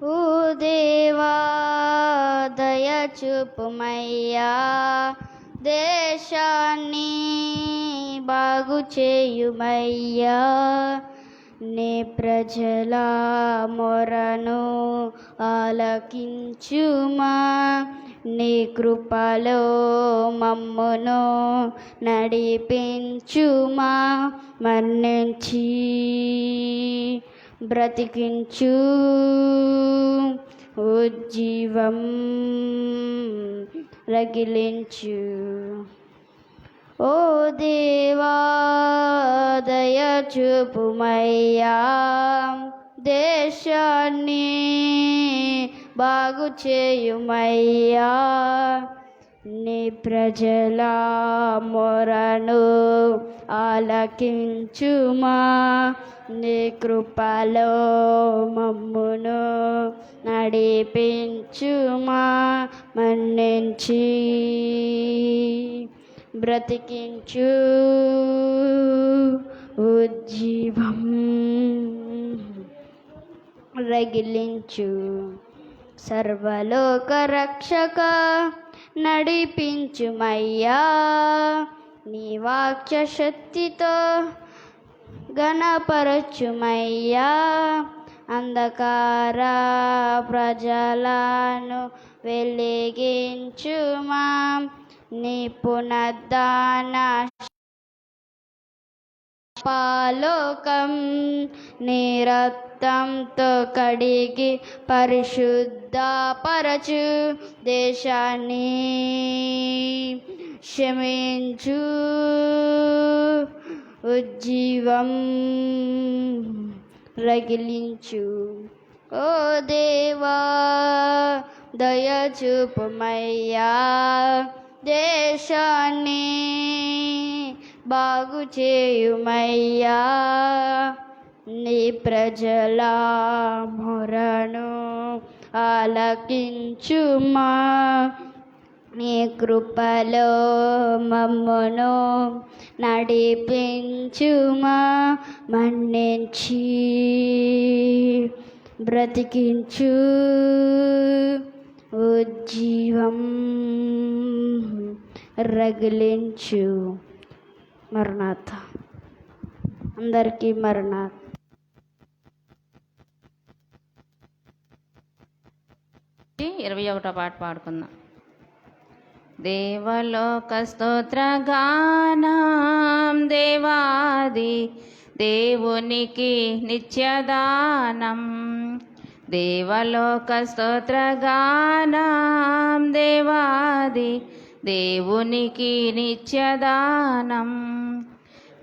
ఓ దేవా దయ చూపుమయ్యా, దేశాన్ని బాగు చేయుమయ్యా. నీ ప్రజల మొరను ఆలకించుమా, నీ కృపలో మమ్మును నడిపించుమా. మన్నించి బ్రతికించు, ఉజ్జీవం రగిలించు. ఓ దేవా దయ చూపుమయ్యా, దేశాన్ని బాగు చేయుమయ్యా. నీ ప్రజల మొరను ఆలకించుమా, నీ కృపలో మమ్మును నడిపించుమా. మన్నించి బ్రతికించు, ఉజ్జీవం రగిలించు. సర్వలోక రక్షక నడిపించుమయ్యా, నీ వాక్య శక్తితో ఘనపరచుమయ్యా. అంధకార ప్రజలను వెలిగించుమా, నీ పునరుద్ధాన పాలోకం నీ రక్తంతో కడిగి పరిశుద్ధపరచు. దేశాన్ని క్షమించు, ఉజ్జీవం రగిలించు. ఓ దేవా దయ చూపుమయ్యా, దేశాన్ని బాగు చేయుమయ్యా. నీ ప్రజల మొరను ఆలకించుమా, నీ కృపలో మమ్మును నడిపించుమా. మన్నించి బ్రతికించు, ఉజ్జీవం రగిలించు. మరణాత అందరికీ మరణాత. 21వ పాట పాడుకుందాం. దేవలోక స్తోత్రగానం, దేవాది దేవునికి నిత్యదానం. దేవలోక స్తోత్రగానం, దేవాది దేవునికి నిత్యదానం.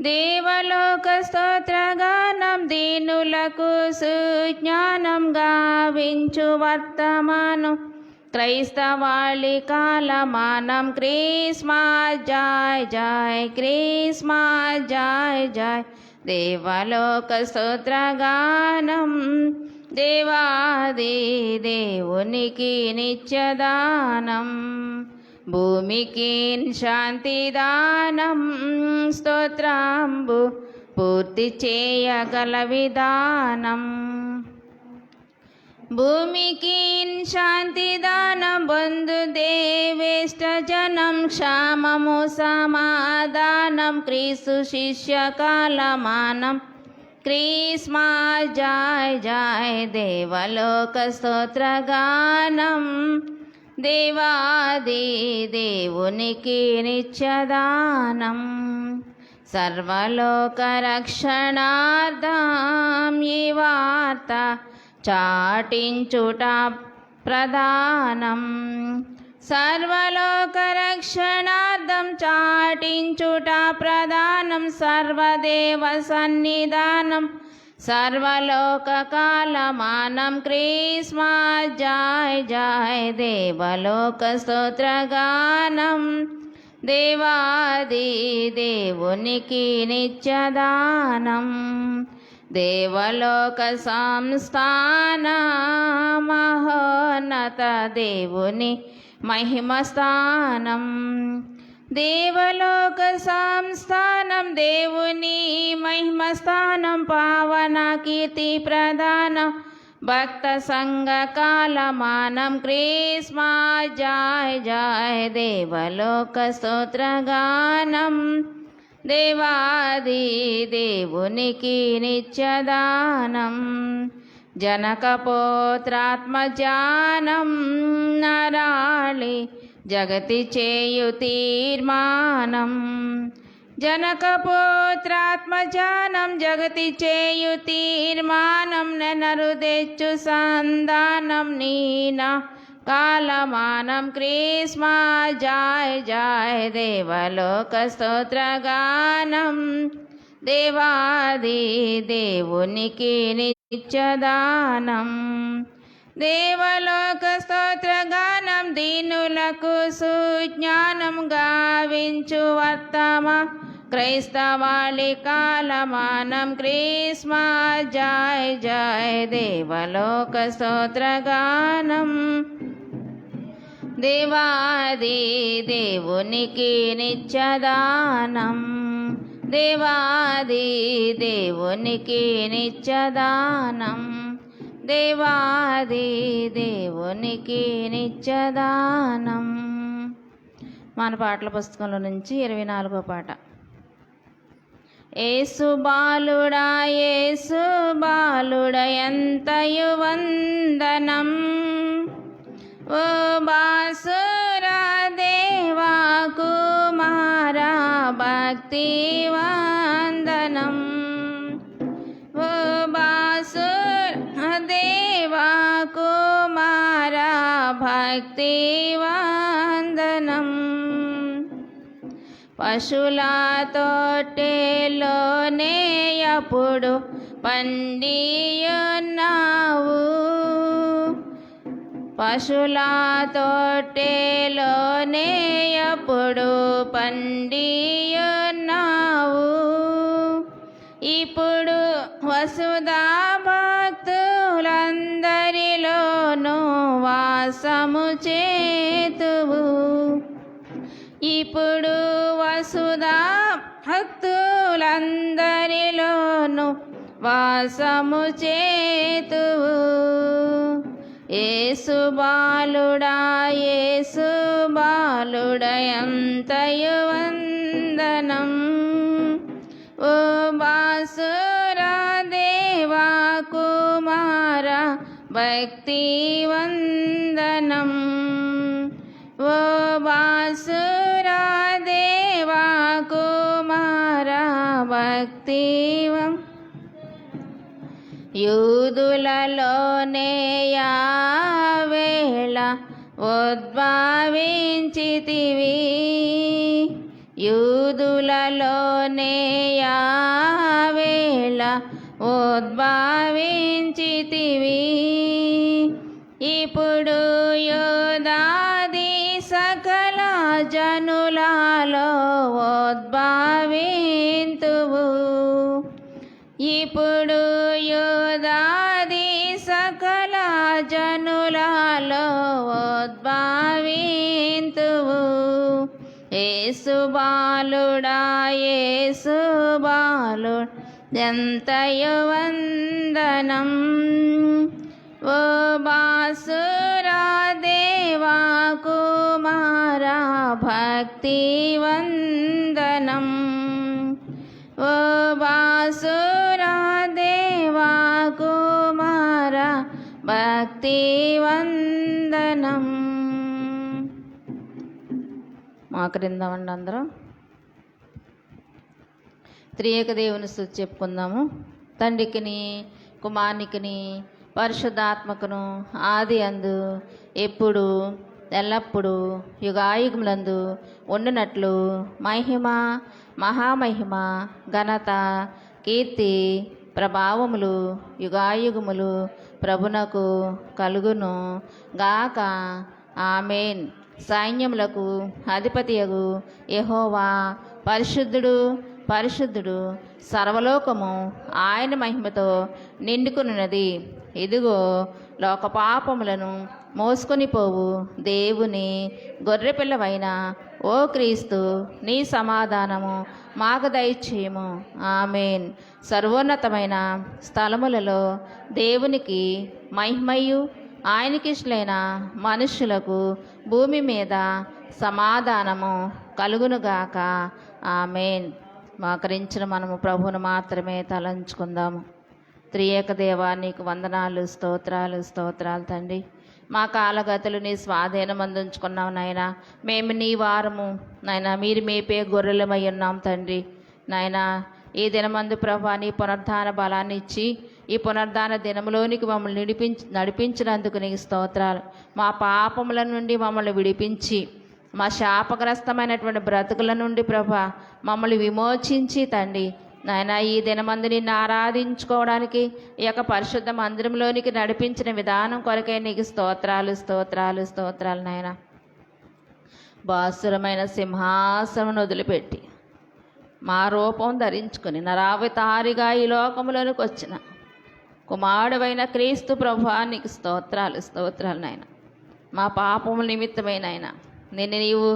దేవలోక స్తోత్రగానం, దీనులకు సుజ్ఞానం గావించు వర్తమానం. క్రైస్తవాళి కాలమానం. Christmas joy joy, Christmas joy joy. దేవలోక స్తోత్రగానం, దేవాది దేవునికి నిత్యదానం. భూమికి శాంతిదానం, స్తోత్రంబు పూర్తి చేయగల విధానం. భూమికి శాంతిదానం, బంధు దేవేష్ట జనం. క్షామము సమాధానం, క్రీస్తు శిష్య కాలమానం. క్రిస్మస్ జాయ్ జాయ్, దేవలోక స్తోత్రగానం, దేవాది దేవునికి నిత్యదానం. సర్వలోక రక్షణార్థం ఈ వార్త చాటించుట ప్రధానం. సర్వలోక రక్షణార్థం చాటించుట ప్రధానం. సర్వదేవ సన్నిధానం, సర్వలోక కాలమానం. క్రిస్మస్ జాయ్ జాయ్, దేవలోక స్తోత్రగానం, దేవాది దేవునికి నిత్యదానం. దేవలోక సంస్థాన మహోన్నత దేవుని మహిమస్థానం. దేవలోక సంస్థానం, దేవుని మహిమస్థానం. పావన కీర్తి ప్రధానం, భక్త సంఘ కాలమానం క్రిస్మస్ జయ జయ దేవలోక స్తోత్రగానం దేవాది దేవునికి నిత్యదానం జనకపోత్రాత్మజానం నరాళి జగతి చేయు తీర్మానం జనకపోత్రాత్మజానం జగతి చేయు తీర్మానం నెనరు తెచ్చు సంధానం నీనా కాలమానం క్రిస్మస్ జయ జయ దేవలోక స్తోత్రగానం దేవాది దేవునికి నిత్యదానం దేవలోక స్తోత్రగానం దీనులకు సుజ్ఞానం గావించు వర్తమ క్రైస్తవాళి కాలమానం క్రిస్మస్ జయ జయ దేవలోక స్తోత్రగానం దేవాది దేవునికి నిత్యదానం దేవాది దేవునికి నిత్యదానం దేవాది దేవునికి నిత్యదానం. మన పాటల పుస్తకంలో నుంచి 24వ పాట. యేసు బాలుడా యేసు బాలుడా ఎంతయు వందనం ఓ బాసురా దేవా కుమారా భక్తి వందనం ఓ బాసురా దేవా కుమారా భక్తి వందనం పశుల తోటలోనే అప్పుడు పండియున్నావు పశుల తోటలోనే అప్పుడు పండియున్నావు ఇప్పుడు వసుధా భక్తులందరిలోనూ వాసము చేతువు ఇప్పుడు వసుధా భక్తులందరిలోనూ వాసము చేతువు యేసు బాలుడా యేసు బాలుడా ఎంతయు వందనం ఓ బాసురా దేవా కుమారా భక్తి వందనం ఓ బాసురా దేవా కుమారా భక్తి యూదులలోనే యావేళ ఉద్భవించితివి యూదులలోనే యావేళ ఉద్భవించితివి ఇప్పుడు యోదాది సకల జనులలో ఉద్భవింతువు ఇప్పుడు యోదాది సకల జనులలో ఉద్భవింతువు యేసు బాలుడా యేసు బాలుడా ఎంతయు వందనం ఓ బాసురా దేవా కుమారా భక్తి వందనం ఓ బాసురా దేవా కుమారా భక్తి వందనం. మాకరిందామండి అందరం త్రియేక దేవుని స్తుతి చెప్పుకుందాము. తండ్రికిని కుమారునికిని పరిశుద్ధాత్మకును ఆది అందు ఎప్పుడు ఎల్లప్పుడు యుగాయుగములందు ఉండునట్లు మహిమ మహామహిమ ఘనత కీర్తి ప్రభావములు యుగాయుగములు ప్రభునకు కలుగును గాక ఆమేన్. సైన్యములకు అధిపతియగు యెహోవా పరిశుద్ధుడు పరిశుద్ధుడు సర్వలోకము ఆయన మహిమతో నిండుకున్నది. ఇదిగో లోక పాపములను మోసుకొని పోవు దేవుని గొర్రెపిల్లవైన ఓ క్రీస్తు, నీ సమాధానము మాకు దయచేయము. ఆమేన్. సర్వోన్నతమైన స్థలములలో దేవునికి మహిమయు, ఆయనకిష్టులైన మనుష్యులకు భూమి మీద సమాధానము కలుగునుగాక. ఆమేన్. మోకరించిన మనము ప్రభువును మాత్రమే తలంచుకుందాము. త్రియేక దేవా, నీకు వందనాలు, స్తోత్రాలు స్తోత్రాలు తండ్రి. మా కాలగతులు నీ స్వాధీనం అందించుకున్నాం నాయన. మేము నీ వారము నాయన, మీరు మేపే గొర్రెలమై ఉన్నాం తండ్రి. నాయన, ఈ దినమందు ప్రభా నీ పునరుద్ధాన బలాన్ని ఇచ్చి ఈ పునరుద్ధాన దినములోనికి మమ్మల్ని నడిపించినందుకు నీకు స్తోత్రాలు. మా పాపముల నుండి మమ్మల్ని విడిపించి మా శాపగ్రస్తమైనటువంటి బ్రతుకుల నుండి ప్రభా మమ్మల్ని విమోచించి తండ్రి నాయన, ఈ దినమందు నిన్ను ఆరాధించుకోవడానికి ఈ యొక్క పరిశుద్ధ మందిరంలోనికి నడిపించిన విధానం కొరకే నీకు స్తోత్రాలు స్తోత్రాలు స్తోత్రాలు నాయన. బాసురమైన సింహాసనం వదిలిపెట్టి మా రూపం ధరించుకొని నరావతారిగా ఈ లోకంలోనికి వచ్చిన కుమారుడైన క్రీస్తు ప్రభువా, నీకు స్తోత్రాలు స్తోత్రాలు నాయన. మా పాపముల నిమిత్తమైన ఆయన నిన్ను నీవు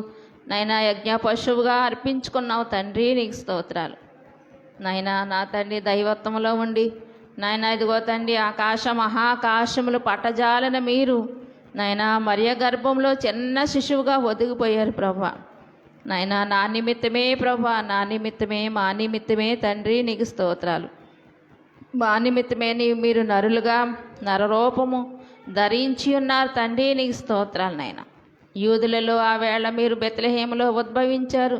నాయన యజ్ఞ పశువుగా అర్పించుకున్నావు తండ్రి, నీకు స్తోత్రాలు నాయన. నా తండ్రి, దైవత్వంలో ఉండి నాయన ఇదిగో తండ్రి ఆకాశ మహాకాశములు పట్టజాలన మీరు నాయన మరియ గర్భంలో చిన్న శిశువుగా ఒదిగిపోయారు ప్రభా నాయన. నా నిమిత్తమే ప్రభా, నా నిమిత్తమే, మా నిమిత్తమే తండ్రి, నీకు స్తోత్రాలు. మా నిమిత్తమే మీరు నరులుగా నరరూపము ధరించి ఉన్నారు తండ్రి, నీకు స్తోత్రాలు నాయన. యూదులలో ఆ వేళ మీరు బెత్లెహేములో ఉద్భవించారు,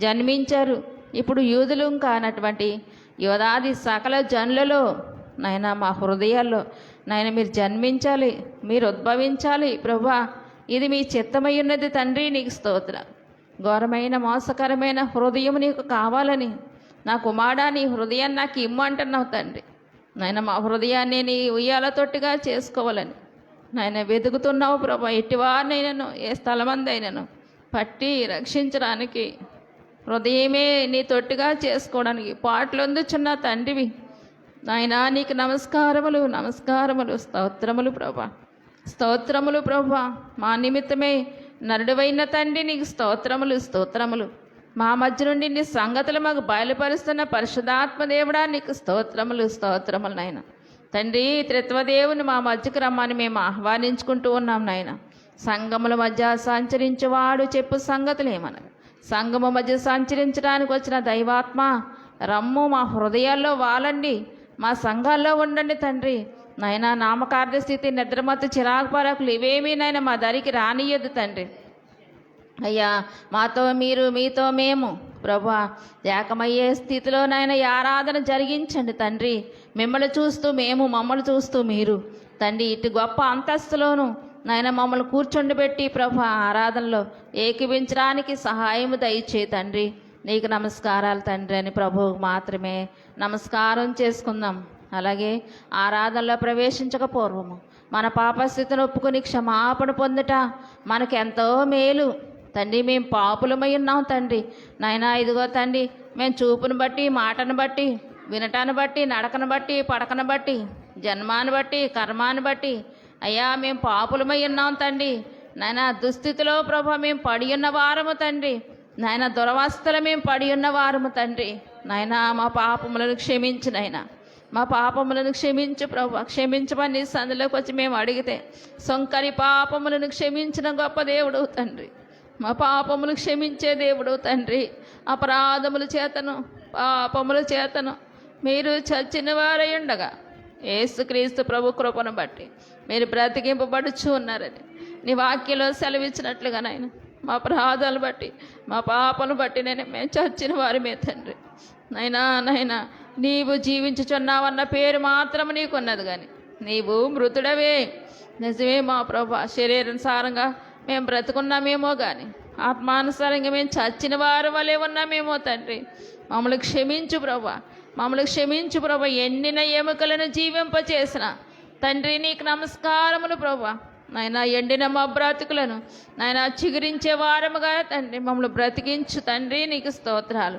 జన్మించారు. ఇప్పుడు యూదులు కానటువంటి యోధాది సకల జనులలో నాయన మా హృదయాల్లో నాయన మీరు జన్మించాలి, మీరు ఉద్భవించాలి ప్రభా. ఇది మీ చిత్తమై ఉన్నది తండ్రి, నీకు స్తోత్రం. ఘోరమైన మోసకరమైన హృదయం నీకు కావాలని నా కుమారుడా నీ హృదయాన్ని నాకు ఇమ్మంటున్నావు తండ్రి నాయన. మా హృదయాన్ని నీ ఉయ్యాల తొట్టిగా చేసుకోవాలని నాయన వెతుకుతున్నావు ప్రభా. ఎట్టివారినైనాను ఏ స్థలమందైనాను పట్టి రక్షించడానికి హృదయమే నీ తొట్టిగా చేసుకోవడానికి పాటలొందుచున్న తండ్రివి నాయనా. నీకు నమస్కారములు నమస్కారములు స్తోత్రములు ప్రభా, స్తోత్రములు ప్రభా. మా నిమిత్తమే నరుడవైన తండ్రి, నీకు స్తోత్రములు స్తోత్రములు. మా మధ్య నుండి నీ సంగతులు మాకు బయలుపరుస్తున్న పరిశుద్ధాత్మ దేవుడా, నీకు స్తోత్రములు స్తోత్రములు నాయన. తండ్రి, త్రిత్వదేవుని మా మధ్యకు రమ్మని మేము ఆహ్వానించుకుంటూ ఉన్నాం నాయన. సంఘముల మధ్య సంచరించేవాడు చెప్పు సంగతులు ఏమనగా, సంఘము మధ్య సంచరించడానికి వచ్చిన దైవాత్మ రమ్ము, మా హృదయాల్లో వాలండి, మా సంఘాల్లో ఉండండి తండ్రి నాయన. నామకార్థ స్థితి, నిద్రమత్తు, చిరాకు పరాకులు ఇవేమీ నాయన మా దరికి రానియద్దు తండ్రి. అయ్యా, మాతో మీరు, మీతో మేము ప్రభా ఏకమయ్యే స్థితిలో నాయన ఈ ఆరాధన జరిగించండి తండ్రి. మిమ్మల్ని చూస్తూ మేము, మమ్మల్ని చూస్తూ మీరు తండ్రి. ఇటు గొప్ప అంతస్తులోను నాయన మమ్మల్ని కూర్చొండబెట్టి ప్రభా ఆరాధనలో ఏకీవించడానికి సహాయము దయచే తండ్రి. నీకు నమస్కారాలు తండ్రి అని ప్రభువుకు మాత్రమే నమస్కారం చేసుకుందాం. అలాగే ఆరాధనలో ప్రవేశించక పూర్వము మన పాపస్థితిని ఒప్పుకొని క్షమాపణ పొందుట మనకెంతో మేలు తండ్రి. మేము పాపులమై ఉన్నాం తండ్రి నాయన. ఇదిగో తండ్రి, మేము చూపును బట్టి, మాటను బట్టి, వినటాన్ని బట్టి, నడకను బట్టి, పడకను బట్టి, జన్మాన్ని బట్టి, కర్మాన్ని బట్టి అయ్యా మేము పాపులమై ఉన్నాం తండ్రి నాయన. దుస్థితిలో ప్రభా మేము పడి ఉన్న వారము తండ్రి నాయన. దురవస్థలు మేము పడి ఉన్న వారము తండ్రి నాయన. మా పాపములను క్షమించు నాయన, మా పాపములను క్షమించు ప్రభా. క్షమించమని సందులోకి వచ్చి మేము అడిగితే సొంకరి పాపములను క్షమించిన గొప్ప దేవుడు తండ్రి. మా పాపములు క్షమించే దేవుడు తండ్రి. అపరాధముల చేతను, పాపముల చేతను మీరు చచ్చిన వారై ఉండగా యేసుక్రీస్తు ప్రభు కృపను బట్టి మీరు బ్రతికింపబడుచు ఉన్నారని నీ వాక్యలో సెలవిచ్చినట్లుగా నాయన. మా అపరాధాలు బట్టి, మా పాపను బట్టి మేము చచ్చిన వారిమే తండ్రి నైనా. నీవు జీవించుచున్నావన్న పేరు మాత్రం నీకున్నది, కానీ నీవు మృతుడవే. నిజమే మా ప్రభా. శరీరానుసారంగా మేము బ్రతుకున్నామేమో కానీ ఆత్మానుసారంగా మేము చచ్చిన వారి వలె ఉన్నామేమో తండ్రి. మమ్మల్ని క్షమించు ప్రభా, మమ్మల్ని క్షమించు ప్రభా. ఎండిన ఎముకలను జీవింపచేసిన తండ్రి నీకు నమస్కారములు ప్రభా నాయన. ఎండిన మా బ్రతుకులను నాయన చిగురించే వారముగా తండ్రి మమ్మల్ని బ్రతికించు తండ్రి. నీకు స్తోత్రాలు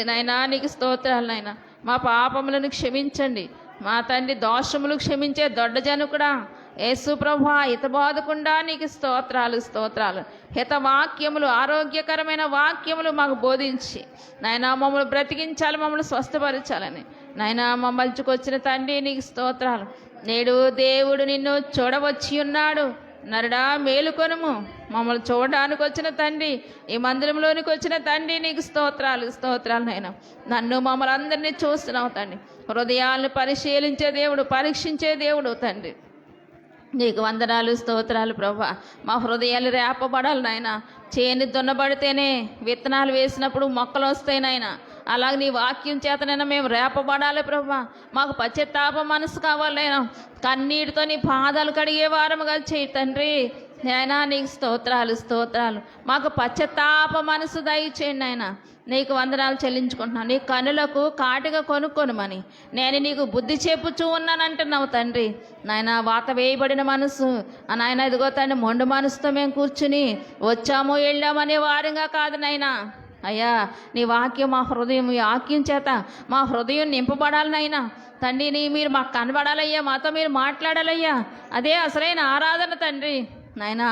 నాయనా, నీకు స్తోత్రాలు నాయన. మా పాపములను క్షమించండి మా తండ్రి. దోషములు క్షమించే దొడ్డ జనుకుడా, యేసు ప్రభువా, హితబోధకుండా నీకు స్తోత్రాలు స్తోత్రాలు. హితవాక్యములు, ఆరోగ్యకరమైన వాక్యములు మాకు బోధించి నాయనా మమ్మల్ని బ్రతికించాలి, మమ్మల్ని స్వస్థపరచాలని నాయనా మమ్మల్చుకొచ్చిన తండ్రి నీకు స్తోత్రాలు. నేడు దేవుడు నిన్ను చూడవచ్చి ఉన్నాడు. నరుడా మేలుకొనుము. మమ్మల్ని చూడడానికి వచ్చిన తండ్రి, ఈ మందిరంలోనికి వచ్చిన తండ్రి నీకు స్తోత్రాలు స్తోత్రాలు. నాయన నన్ను మమ్మల్ని అందరినీ చూస్తున్నావు తండ్రి. హృదయాలను పరిశీలించే దేవుడు, పరీక్షించే దేవుడు తండ్రి. నీకు వందనాలు స్తోత్రాలు ప్రభా. మా హృదయాలు రేపబడాలి నాయన. చేని దున్నబడితేనే విత్తనాలు వేసినప్పుడు మొక్కలు వస్తాయి నాయన. అలాగే నీ వాక్యం చేతనైనా మేము రేపబడాలి ప్రభా. మాకు పశ్చాత్తాప మనసు కావాలైనా, కన్నీటితో నీ పాదాలు కడిగే వారముగా చేయి తండ్రి. నాయనా నీకు స్తోత్రాలు స్తోత్రాలు. మాకు పశ్చాత్తాప మనసు దయచేయండి నాయన. నీకు వందనాలు చెల్లించుకుంటున్నాను. నీ కనులకు కాటిగా కొనుక్కొనుమని నేను నీకు బుద్ధి చెప్పుచూ ఉన్నానంటున్నావు తండ్రి. నాయన వాత వేయబడిన మనసు నాయన, ఇదిగో తండ్రి మొండు మనసుతో మేము కూర్చుని వచ్చాము వెళ్ళామనే వారంగా కాదు నాయనా. అయ్యా నీ వాక్యం మా హృదయం, ఈ వాక్యం చేత మా హృదయం నింపబడాలి నాయనా. తండ్రిని మీరు మాకు కనబడాలయ్యా, మాతో మీరు మాట్లాడాలయ్యా. అదే అసలైన ఆరాధన తండ్రి. నాయన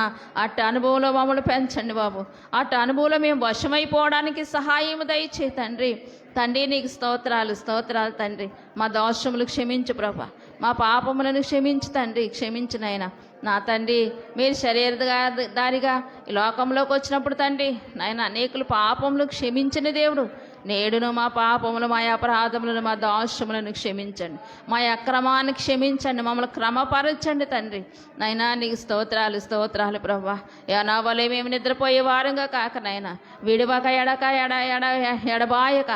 అటు అనుభవంలో మమ్మల్ని పెంచండి బాబు. అటు అనుభవంలో మేము వశమైపోవడానికి సహాయం దయచే తండ్రి. తండ్రి నీకు స్తోత్రాలు స్తోత్రాలు తండ్రి. మా దోషములు క్షమించు ప్రభా, మా పాపములను క్షమించు తండ్రి, క్షమించు నాయన. నా తండ్రి మీరు శరీరధారిగా ఈ లోకంలోకి వచ్చినప్పుడు తండ్రి నాయన అనేకులు పాపములు క్షమించిన దేవుడు. నేడును మా పాపములు, మా అపరాధములను, మా దోషములను క్షమించండి. మా అక్రమాన్ని క్షమించండి, మమ్మల్ని క్రమపరచండి తండ్రి. నైనా నీకు స్తోత్రాలు స్తోత్రాలు ప్రభా. నా వలె మేము నిద్రపోయే వారంగా కాక నాయన, విడివక ఎడబాయక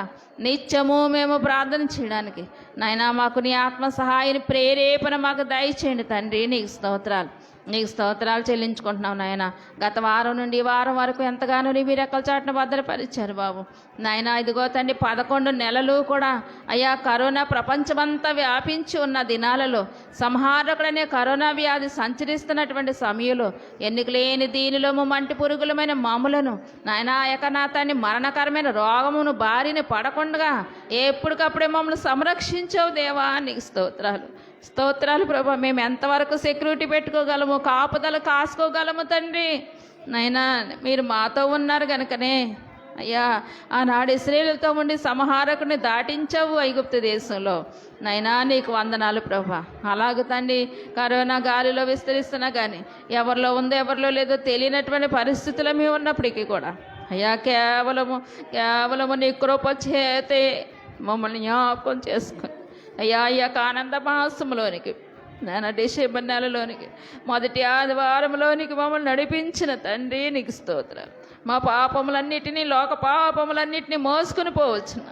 నిత్యము మేము ప్రార్థన చేయడానికి నాయన మాకు నీ ఆత్మ సహాయాన్ని ప్రేరేపణ మాకు దయచేయండి తండ్రి. నీకు స్తోత్రాలు నీకు స్తోత్రాలు చెల్లించుకుంటున్నావు నాయన. గత వారం నుండి ఈ వారం వరకు ఎంతగానో నీ మీరు రెక్కల చాటున భద్రపరిచారు బాబు. నాయన ఇదిగో తండ్రి 11 నెలలు కూడా అయ్యా కరోనా ప్రపంచమంతా వ్యాపించి ఉన్న దినాలలో, సంహారకుడనే కరోనా వ్యాధి సంచరిస్తున్నటువంటి సమయంలో ఎన్నికలేని దీనిలో మంటి పురుగులమైన మామూలను నాయన నా తండ్రి మరణకరమైన రోగమును బారిన పడకుండా ఎప్పటికప్పుడే మమ్మల్ని సంరక్షించావు దేవా. నీకు స్తోత్రాలు స్తోత్రాలు ప్రభా. మేము ఎంతవరకు సెక్యూరిటీ పెట్టుకోగలము, కాపుదల కాసుకోగలము తండ్రి. నైనా మీరు మాతో ఉన్నారు కనుకనే అయ్యా ఆనాడు ఇశ్రాయేలుతో ఉండి సంహారకుని దాటించావు ఐగుప్తు దేశంలో. నైనా నీకు వందనాలు ప్రభా. అలాగే తండ్రి కరోనా గాలిలో విస్తరిస్తున్నా కానీ ఎవరిలో ఉందో ఎవరిలో లేదో తెలియనటువంటి పరిస్థితులు మేము ఉన్నప్పటికీ కూడా అయ్యా కేవలము నీ కృప చేతే మమ్మల్ని జ్ఞాపకం చేసుకుని అయ్యా అయ్యాక ఆనంద మాసంలోనికి నేను డిసెంబర్ నెలలోనికి మొదటి ఆదివారంలోనికి మమ్మల్ని నడిపించిన తండ్రి నీకు స్తోత్రాలు. మా పాపములన్నిటినీ, లోక పాపములన్నిటినీ మోసుకుని పోవచ్చున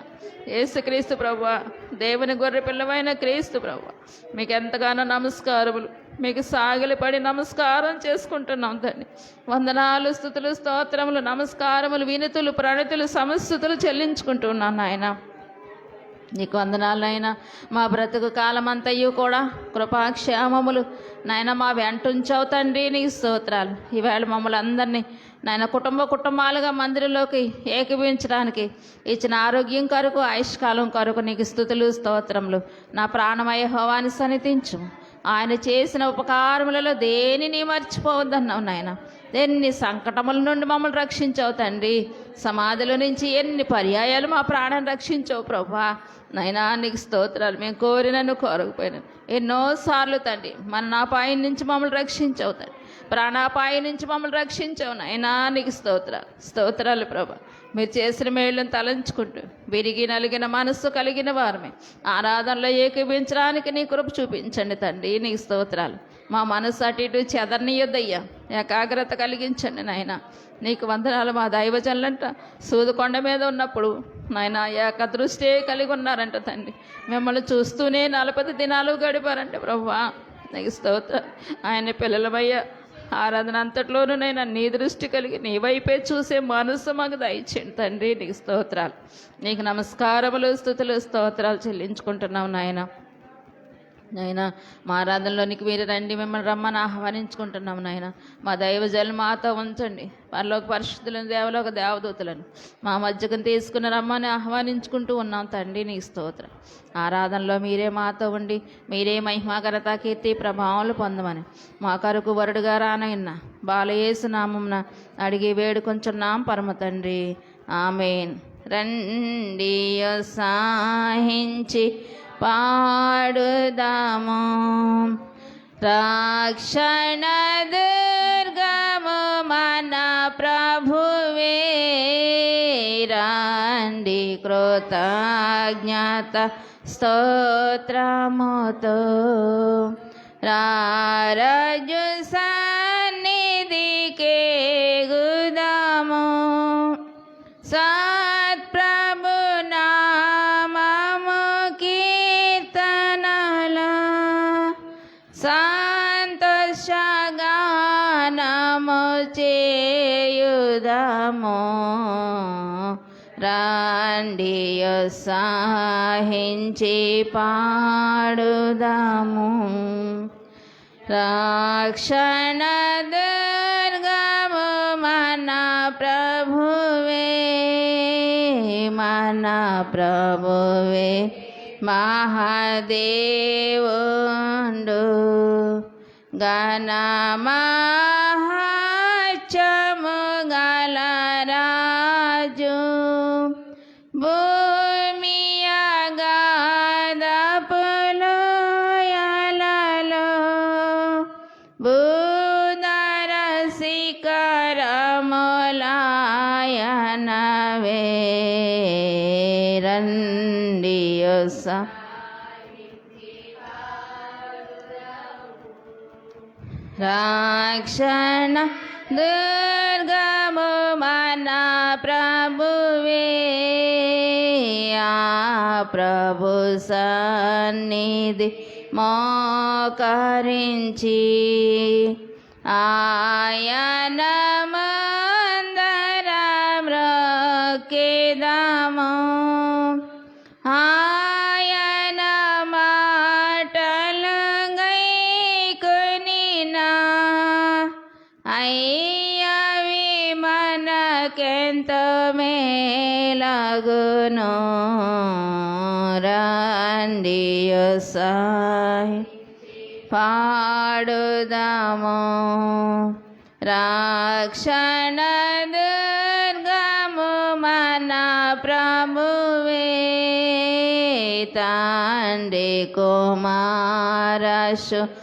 యేసుక్రీస్తు ప్రభువా, దేవుని గొర్రె పిల్లమైన క్రీస్తు ప్రభువా, మీకు ఎంతగానో నమస్కారములు, మీకు సాగిలిపడి నమస్కారం చేసుకుంటున్నాం తండ్రి. వందనాలు స్తుతులు స్తోత్రములు నమస్కారములు వినతులు ప్రణతులు సమస్తుతులు చెల్లించుకుంటున్నాను నాయన. నీకు వందనాలైనా. మా బ్రతుకు కాలమంతయు కూడా కృపాక్షేమములు నాయన మా వెంటుంచావు తండ్రి. నీకు స్తోత్రాలు. ఈవేళ మమ్మల్ని అందరినీ నాయన కుటుంబాలుగా మందిరంలోకి ఏకీభించడానికి ఇచ్చిన ఆరోగ్యం కొరకు, ఆయుష్కాలం కొరకు నీకు స్తుతులు స్తోత్రములు. నా ప్రాణమయ యెహోవాని సన్నిధించు. ఆయన చేసిన ఉపకారములలో దేనిని మర్చిపోవద్దన్నావు నాయన. ఎన్ని సంకటముల నుండి మమ్మల్ని రక్షించావు తండ్రి. సమాధుల నుంచి ఎన్ని పర్యాయాలు మా ప్రాణాన్ని రక్షించావు ప్రభా. నైనా నీకు స్తోత్రాలు. మేము కోరినను కోరకపోయినాను ఎన్నోసార్లు తండ్రి మరణాపాయం నుంచి మమ్మల్ని రక్షించావు తండ్రి, ప్రాణాపాయం నుంచి మమ్మల్ని రక్షించావు నైనా. నీకు స్తోత్రాలు ప్రభా. మీరు చేసిన మేళ్ళను తలంచుకుంటూ విరిగి నలిగిన మనస్సు కలిగిన వారమే ఆరాధనలో ఏకీభించడానికి నీ కృప చూపించండి తండ్రి. నీకు స్తోత్రాలు. మా మనస్సు అటు ఇటు చెదరనీయొద్దయ్యా, ఏకాగ్రత కలిగించండి నాయన. నీకు వందనాలు. మా దైవజనులంట సూదుకొండ మీద ఉన్నప్పుడు నాయన ఏక దృష్టి కలిగి ఉన్నారంట తండ్రి. మిమ్మల్ని చూస్తూనే 40 దినాలు గడిపారంట ప్రభువా. నీకు స్తోత్రాలు. ఆయన పిల్లలమయ్యా, ఆరాధన అంతట్లోనూ నైనా నీ దృష్టి కలిగి నీ వైపే చూసే మనసు మాకు దయచేయండి తండ్రి. నీకు స్తోత్రాలు. నీకు నమస్కారములు స్తుతులు స్తోత్రాలు చెల్లించుకుంటున్నావు నాయన. నాయన మా ఆరాధనలోనికి మీరు రండి, మిమ్మల్ని రమ్మని ఆహ్వానించుకుంటున్నాము నాయన. మా దైవజనులు మాతో ఉంచండి, పరలోక పరిశుద్ధులను దేవలోక దేవదూతలను మా మధ్యకు తీసుకుని రమ్మని ఆహ్వానించుకుంటూ ఉన్నాం తండ్రి. నీ స్తోత్రం. ఆరాధనలో మీరే మాతో ఉండి మీరే మహిమాఘనత కీర్తి ప్రభావాలు పొందమని మా కొరకు వరుడుగా రానయ్యన్న బాలయేసు నామమున అడిగి వేడుకొంచున్నాం పరమ తండ్రి. ఆమేన్. రండి ఉత్సాహించి పాడుదాము, రక్షణ దుర్గము మన ప్రభువే. రండి కృతజ్ఞత స్తోత్రముతో రారజు సన్నిధికే గుదాము. సత్ప్రభు నామము కీర్తనల సంతోషగానము చేయుదము. రండి ఉత్సాహించి పాడుదాము, రక్షణ దుర్గము మన ప్రభువే. మన ప్రభువే మహాదేవుండు, ఘనమహత్యము గల రాజు. భూమి అగాధపులోయలలో భూధర శిఖరములాయనవే. రండి రక్షణ దుర్గము మన ప్రభువే. ఆ ప్రభు సన్నిధి మోకరించి ఆయన మందరం మ్రొక్కెదము. ఆయన మాటలు గైకొనినా అయ్యవి మనకెంతో మేలగును. రండి ఉత్సాహి పాడుదాము, రక్షణ దుర్గము మన ప్రభువే. తండ్రి కుమార శుద్ధాత్మకును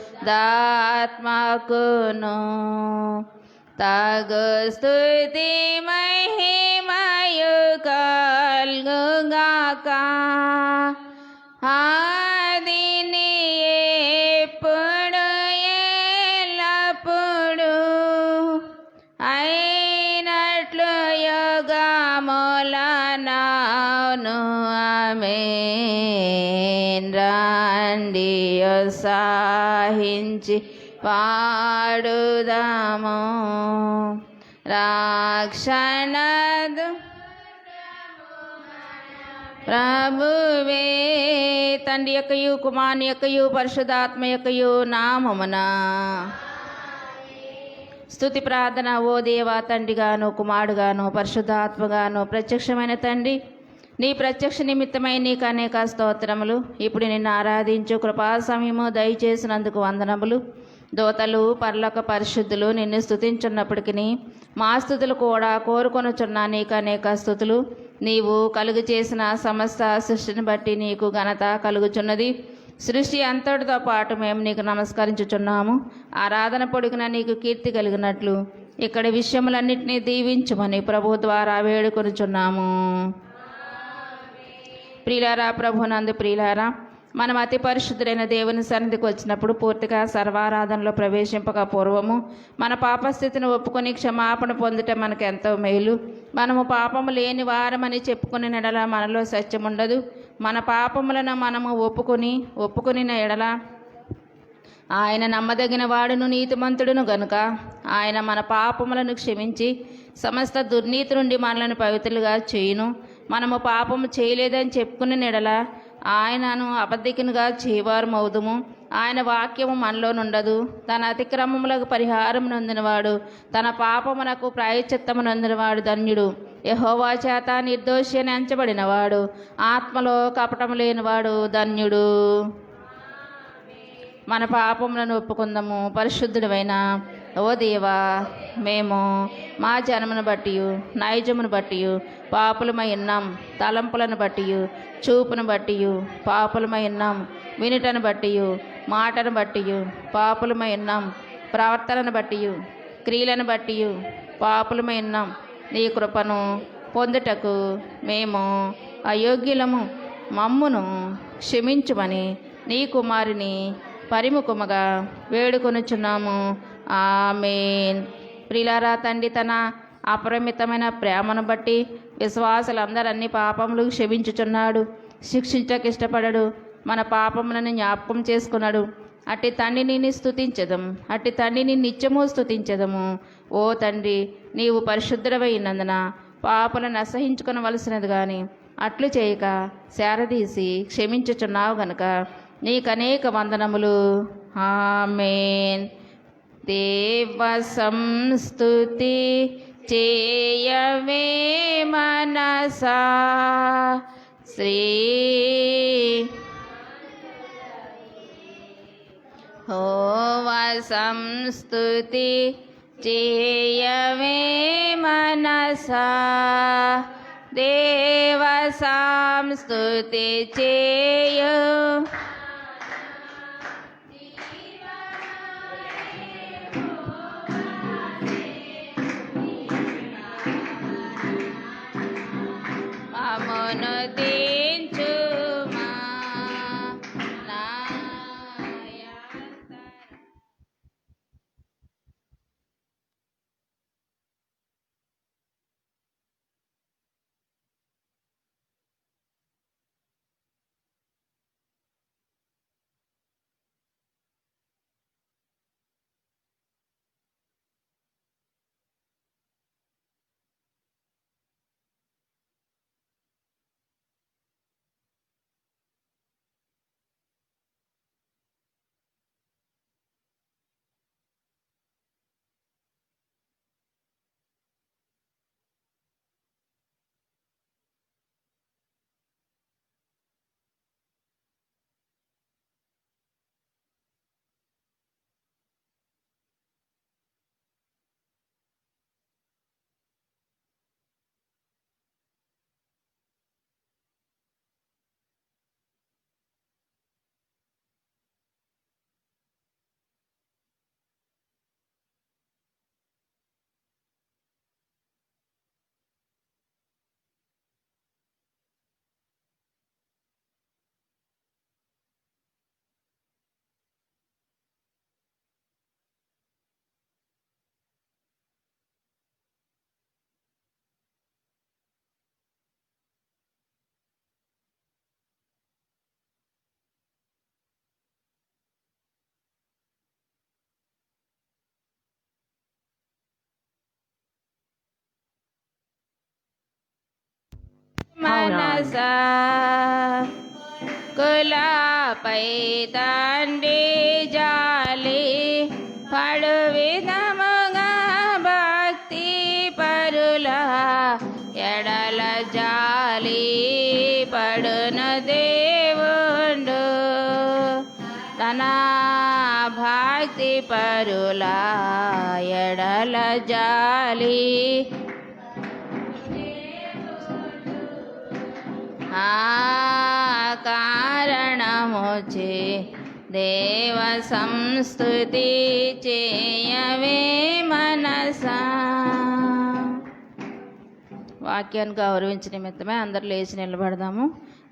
తగు స్తుతి మహిమయు కల్గుగాక. ఆదిని ఎప్పుడు ఎల్లప్పుడు అయినట్లు యుగములనౌను. ఆమేన్. రండి ఉత్సాహించి పాడుదాము, రక్షణ ప్రభువే. తండ్రి యొక్కయు కుమారుని యొక్కయు పరిశుద్ధాత్మ యొక్కయు నామమున స్తుతి ప్రార్థన. ఓ దేవా, తండ్రిగాను కుమారుడుగాను పరిశుద్ధాత్మగాను ప్రత్యక్షమైన తండ్రి, నీ ప్రత్యక్ష నిమిత్తమై నీకు అనేక స్తోత్రములు. ఇప్పుడు నిన్ను ఆరాధించు కృపా సమయము దయచేసినందుకు వందనములు. దోతలు పరలోక పరిశుద్ధులు నిన్ను స్తుతించున్నప్పటికీ మా స్తుతులు కూడా కోరుకొనుచున్నా నీకు అనేక స్తుతులు. నీవు కలుగు చేసిన సమస్త సృష్టిని బట్టి నీకు ఘనత కలుగుచున్నది. సృష్టి అంతటితో పాటు మేము నీకు నమస్కరించుచున్నాము. ఆరాధన పొడిగిన నీకు కీర్తి కలిగినట్లు ఇక్కడ విషయములన్నింటినీ దీవించుమని ప్రభు ద్వారా వేడుకొనుచున్నాము. ప్రియులారా, ప్రభునందు ప్రియులారా, మనం అతి పరిశుద్ధులైన దేవుని సన్నిధికి వచ్చినప్పుడు పూర్తిగా సర్వారాధనలో ప్రవేశింపక పూర్వము మన పాపస్థితిని ఒప్పుకొని క్షమాపణ పొందటం మనకు ఎంతో మేలు. మనము పాపము లేని వారమని చెప్పుకునే ఎడల మనలో సత్యం ఉండదు. మన పాపములను మనము ఒప్పుకొనిన ఎడల ఆయన నమ్మదగిన వాడును నీతిమంతుడును గనుక ఆయన మన పాపములను క్షమించి సమస్త దుర్నీతి నుండి మనలను పవిత్రులుగా చేయును. మనము పాపము చేయలేదని చెప్పుకునే ఎడల ఆయనను అబద్ధికునిగా చేయవారమవుదుము. ఆయన వాక్యము మనలో నుండదు. తన అతిక్రమములకు పరిహారం నొందినవాడు, తన పాపమునకు ప్రాయశ్చిత్తము నొందినవాడు ధన్యుడు. యెహోవా చేత నిర్దోషి అని ఎంచబడినవాడు, ఆత్మలో కపటము లేనివాడు ధన్యుడు. మన పాపములను ఒప్పుకుందాము. పరిశుద్ధుడైన ఓ దేవా, మేము మా జన్మను బట్టి నైజమును బట్టి పాపులమై ఉన్నాం. తలంపులను బట్టి చూపును బట్టి పాపులమై ఉన్నాం. వినుటను బట్టి మాటను బట్టి పాపులమై ఉన్నాం. ప్రవర్తనను బట్టి క్రియలను బట్టి పాపులమై ఉన్నాం. నీ కృపను పొందుటకు మేము అయోగ్యులము. మమ్మును క్షమించుమని నీ కుమారుని పరిముఖముగా వేడుకొనుచున్నాము. ఆమేన్. ప్రియులారా, తండ్రి తన అపరిమితమైన ప్రేమను బట్టి విశ్వాసులందరూ అన్ని పాపములు క్షమించుచున్నాడు. శిక్షించక ఇష్టపడడు. మన పాపములను జ్ఞాపకం చేసుకున్నాడు. అట్టి తండ్రిని స్తుతించదము. అట్టి తండ్రిని నిత్యము స్తుతించదము. ఓ తండ్రి, నీవు పరిశుద్ధుడవైనందున పాపలను అసహించుకొనవలసినది కానీ అట్లు చేయక శారదీసి క్షమించుచున్నావు గనుక నీకనేక వందనములు. ఆమేన్. దేవ సంస్తుతి చేయవే మనసా, శ్రీ హోవా సంస్తుతి చేయవే మనసా, దేవ సంస్తుతి చేయు. మమ్మును దించుమా నాయంతర. మనసా కులాపై తండ్రి జాలి పడు విధముగా భక్తి పరుల ఎడల జాలి పడును దేవుండు. తన భక్తి పరుల ఎడల జాలి కారణముచే దేవ సంస్తుతి చేయవే మనసా. వాక్యాన్ని గౌరవించిన నిమిత్తమే అందరూ లేచి నిలబడదాము.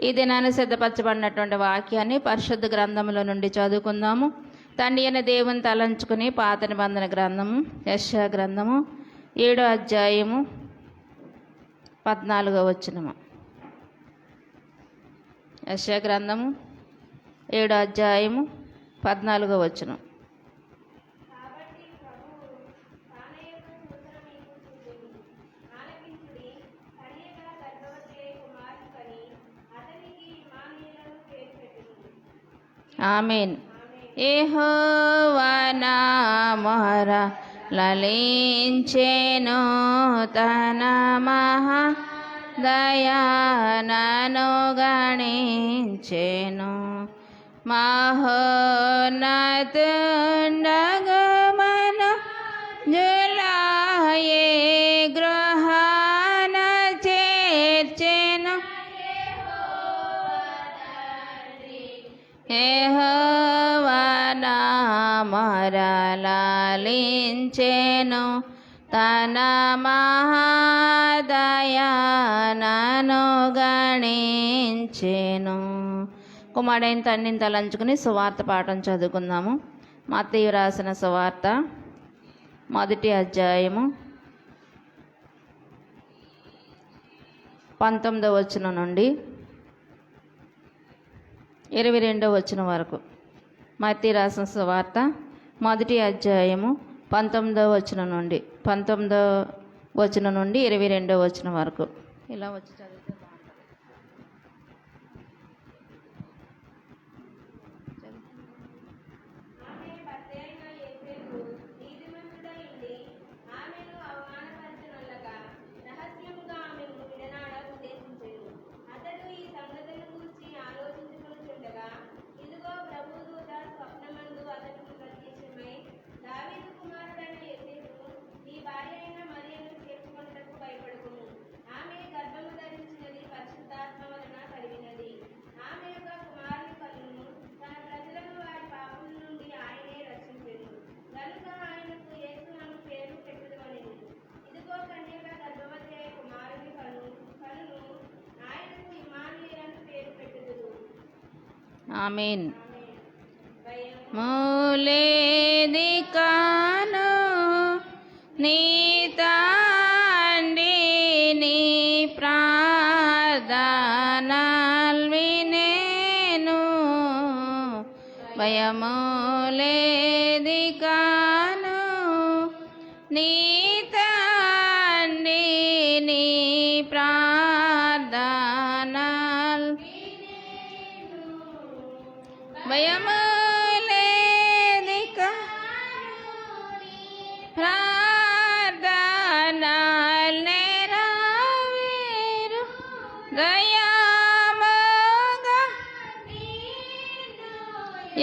ఈ దినాన్ని సిద్ధపరచబడినటువంటి వాక్యాన్ని పరిశుద్ధ గ్రంథంలో నుండి చదువుకుందాము. తండ్రి అయిన దేవుని తలంచుకుని పాత నిబంధన గ్రంథము యెషయా గ్రంథము 7వ అధ్యాయము 14వ వచనము. యెషయా గ్రంథము 7వ అధ్యాయము 14వ వచనం. ఆమెన్. యెహోవా నా మొర లలించెను, తన మహా దయానను గణించెను. మహోన్నతుండగమను జులాయే గృహాన చేర్చెను. యెహోవా నా మొర లాలించెను, తన మహాదయానను గణించెను. కుమారుడైన తండ్రిని తలంచుకుని సువార్త పాఠం చదువుకుందాము. మత్తయి రాసిన సువార్త 1వ అధ్యాయము 19వ వచనం నుండి 22వ వచనం వరకు. మత్తయి రాసిన సువార్త 1వ అధ్యాయము 19వ వచనం నుండి 22వ వచనం వరకు. ఇలా వచ్చి చదివితే బాగుంటుంది. ఆమెన్. మూలేది కాను నీ తండ్రి నీ ప్రార్థనలు వినేను, భయములేది కాను నీ తండ్రి నీ ప్రార్థనలు భయములేదిక ప్రార్థనలు నెరవేరు దయామగా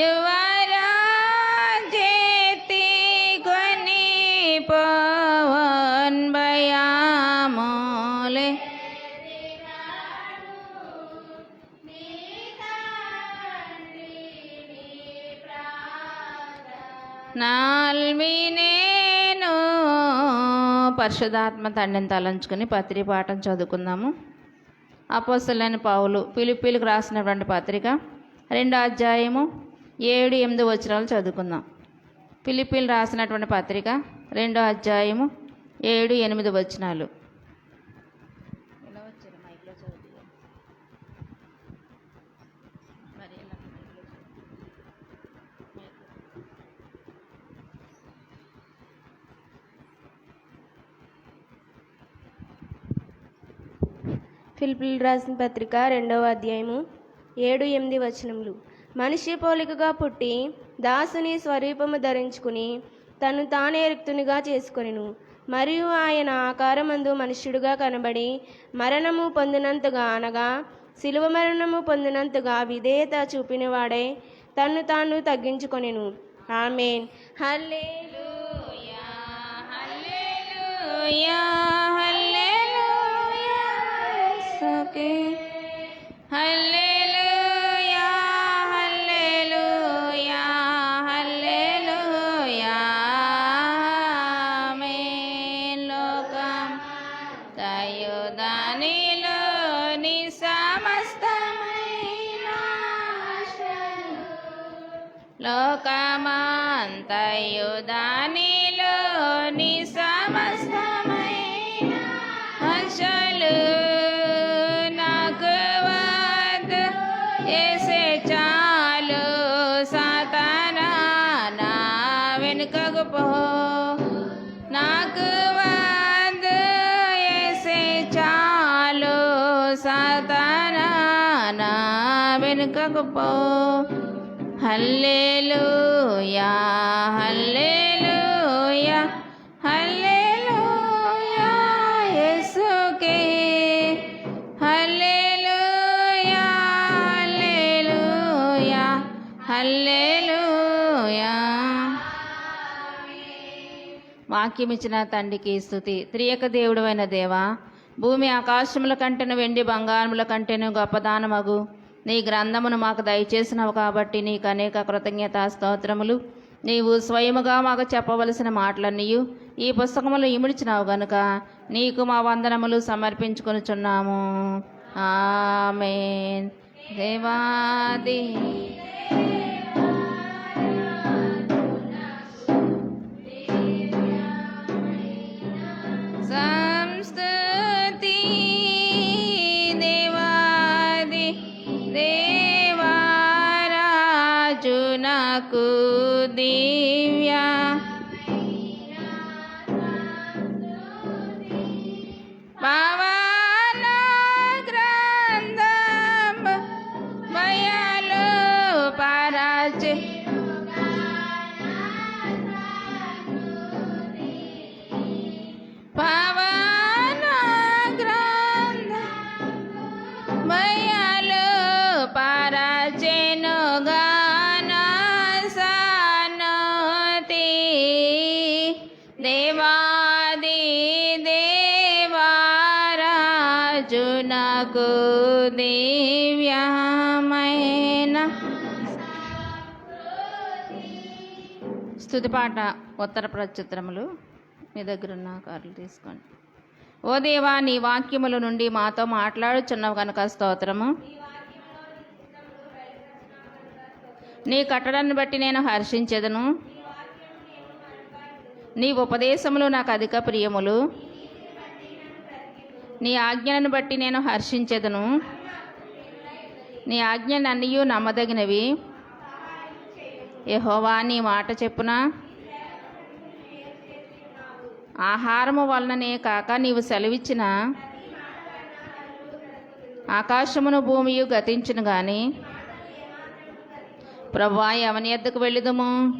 యువరాజేతి కొని పవన్ భయాములే నాల్మినేను. పరిశుద్ధాత్మ తండ్రిని తలంచుకుని పత్రిక పాఠం చదువుకుందాము. అపోస్తలుడైన పౌలు ఫిలిప్పీలకు రాసినటువంటి పత్రిక 2వ అధ్యాయము 7-8 వచనాలు చదువుకుందాం. ఫిలిప్పీలు రాసినటువంటి పత్రిక 2వ అధ్యాయము 7-8 వచనాలు. ఫిలిప్పీయులకు రాసిన పత్రిక 2వ అధ్యాయము 7-8 వచనములు. మనిషి పోలికగా పుట్టి దాసుని స్వరూపము ధరించుకుని తను తానే రిక్తునిగా చేసుకొనెను. మరియు ఆయన ఆకారమందు మనుష్యుడుగా కనబడి మరణము పొందినంతగా, అనగా శిలువ మరణము పొందినంతగా విధేయత చూపినవాడై తన్ను తాను తగ్గించుకొనెను. ఆమేన్. హల్లెలూయా హల్లెలూయా హల్లెలూయా హల్లెలూయా హల్లెలూయా హల్లెలూయా ఆమేన్. లోకం తయుదానిలోని సమస్తమైన ఆశలు, లోకమంతయుదానిలోని సమస్తమైన ఆశలు చాలు. సాతానా నా వెనుకకు పో, నాకు వద్దు యేసే చాలు. సాతానా నా వెనుకకు పో. హల్లెలూయా హల్లెలూయా హల్లెలూయా యేసుకే హల్లెలూయా హల్లెలూయా హల్లెలూయా. వాక్యం ఇచ్చిన తండ్రికి స్తుతి. త్రియక దేవుడు అయిన దేవా, భూమి ఆకాశముల కంటెను వెండి బంగారముల కంటెను గొప్పదానమగు నీ గ్రంథమును మాకు దయచేసినవు కాబట్టి నీకు అనేక కృతజ్ఞతా స్తోత్రములు. నీవు స్వయముగా మాకు చెప్పవలసిన మాటలన్నీ ఈ పుస్తకములు ఇమిడిచినావు గనుక నీకు మా వందనములు సమర్పించుకొనుచున్నాము. ఆమేన్. దేవాది సంస్తుతి దేవాది దేవారాజునకు దివ్య పవన గ్రంథం బయలు పరచి పవన గ్రంథం బయలు పరచెను గాన సనతి దేవాది దేవారాజునకు దివ్యమైన స్తుతిపాట ఉత్తర ప్రత్యుత్తరములు మీ దగ్గర ఉన్న కార్లు తీసుకోండి. ఓ దేవా, నీ వాక్యముల నుండి మాతో మాట్లాడుచున్నావు కనుక స్తోత్రము. నీ కట్టడాన్ని బట్టి నేను హర్షించెదను. నీ ఉపదేశములు నాకు అధిక ప్రియములు. నీ ఆజ్ఞలను బట్టి నేను హర్షించెదను. నీ ఆజ్ఞలన్నీ నమ్మదగినవి. యెహోవా, నీ మాట చెప్పున ఆహారము వలననే కాక నీవు సెలవిచ్చిన ఆకాశమును భూమియు గతించును గాని ప్రభువా, ఎవని యొద్దకు వెళ్ళుదుము?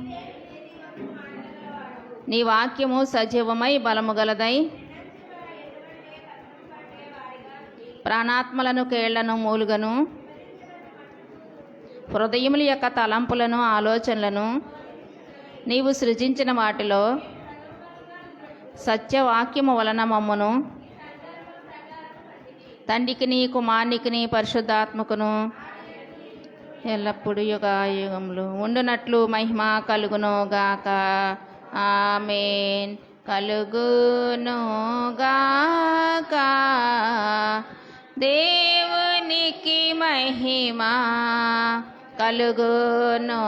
నీ వాక్యము సజీవమై బలము గలదై ప్రాణాత్మలను కేళ్లను మూలుగను హృదయముల యొక్క తలంపులను ఆలోచనలను నీవు సృజించిన వాటిలో సత్యవాక్యము వలన మమ్మును తండ్రికిని కుమారునికిని పరిశుద్ధాత్మకును ఎల్లప్పుడు యుగాయుగములు ఉండునట్లు మహిమ కలుగును గాక. ఆమేన్. కలుగును గాక. దేవునికి మహిమ కలుగును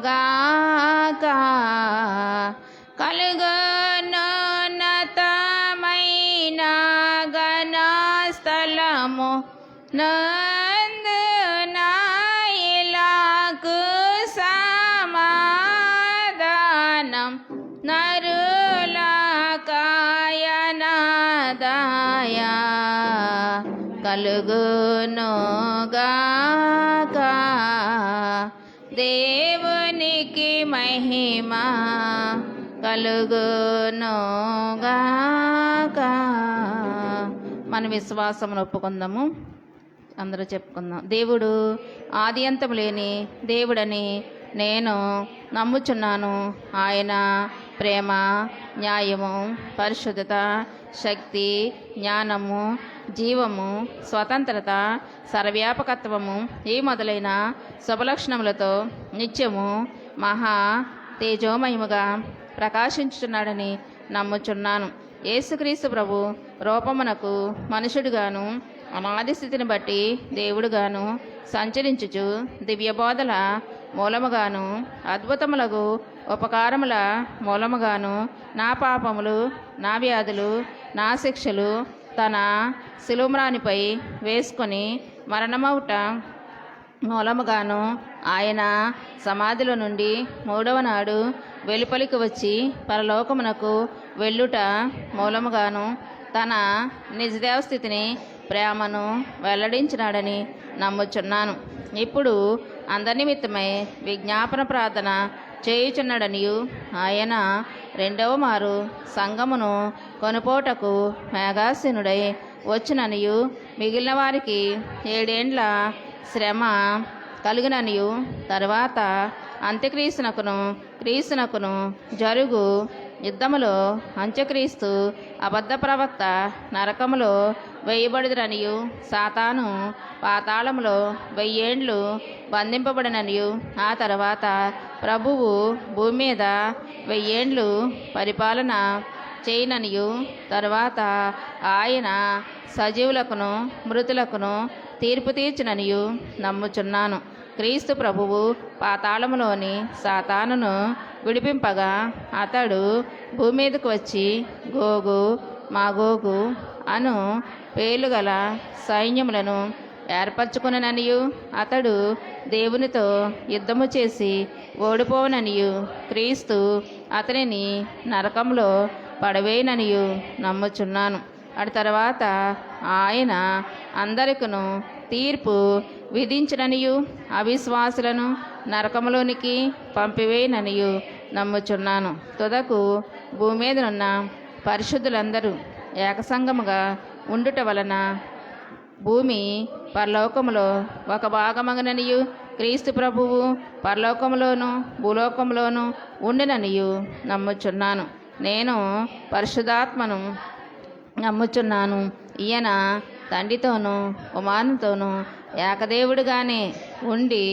గాక. కలుగును నతమైన గణ స్థలము నందు నాయలకు సమాధానం నరుల కాయనదయా కలుగును గాక. దేవునికి మహిమ కలుగును గాక. మన విశ్వాసమును ఒప్పుకుందాము. అందరూ చెప్పుకుందాం. దేవుడు ఆది అంతం లేని దేవుడని నేను నమ్ముచున్నాను. ఆయన ప్రేమ, న్యాయము, పరిశుద్ధత, శక్తి, జ్ఞానము, జీవము, స్వతంత్రత, సర్వవ్యాపకత్వము ఈ మొదలైన శుభలక్షణములతో నిత్యము మహా తేజోమయముగా ప్రకాశించుచున్నాడని నమ్ముచున్నాను. యేసుక్రీస్తు ప్రభు రూపమునకు మనుషుడుగాను అనాది స్థితిని బట్టి దేవుడుగాను సంచరించుచు దివ్యబోధల మూలముగాను అద్భుతములకు ఉపకారముల మూలముగాను నా పాపములు, నా వ్యాధులు, నా శిక్షలు తన శిలుమ్రానిపై వేసుకొని మరణమవుట మూలముగాను ఆయన సమాధిలో నుండి మూడవ నాడు వెలుపలికి వచ్చి పరలోకమునకు వెళ్ళుట మూలముగాను తన నిజదేవస్థితిని ప్రేమను వెల్లడించినాడని నమ్ముచున్నాను. ఇప్పుడు అందరి నిమిత్తమై విజ్ఞాపన ప్రార్థన చేయుచున్నాడనియు ఆయన రెండవ మారు సంఘమును కొనుపోటకు మేఘాసీనుడై వచ్చుననియు మిగిలిన వారికి 7 ఏండ్ల శ్రమ కలుగుననియు తర్వాత క్రీస్తునకును జరుగు యుద్ధములో అంత్యక్రీస్తు అబద్ధ ప్రవక్త నరకములో వేయబడిదరనియు సాతాను పాతాళములో 1000 ఏండ్లు బంధింపబడిననియు ఆ తర్వాత ప్రభువు భూమి మీద 1000 ఏండ్లు పరిపాలన చేయననియు తరువాత ఆయన సజీవులకును మృతులకును తీర్పు తీర్చుననియు నమ్ముచున్నాను. క్రీస్తు ప్రభువు పాతాళములోని సాతానును విడిపింపగా అతడు భూమి మీదకు వచ్చి గోగు మాగోగు అను పేలుగల సైన్యములను ఏర్పరచుకుననియు అతడు దేవునితో యుద్ధము చేసి ఓడిపోవననియు క్రీస్తు అతనిని నరకంలో పడవేయననియు నమ్ముచున్నాను. అటు తర్వాత ఆయన అందరికను తీర్పు విధించననియు అవిశ్వాసులను నరకములోనికి పంపివేయననియు నమ్ముచున్నాను. తుదకు భూమి మీదనున్న పరిశుద్ధులందరూ ఏకసంగముగా ఉండుట వలన భూమి పరలోకములో ఒక భాగమగననియు క్రీస్తు ప్రభువు పరలోకములోను భూలోకములోను ఉండిననియు నమ్ముచున్నాను. నేను పరిశుద్ధాత్మను నమ్ముచున్నాను. ఈయన తండ్రితోనూ కుమారునితోనూ ఏకదేవుడిగానే ఉండి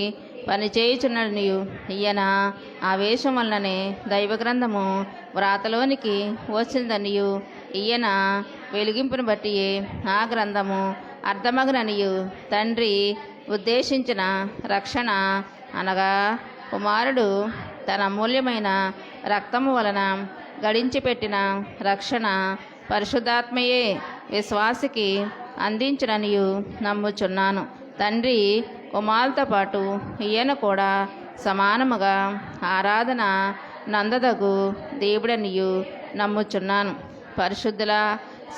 పనిచేయుచున్ననియు ఈయన ఆవేశం వలననే దైవగ్రంథము వ్రాతలోనికి వచ్చిందనియు ఈయన వెలిగింపును బట్టియే ఆ గ్రంథము అర్థమగుననియు తండ్రి ఉద్దేశించిన రక్షణ అనగా కుమారుడు తన అమూల్యమైన రక్తము వలన గడించి పెట్టిన రక్షణ పరిశుద్ధాత్మయే విశ్వాసికి అందించుననియు నమ్ముచున్నాను. తండ్రి కుమారులతో పాటు ఈయన కూడా సమానముగా ఆరాధన నందదగు దేవుడనియు నమ్ముచున్నాను. పరిశుద్ధుల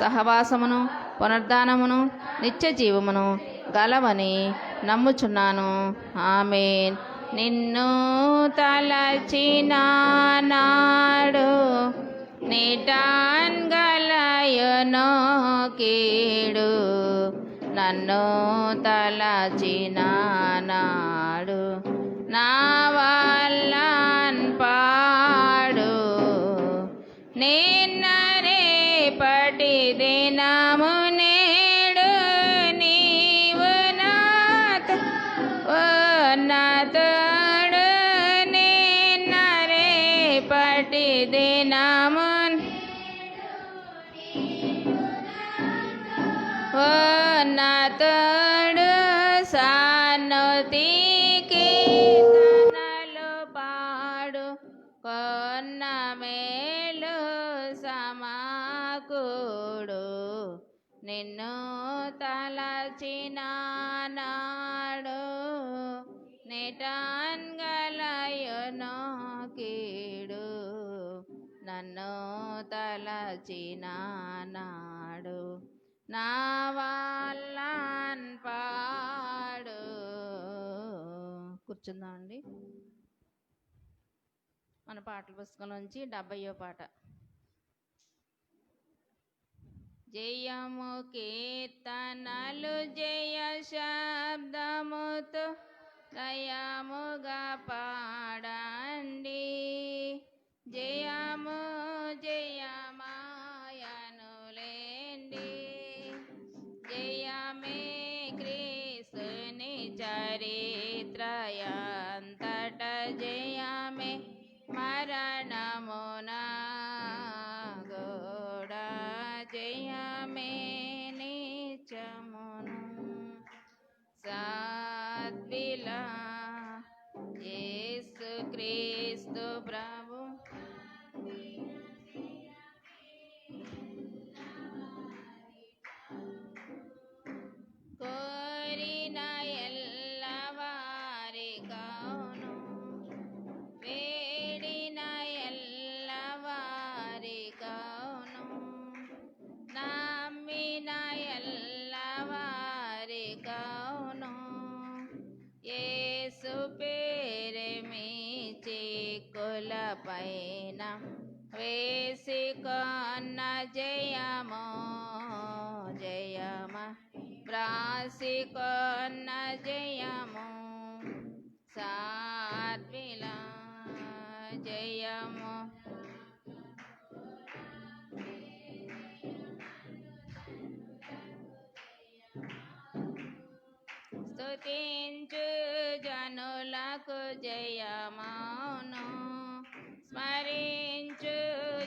సహవాసమును పునరుద్ధానమును నిత్య జీవమును గలవని నమ్ముచున్నాను. ఆమేన్. నిన్ను తలచిన నాడు నిటాన్ గలయునో కీడు నన్ను తలచిన నాడు నా వల్లన్ పాడు నిన్న రేపటి దినము నేడు నీవు నాతోడు నిన్న రేపటి దినము నాతోడు సానుతికి తనలు పాడు కొన్న మేలు సమకూడు నిన్ను తలచిన నాడు నిటాన్ గలయునో కీడు నన్ను తలచిన నాడు నా వాళ్ళన్ పాడు. కూర్చుందాం అండి. మన పాటల పుస్తకం నుంచి 70వ పాట. జయము కీర్తనలు జయ శబ్దముతో దయముగా పాడండి జయము జయమాయనులేండి జయమే క్రీస్తుని చరిత్రయంతట జయమే మరణమున గోడ జయమే నీచమును సద్విలా యేసు క్రీస్తు ప్రభు కోరిన ఎల్లవారి కౌను వేడిన ఎల్లవారి కౌను నమ్మిన ఎల్లవారి కౌను యేసు పైన వేసికొన్న జయము జయమ వ్రాసికొన్న జయము సాధ్విలా జయము స్తుతించు జనులకు జయమాను స్మరించు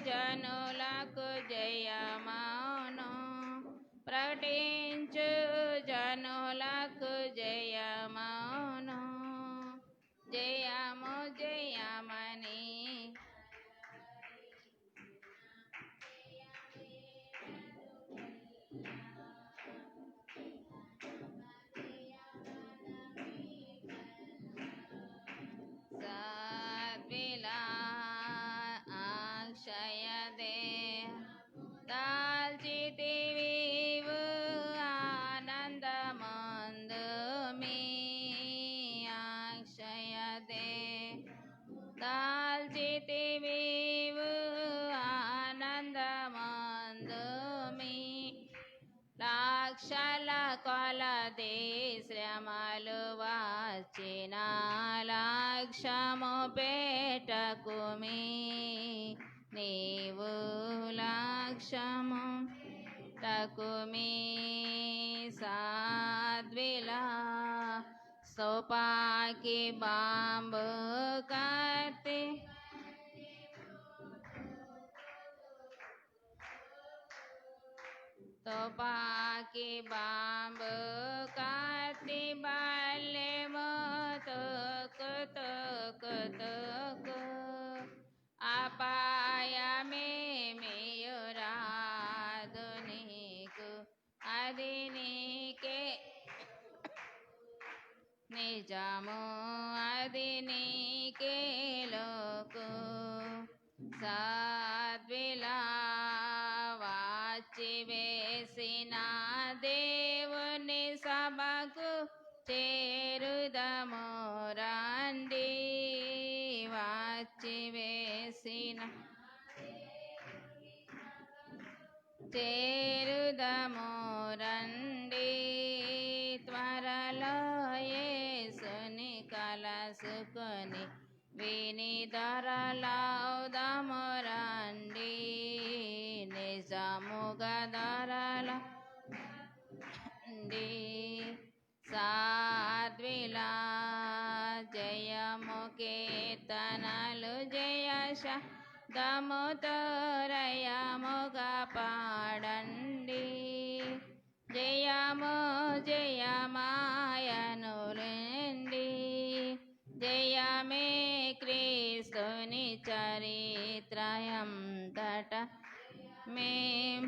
జనులకు జయమాను ప్రకటించు జనులకు జయమాను జయము జయమని సద్విలా అక్షయదే దాల్చితివీవు ఆనందమందు మీ అక్షయదే దాల్చితివీవు ఆనందమందు మీ లక్షల కొలది శ్రమలు వచ్చిన లక్ష్యము పెట్టకుమి నీవు లక్ష్యము టకుమి సాధ్విలా సోపాకి బాంబు కత్తి తోపాకి బాంబు కత్తి బల్లెము తోకు తోకు తోకు అపాయమేమియురాదు నీకు అది నీకే నిజము అది నీకే లోకు సాధ్విలా వాచి వేసిన దేవుని సభకు చేరుదము రండి వాచి వేసిన చేరుదము రండి త్వరలో యేసుని కలసుకొని విని ధరలౌదము రండి నిజముగా ధరలండి సాధ్విలా జయము కీర్తనలు జయశ దముతో రయముగా పాడండి జయము జయమాయనులేండి జయమే క్రీస్తుని చరిత్రయంతట మేం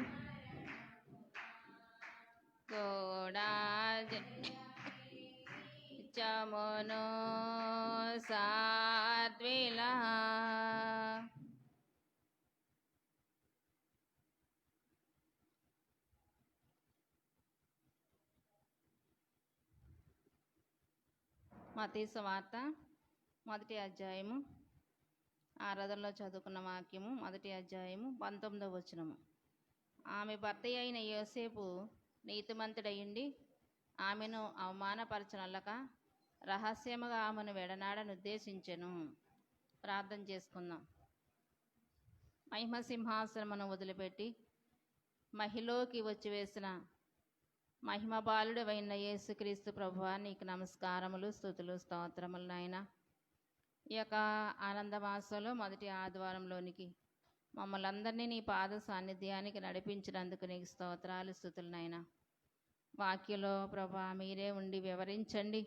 కూడా చమును సాధ్విలా మత్తయి సువార్త 1వ అధ్యాయము ఆరాధనలో చదువుకున్న వాక్యము 1వ అధ్యాయము 19వ వచనము. ఆమె భర్త అయిన యోసేపు నీతిమంతుడయుండి ఆమెను అవమానపరచనల్లక రహస్యముగా ఆమెను వెడనాడను ఉద్దేశించెను. ప్రార్థన చేసుకుందాం. మహిమ సింహాసనమును వదిలిపెట్టి మహిలోకి వచ్చి వేసిన మహిమ బాలుడు అయిన యేసుక్రీస్తు ప్రభువా నీకు నమస్కారములు స్తుతులు స్తోత్రములు నాయన. ఈ యొక్క ఆనందమాసంలో మొదటి ఆదివారంలోనికి మమ్మల్ని అందరినీ నీ పాద సాన్నిధ్యానికి నడిపించినందుకు నీకు స్తోత్రాలు స్తుతులు నాయన. వాక్యలో ప్రభా మీరే ఉండి వివరించండి.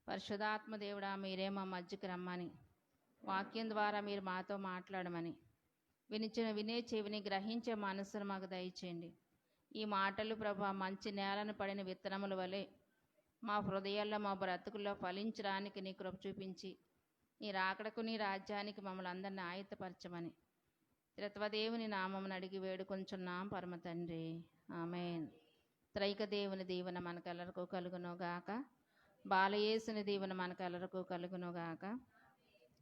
పరిశుధాత్మ దేవుడా మీరే మా మధ్యకి రమ్మని, వాక్యం ద్వారా మీరు మాతో మాట్లాడమని, వినే చెవిని గ్రహించే మనస్సును మాకు దయచేయండి. ఈ మాటలు ప్రభా మంచి నేలను పడిన విత్తనముల వలె మా హృదయాల్లో మా బ్రతుకుల్లో ఫలించడానికి నీ కృప చూపించి నీ రాకడకు నీ రాజ్యానికి మమ్మల్ని అందరినీ ఆయత్తపరచమని త్రిత్వదేవుని నామమును అడిగి వేడుకొంచున్నాం పరమ తండ్రి, ఆమేన్. త్రైక దేవుని దీవెన మనకెల్లరకు కలుగునుగాక. బాలయేసుని దీవెన మనకెల్లరకు కలుగునుగాక.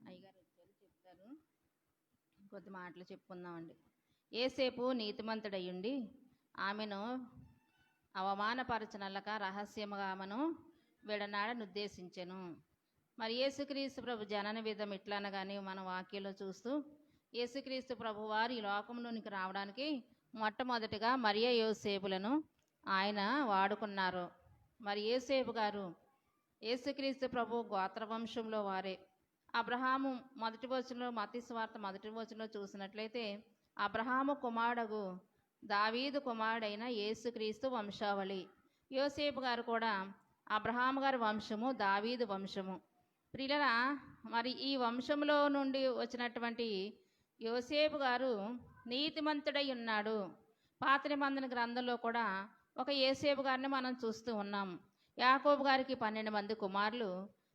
అయ్యగారు వచ్చారు చెప్తారు. కొద్ది మాటలు చెప్పుకుందామండి. యోసేపు నీతిమంతుడయ్యుండి ఆమెను అవమానపరచనల్లక రహస్యముగా ఆమెను విడనాడని ఉద్దేశించెను. మరి యేసుక్రీస్తు ప్రభు జనన విధం ఇట్లనగానే మన వాక్యంలో చూస్తూ యేసుక్రీస్తు ప్రభు వారు ఈ లోకంలోనికి రావడానికి మొట్టమొదటిగా మరియ యోసేపులను ఆయన వాడుకున్నారు. మరి యోసేపు గారు యేసుక్రీస్తు ప్రభు గోత్రవంశంలో వారే. అబ్రహాము మొదటి వచనంలో, మత్తయి సువార్త మొదటి వచనంలో చూసినట్లయితే అబ్రహాము కుమారుడు దావీదు కుమారుడైన యేసుక్రీస్తు వంశావళి. యోసేపు గారు కూడా అబ్రహాము గారి వంశము, దావీదు వంశము. ప్రియులరా, మరి ఈ వంశంలో నుండి వచ్చినటువంటి యోసేపు గారు నీతిమంతుడై ఉన్నాడు. పాత నిబంధన గ్రంథంలో కూడా ఒక యోసేపు గారిని మనం చూస్తూ ఉన్నాం. యాకోబు గారికి 12 మంది కుమారులు.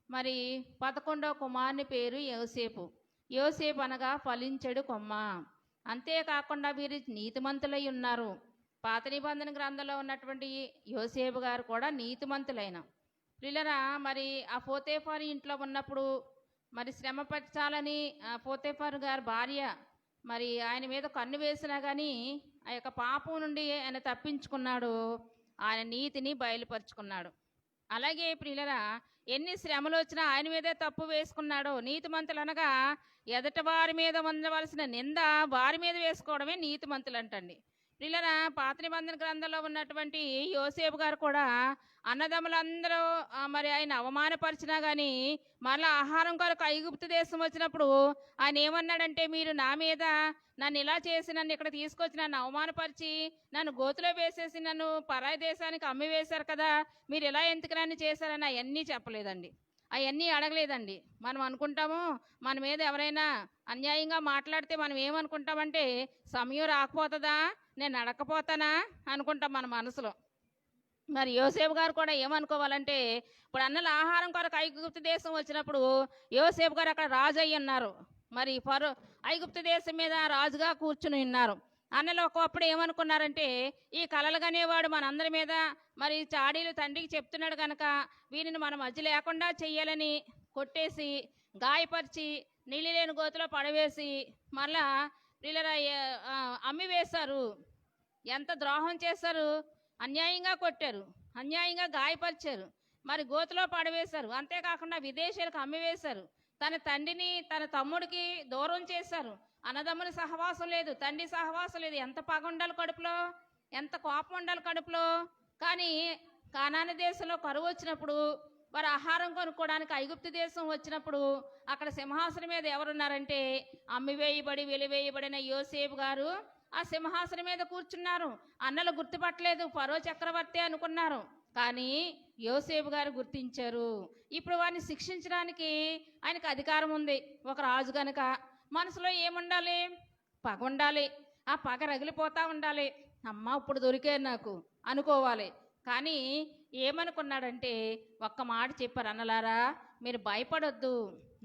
మరి 11వ కుమారుని పేరు యోసేపు. యోసేపు అనగా ఫలించెడు కొమ్మ. అంతేకాకుండా వీరు నీతిమంతులై ఉన్నారు. పాత నిబంధన గ్రంథంలో ఉన్నటువంటి యోసేపు గారు కూడా నీతిమంతులైన పిల్లరా. మరి ఆ పోతేఫారు ఇంట్లో ఉన్నప్పుడు మరి శ్రమ పరచాలని పోతేఫారు గారి భార్య మరి ఆయన మీద కన్ను వేసినా కానీ ఆ యొక్క పాపం నుండి ఆయన తప్పించుకున్నాడు. ఆయన నీతిని బయలుపరుచుకున్నాడు. అలాగే ప్రియులరా, ఎన్ని శ్రమలు వచ్చినా ఆయన మీదే తప్పు వేసుకున్నాడు. నీతిమంతులు అనగా ఎదట వారి మీద ఉండవలసిన నింద వారి మీద వేసుకోవడమే నీతిమంతులు అంటండి. ప్రియులరా, పాత నిబంధన గ్రంథంలో ఉన్నటువంటి యోసేపు గారు కూడా అన్నదమ్ములందరూ మరి ఆయన అవమానపరిచినా కానీ మళ్ళీ ఆహారం కొరకు ఐగుప్తు దేశం వచ్చినప్పుడు ఆయన ఏమన్నాడంటే, మీరు నా మీద నన్ను ఇలా చేసి నన్ను ఇక్కడ తీసుకొచ్చి నన్ను అవమానపరిచి నన్ను గోతులో వేసేసి నన్ను పరాయి దేశానికి అమ్మి వేశారు కదా, మీరు ఇలా ఎందుకు నన్ను చేశారని అవన్నీ చెప్పలేదండి, అవన్నీ అడగలేదండి. మనం అనుకుంటాము మన మీద ఎవరైనా అన్యాయంగా మాట్లాడితే మనం ఏమనుకుంటామంటే సమయం రాకపోతుందా, నేను అడగకపోతానా అనుకుంటాం మన మనసులో. మరి యోసేపు గారు కూడా ఏమనుకోవాలంటే, ఇప్పుడు అన్నల ఆహారం కొరకు ఐగుప్తు దేశం వచ్చినప్పుడు యోసేపు గారు అక్కడ రాజు అయ్యి ఉన్నారు. మరి ఐగుప్తు దేశం మీద రాజుగా కూర్చుని ఉన్నారు. అన్నలు ఒకప్పుడు ఏమనుకున్నారంటే, ఈ కలలు కనేవాడు మనందరి మీద మరి చాడీలు తండ్రికి చెప్తున్నాడు కనుక వీరిని మన మధ్య లేకుండా చెయ్యాలని కొట్టేసి గాయపరిచి నీళ్ళు లేని గోతులో పడవేసి మళ్ళా వీళ్ళ అమ్మి వేశారు. ఎంత ద్రోహం చేశారు! అన్యాయంగా కొట్టారు, అన్యాయంగా గాయపరిచారు, మరి గోతులో పడవేశారు. అంతేకాకుండా విదేశాలకు అమ్మివేశారు. తన తండ్రిని తన తమ్ముడికి దూరం చేశారు. అన్నదమ్ముల సహవాసం లేదు, తండ్రి సహవాసం లేదు. ఎంత పగ ఉండాలి కడుపులో, ఎంత కోపం ఉండాలి కడుపులో. కానీ కానాను దేశంలో కరువు వచ్చినప్పుడు వారు ఆహారం కొనుక్కోవడానికి ఐగుప్తు దేశం వచ్చినప్పుడు అక్కడ సింహాసనం మీద ఎవరున్నారంటే అమ్మివేయబడి వెలివేయబడిన యోసేపు గారు ఆ సింహాసనం మీద కూర్చున్నారు. అన్నలు గుర్తుపట్టలేదు, ఫరో చక్రవర్తి అనుకున్నారు. కానీ యోసేపు గారు గుర్తించారు. ఇప్పుడు వారిని శిక్షించడానికి ఆయనకు అధికారం ఉంది. ఒక రాజు కనుక మనసులో ఏముండాలి? పగ ఉండాలి. ఆ పగ రగిలిపోతూ ఉండాలి. అమ్మ ఇప్పుడు దొరికారు నాకు అనుకోవాలి. కానీ ఏమనుకున్నాడంటే ఒక్క మాట చెప్పారు, అన్నలారా మీరు భయపడొద్దు,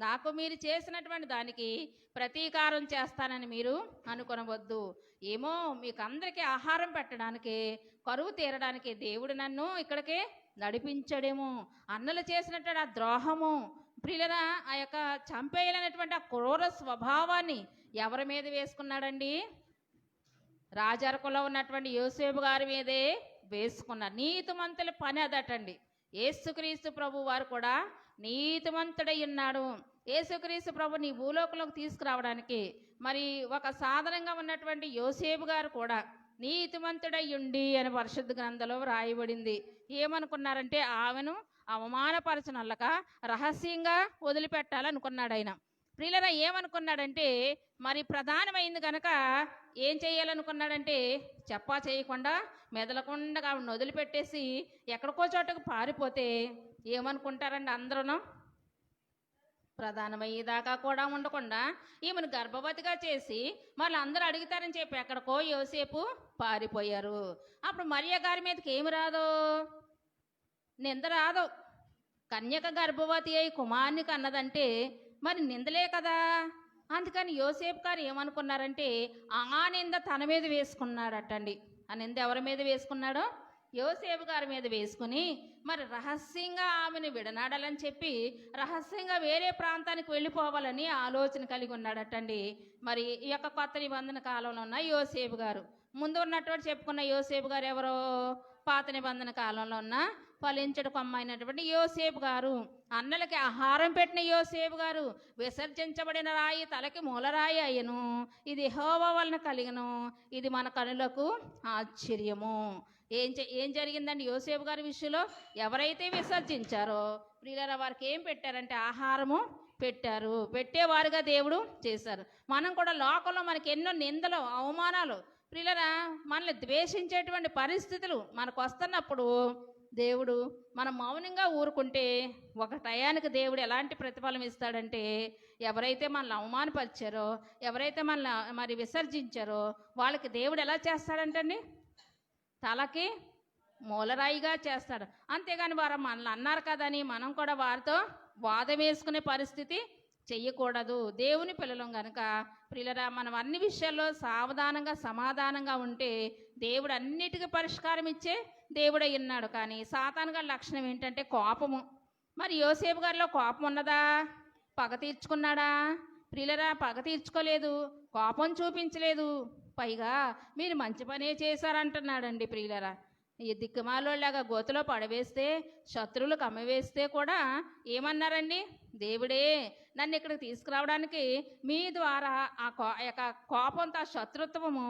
నాకు మీరు చేసినటువంటి దానికి ప్రతీకారం చేస్తానని మీరు అనుకొనవద్దు. ఏమో మీకు అందరికీ ఆహారం పెట్టడానికి, కరువు తీరడానికి దేవుడు నన్ను ఇక్కడికి నడిపించడేమో. అన్నలు చేసినటువంటి ఆ ద్రోహము ప్రియులరా, ఆ యొక్క చంపేయాలనేటువంటి ఆ క్రూర స్వభావాన్ని ఎవరి మీద వేసుకున్నాడండి? రాజరకులో ఉన్నటువంటి యోసేపు గారి మీదే వేసుకున్నారు. నీతిమంతుల పని అదటండి. యేసుక్రీస్తు ప్రభు వారు కూడా నీతిమంతుడై ఉన్నాడు. యేసుక్రీస్తు ప్రభు నీ భూలోకంలోకి తీసుకురావడానికి మరి ఒక సాధనంగా ఉన్నటువంటి యోసేపు గారు కూడా నీతిమంతుడై ఉండి అని పరిశుద్ధ గ్రంథంలో రాయబడింది. ఏమనుకున్నారంటే ఆమెను అవమానపరచనల్లక రహస్యంగా వదిలిపెట్టాలనుకున్నాడు ఆయన. ప్రియులరా, ఏమనుకున్నాడంటే మరి ప్రధానమైంది కనుక ఏం చేయాలనుకున్నాడంటే చెప్పా చేయకుండా మెదలకుండా ఆవిడని వదిలిపెట్టేసి ఎక్కడికో చోటకు పారిపోతే ఏమనుకుంటారండి అందరూ? ప్రధానమయ్యేదాకా కూడా ఉండకుండా ఈమెను గర్భవతిగా చేసి మళ్ళీ అందరూ అడుగుతారని చెప్పి ఎక్కడికో యోసేపు పారిపోయారు. అప్పుడు మరియ గారి మీదకి ఏమి రాదు? నింద రాదు. కన్యక గర్భవతి అయి కుమారునికి అన్నదంటే మరి నిందలే కదా. అందుకని యోసేపు గారు ఏమనుకున్నారంటే ఆ నింద తన మీద వేసుకున్నాడటండి. ఆ నింద ఎవరి మీద వేసుకున్నాడో యోసేపు గారి మీద వేసుకుని మరి రహస్యంగా ఆమెను విడనాడాలని చెప్పి రహస్యంగా వేరే ప్రాంతానికి వెళ్ళిపోవాలని ఆలోచన కలిగి ఉన్నాడటండి. మరి ఈ యొక్క కొత్త నిబంధన కాలంలో ఉన్న యోసేపు గారు, ముందు ఉన్నటువంటి చెప్పుకున్న యోసేపు గారు ఎవరో పాత నిబంధన కాలంలో ఉన్న ఫలించడు కొమ్మైనటువంటి యోసేపు గారు, అన్నలకి ఆహారం పెట్టిన యోసేపు గారు, విసర్జించబడిన రాయి తలకి మూలరాయి అయ్యను, ఇది యెహోవా వలన కలిగను, ఇది మన కనులకు ఆశ్చర్యము. ఏం జరిగిందండి యోసేపు గారి విషయంలో? ఎవరైతే విసర్జించారో ప్రియులారా వారికి ఏం పెట్టారంటే ఆహారము పెట్టారు, పెట్టేవారుగా దేవుడు చేశారు. మనం కూడా లోకంలో మనకి ఎన్నో నిందలు అవమానాలు ప్రియులారా మనల్ని ద్వేషించేటువంటి పరిస్థితులు మనకు వస్తున్నప్పుడు దేవుడు మనం మౌనంగా ఊరుకుంటే ఒక టయానికి దేవుడు ఎలాంటి ప్రతిఫలం ఇస్తాడంటే ఎవరైతే మనల్ని అవమానపరిచారో ఎవరైతే మనల్ని మరి విసర్జించారో వాళ్ళకి దేవుడు ఎలా చేస్తాడంటండి? తలకి మూలరాయిగా చేస్తాడు. అంతేగాని వారు మనల్ని అన్నారు కదని మనం కూడా వారితో వాదం వేసుకునే పరిస్థితి చెయ్యకూడదు. దేవుని పిల్లలం కనుక ప్రియులరా మనం అన్ని విషయాల్లో సావధానంగా సమాధానంగా ఉంటే దేవుడు అన్నిటికీ పరిష్కారం ఇచ్చే దేవుడై ఉన్నాడు. కానీ సాతాను గారి లక్షణం ఏంటంటే కోపము. మరి యోసేపు గారిలో కోపం ఉన్నదా? పగ తీర్చుకున్నాడా? ప్రియులరా పగ తీర్చుకోలేదు, కోపం చూపించలేదు. పైగా మీరు మంచి పనే చేశారంటున్నాడండి. ప్రియులరా ఈ దిక్కుమాలోలాగా గోతులో పడవేస్తే శత్రువులు కమ్మివేస్తే కూడా ఏమన్నారండి? దేవుడే నన్ను ఇక్కడికి తీసుకురావడానికి మీ ద్వారా ఆ యొక్క కోపంతో ఆ శత్రుత్వము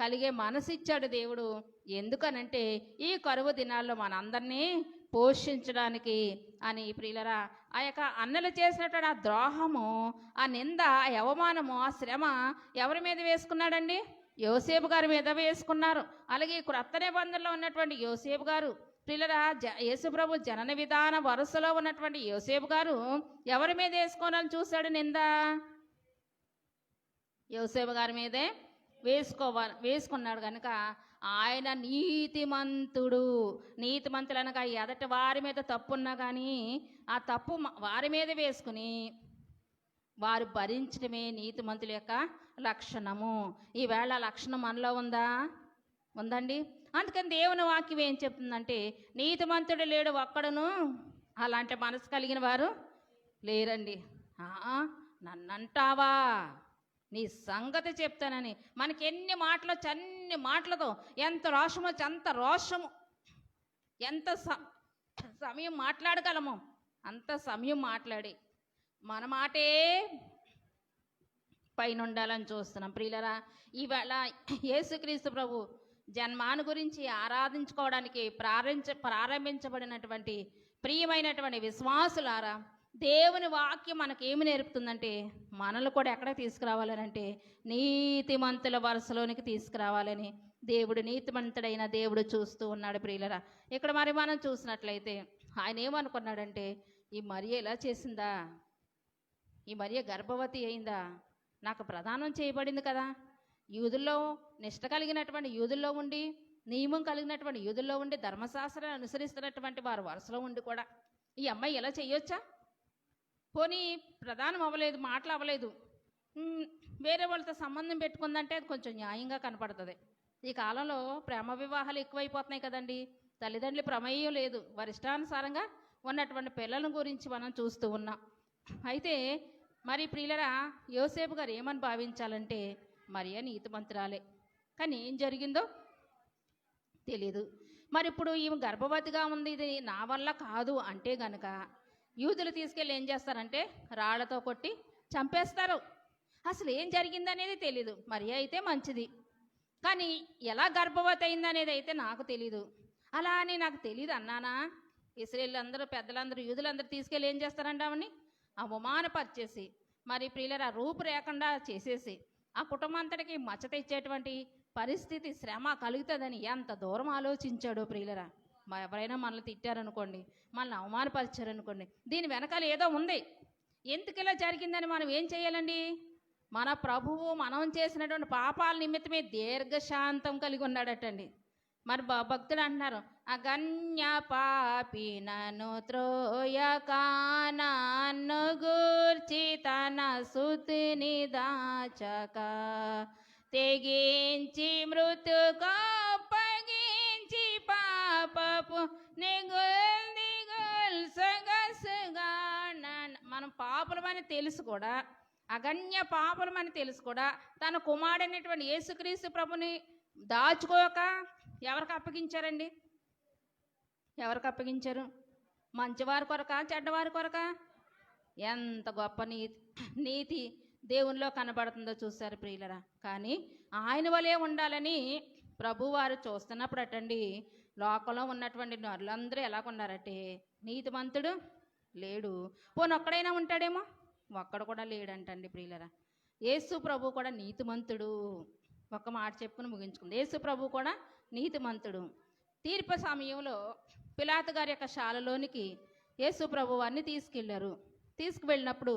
కలిగే మనసు ఇచ్చాడు దేవుడు. ఎందుకనంటే ఈ కరువు దినాల్లో మనందరినీ పోషించడానికి అని. ప్రియులరా ఆ యొక్క అన్నలు చేసినటువంటి ఆ ద్రోహము, ఆ నింద, ఆ అవమానము, ఆ శ్రమ ఎవరి మీద వేసుకున్నాడండి? యోసేపు గారి మీద వేసుకున్నారు. అలాగే క్రొత్త నిబంధనలో ఉన్నటువంటి యోసేపు గారు ప్రియులరా యేసుప్రభు జనన విధాన వరుసలో ఉన్నటువంటి యోసేపు గారు ఎవరి మీద వేసుకోవాలని చూశాడు నింద? యోసేపు గారి మీదే వేసుకున్నాడు కనుక ఆయన నీతిమంతుడు. నీతిమంతులు అనగా ఎదటి వారి మీద తప్పున్నా కానీ ఆ తప్పు వారి మీద వేసుకుని వారు భరించడమే నీతిమంతుల యొక్క లక్షణము. ఈవేళ లక్షణం మనలో ఉందండి. అందుకని దేవుని వాక్యం ఏం చెప్తుందంటే నీతిమంతుడు లేడు ఒక్కడును, అలాంటి మనసు కలిగిన వారు లేరండి. నన్నంటావా? నీ సంగతి చెప్తానని మనకి ఎన్ని మాటలు అన్ని మాటలతో ఎంత రోషమో అంత రోషము, ఎంత సమయం మాట్లాడగలము అంత సమయం మాట్లాడి మన మాటే పైన ఉండాలని చూస్తున్నాం. ప్రియులరా ఈవేళ యేసుక్రీస్తు ప్రభు జన్మాను గురించి ఆరాధించుకోవడానికి ప్రారంభించబడినటువంటి ప్రియమైనటువంటి విశ్వాసులారా దేవుని వాక్యం మనకేమి నేర్పుతుందంటే మనల్ని కూడా ఎక్కడికి తీసుకురావాలనంటే నీతిమంతుల వరుసలోనికి తీసుకురావాలని దేవుడు, నీతిమంతుడైన దేవుడు చూస్తూ ఉన్నాడు. ప్రియులరా ఇక్కడ మరి మనం చూసినట్లయితే ఆయన ఏమనుకున్నాడంటే ఈ మరియ ఎలా చేసిందా, ఈ మరియ గర్భవతి అయిందా, నాకు ప్రదానం చేయబడింది కదా, యూదుల్లో నిష్ట కలిగినటువంటి యూదుల్లో ఉండి నియమం కలిగినటువంటి యూదుల్లో ఉండి ధర్మశాస్త్రాన్ని అనుసరిస్తున్నటువంటి వారు వరుసలో ఉండి కూడా ఈ అమ్మాయి ఎలా చేయొచ్చా? పోనీ ప్రధానం అవ్వలేదు, మాటలు అవ్వలేదు, వేరే వాళ్ళతో సంబంధం పెట్టుకుందంటే అది కొంచెం న్యాయంగా కనపడుతుంది. ఈ కాలంలో ప్రేమ వివాహాలు ఎక్కువైపోతున్నాయి కదండి. తల్లిదండ్రుల ప్రమేయం లేదు, వారి ఇష్టానుసారంగా ఉన్నటువంటి పిల్లల గురించి మనం చూస్తూ ఉన్నాం. అయితే మరి ప్రియులరా యోసేపు గారు ఏమని భావించాలంటే మరియ నీతిమంతురాలే, కానీ ఏం జరిగిందో తెలీదు. మరి ఇప్పుడు ఈమె గర్భవతిగా ఉంది, ఇది నా వల్ల కాదు అంటే గనక యూదులు తీసుకెళ్ళి ఏం చేస్తారంటే రాళ్లతో కొట్టి చంపేస్తారు. అసలు ఏం జరిగిందనేది తెలీదు. మరియ అయితే మంచిది, కానీ ఎలా గర్భవతి అయిందనేది అయితే నాకు తెలీదు. అలా అని నాకు తెలీదు అన్నానా? ఇశ్రాయేలు అందరూ పెద్దలందరూ యూదులందరూ తీసుకెళ్ళి ఏం చేస్తారంటే ఆమెని అవమానపరిచేసి మరి ప్రియులరా రూపురేకుండా చేసేసి ఆ కుటుంబం అంతటికి మచ్చ తెచ్చేటువంటి పరిస్థితి, శ్రమ కలుగుతుందని ఎంత దూరం ఆలోచించాడో ప్రియులరా. ఎవరైనా మనల్ని తిట్టారనుకోండి, మనల్ని అవమానపరిచారనుకోండి, దీని వెనకాల ఏదో ఉంది. ఎందుకు ఇలా జరిగిందని మనం ఏం చేయాలండి? మన ప్రభువు మనం చేసినటువంటి పాపాల నిమిత్తమే దీర్ఘశాంతం కలిగి ఉన్నాడటండి. మరి భక్తులు అంటున్నారు, అగన్య పాపి నన్ను త్రోయక నన్ను గూర్చి తన సుతిని దాచక తెగించి మృతుకప్పగించి పాప పాపపు నిగుల్ దిగుల్ సగసుగా మనం పాపులమని తెలుసు కూడా, అగణ్య పాపులమని తెలుసు కూడా తన కుమారుడైనటువంటి యేసుక్రీస్తు ప్రభుని దాచుకోక ఎవరికి అప్పగించారండి? ఎవరికి అప్పగించారు? మంచివారి కొరక, చెడ్డవారి కొరక? ఎంత గొప్ప నీతి దేవునిలో కనబడుతుందో చూశారు ప్రియులరా. కానీ ఆయన వలే ఉండాలని ప్రభువారు చూస్తున్నప్పుడు అటండి, లోకంలో ఉన్నటువంటి నరులందరూ ఎలాగున్నారంటే, నీతిమంతుడు లేడు. పోనీ ఒక్కడైనా ఉంటాడేమో, ఒక్కడు కూడా లేడంటండి ప్రియులరా. యేసు ప్రభు కూడా నీతిమంతుడు. ఒక్క మాట చెప్పుకుని ముగించుకుంది. యేసు ప్రభు కూడా నీతిమంతుడు. తీర్పు సమయంలో పిలాతు గారి యొక్క శాలలోనికి యేసు ప్రభు వారిని తీసుకెళ్లారు. తీసుకువెళ్ళినప్పుడు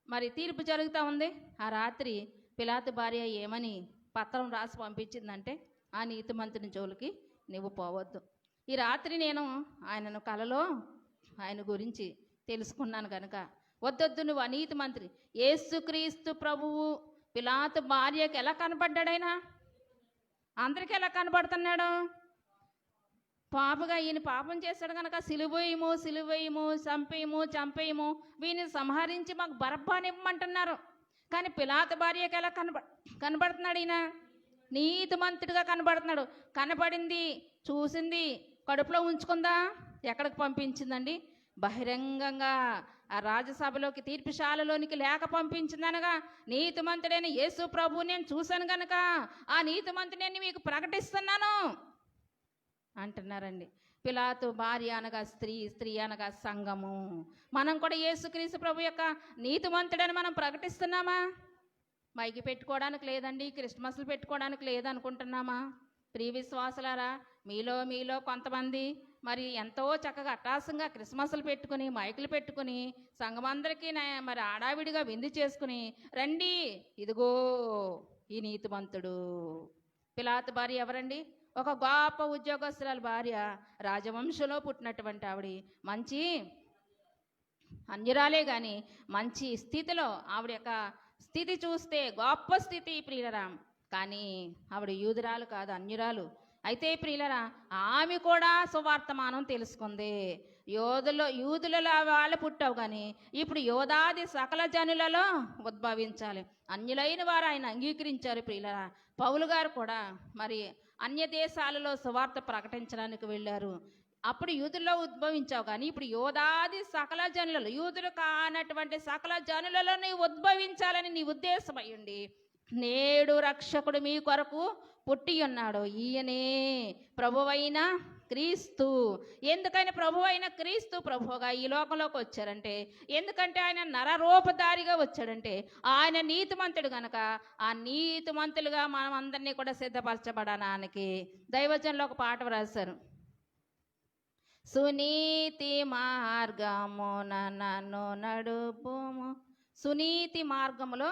మరి తీర్పు జరుగుతూ ఉంది. ఆ రాత్రి పిలాతు భార్య ఏమని పత్రం రాసి పంపించిందంటే, ఆ నీతిమంతుని జోలికి నువ్వు పోవద్దు. ఈ రాత్రి నేను ఆయనను కలలో ఆయన గురించి తెలుసుకున్నాను కనుక వద్దొద్దు, నువ్వు అనీతిమంత్రి. యేసుక్రీస్తు ప్రభువు పిలాతు భార్యకి ఎలా కనపడ్డాడైనా? అందరికీ ఎలా కనపడుతున్నాడు? పాపగా ఈయన పాపం చేశాడు కనుక సిలువేయము, సిలువేయము, చంపేయము, వీని సంహరించి మాకు బరబ్బానివ్వమంటున్నారు. కానీ పిలాతు భార్యకి ఎలా కనబడుతున్నాడు? ఈయన నీతిమంతుడిగా కనబడుతున్నాడు. కనబడింది, చూసింది, కడుపులో ఉంచుకుందా? ఎక్కడికి పంపించిందండి? బహిరంగంగా ఆ రాజసభలోకి, తీర్పుశాలలోనికి లేక పంపించిందనగా, నీతిమంతుడైన యేసు ప్రభు నేను చూశాను కనుక ఆ నీతిమంతుడిని మీకు ప్రకటిస్తున్నాను అంటున్నారండి. పిలాతు భార్య అనగా స్త్రీ, స్త్రీ అనగా సంఘము. మనం కూడా యేసుక్రీస్తు ప్రభు యొక్క నీతిమంతుడని మనం ప్రకటిస్తున్నామా? మైకి పెట్టుకోవడానికి లేదండి, క్రిస్మస్లు పెట్టుకోవడానికి లేదనుకుంటున్నామా? ప్రియ విశ్వాసులారా, మీలో కొంతమంది మరి ఎంతో చక్కగా అట్టాసంగా క్రిస్మస్లు పెట్టుకుని, మైకులు పెట్టుకుని, సంఘమందరికీ మరి ఆడావిడిగా విందు చేసుకుని, రండి ఇదిగో ఈ నీతిమంతుడు. పిలాతు భార్య ఎవరండి? ఒక గొప్ప ఉద్యోగస్తురాల భార్య, రాజవంశంలో పుట్టినటువంటి ఆవిడ, మంచి అన్యురాలే కానీ మంచి స్థితిలో, ఆవిడ యొక్క స్థితి చూస్తే గొప్ప స్థితి ప్రియులరా. కానీ ఆవిడ యూదురాలు కాదు, అన్యురాలు. అయితే ప్రియులరా, ఆమె కూడా సువార్తమానం తెలుసుకుంది. యూదులలో వాళ్ళు పుట్టావు కానీ ఇప్పుడు యోధాది సకల జనులలో ఉద్భవించాలి. అన్యులైన వారు ఆయన అంగీకరించారు ప్రియులరా. పౌలు గారు కూడా మరి అన్య దేశాలలో సువార్త ప్రకటించడానికి వెళ్ళారు. అప్పుడు యూదుల్లో ఉద్భవించావు కానీ ఇప్పుడు యోధాది సకల జనులలో, యూదులు కానటువంటి సకల జనులలో నీవు ఉద్భవించాలని నీ ఉద్దేశం అయ్యుండి, నేడు రక్షకుడు మీ కొరకు పుట్టి ఉన్నాడు. ఈయనే ప్రభువైన క్రీస్తు. ఎందుకని ప్రభువైన క్రీస్తు ప్రభువుగా ఈ లోకంలోకి వచ్చారంటే, ఎందుకంటే ఆయన నరరూపధారిగా వచ్చాడంటే, ఆయన నీతిమంతుడు గనక ఆ నీతిమంతులుగా మనం అందరినీ కూడా సిద్ధపరచబడడానికి. దైవజనులు ఒక పాట రాశారు, సునీతి మార్గమున నన్ను నడుపుము, సునీతి మార్గములో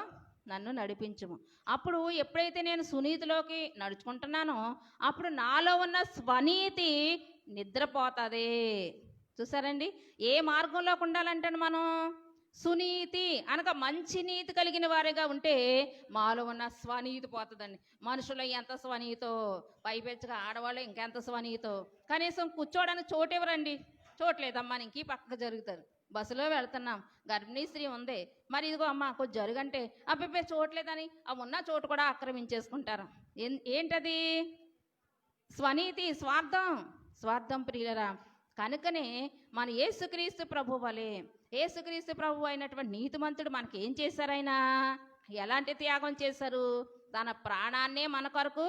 నన్ను నడిపించుము. అప్పుడు ఎప్పుడైతే నేను సునీతిలోకి నడుచుకుంటున్నానో అప్పుడు నాలో ఉన్న స్వనీతి నిద్రపోతుంది. చూసారండి, ఏ మార్గంలోకి ఉండాలంటే మనం సునీతి అనగా మంచి నీతి కలిగిన వారిగా ఉంటే మాలో ఉన్న స్వనీతి పోతుందండి. మనుషులు ఎంత స్వనీతో, పైపెచ్చగా ఆడవాళ్ళు ఇంకెంత స్వనీతో. కనీసం కూర్చోవడానికి చోటు ఇవ్వరండి. చోట్లేదమ్మా, ఇంకీ పక్కకు జరుగుతారు. బస్సులో వెళ్తున్నాం, గర్భిణీ స్త్రీ ఉంది, మరి ఇదిగో అమ్మ కొంచెం జరుగంటే అబ్బే చోట్లేదని ఆ ఉన్న చోటు కూడా ఆక్రమించేసుకుంటారు. ఏంటది? స్వనీతి, స్వార్థం ప్రియులరా. కనుకనే మన యేసుక్రీస్తు ప్రభు వలె, యేసుక్రీస్తు ప్రభు అయినటువంటి నీతిమంతుడు మనకి ఏం చేశారైనా? ఎలాంటి త్యాగం చేశారు? తన ప్రాణాన్నే మన కొరకు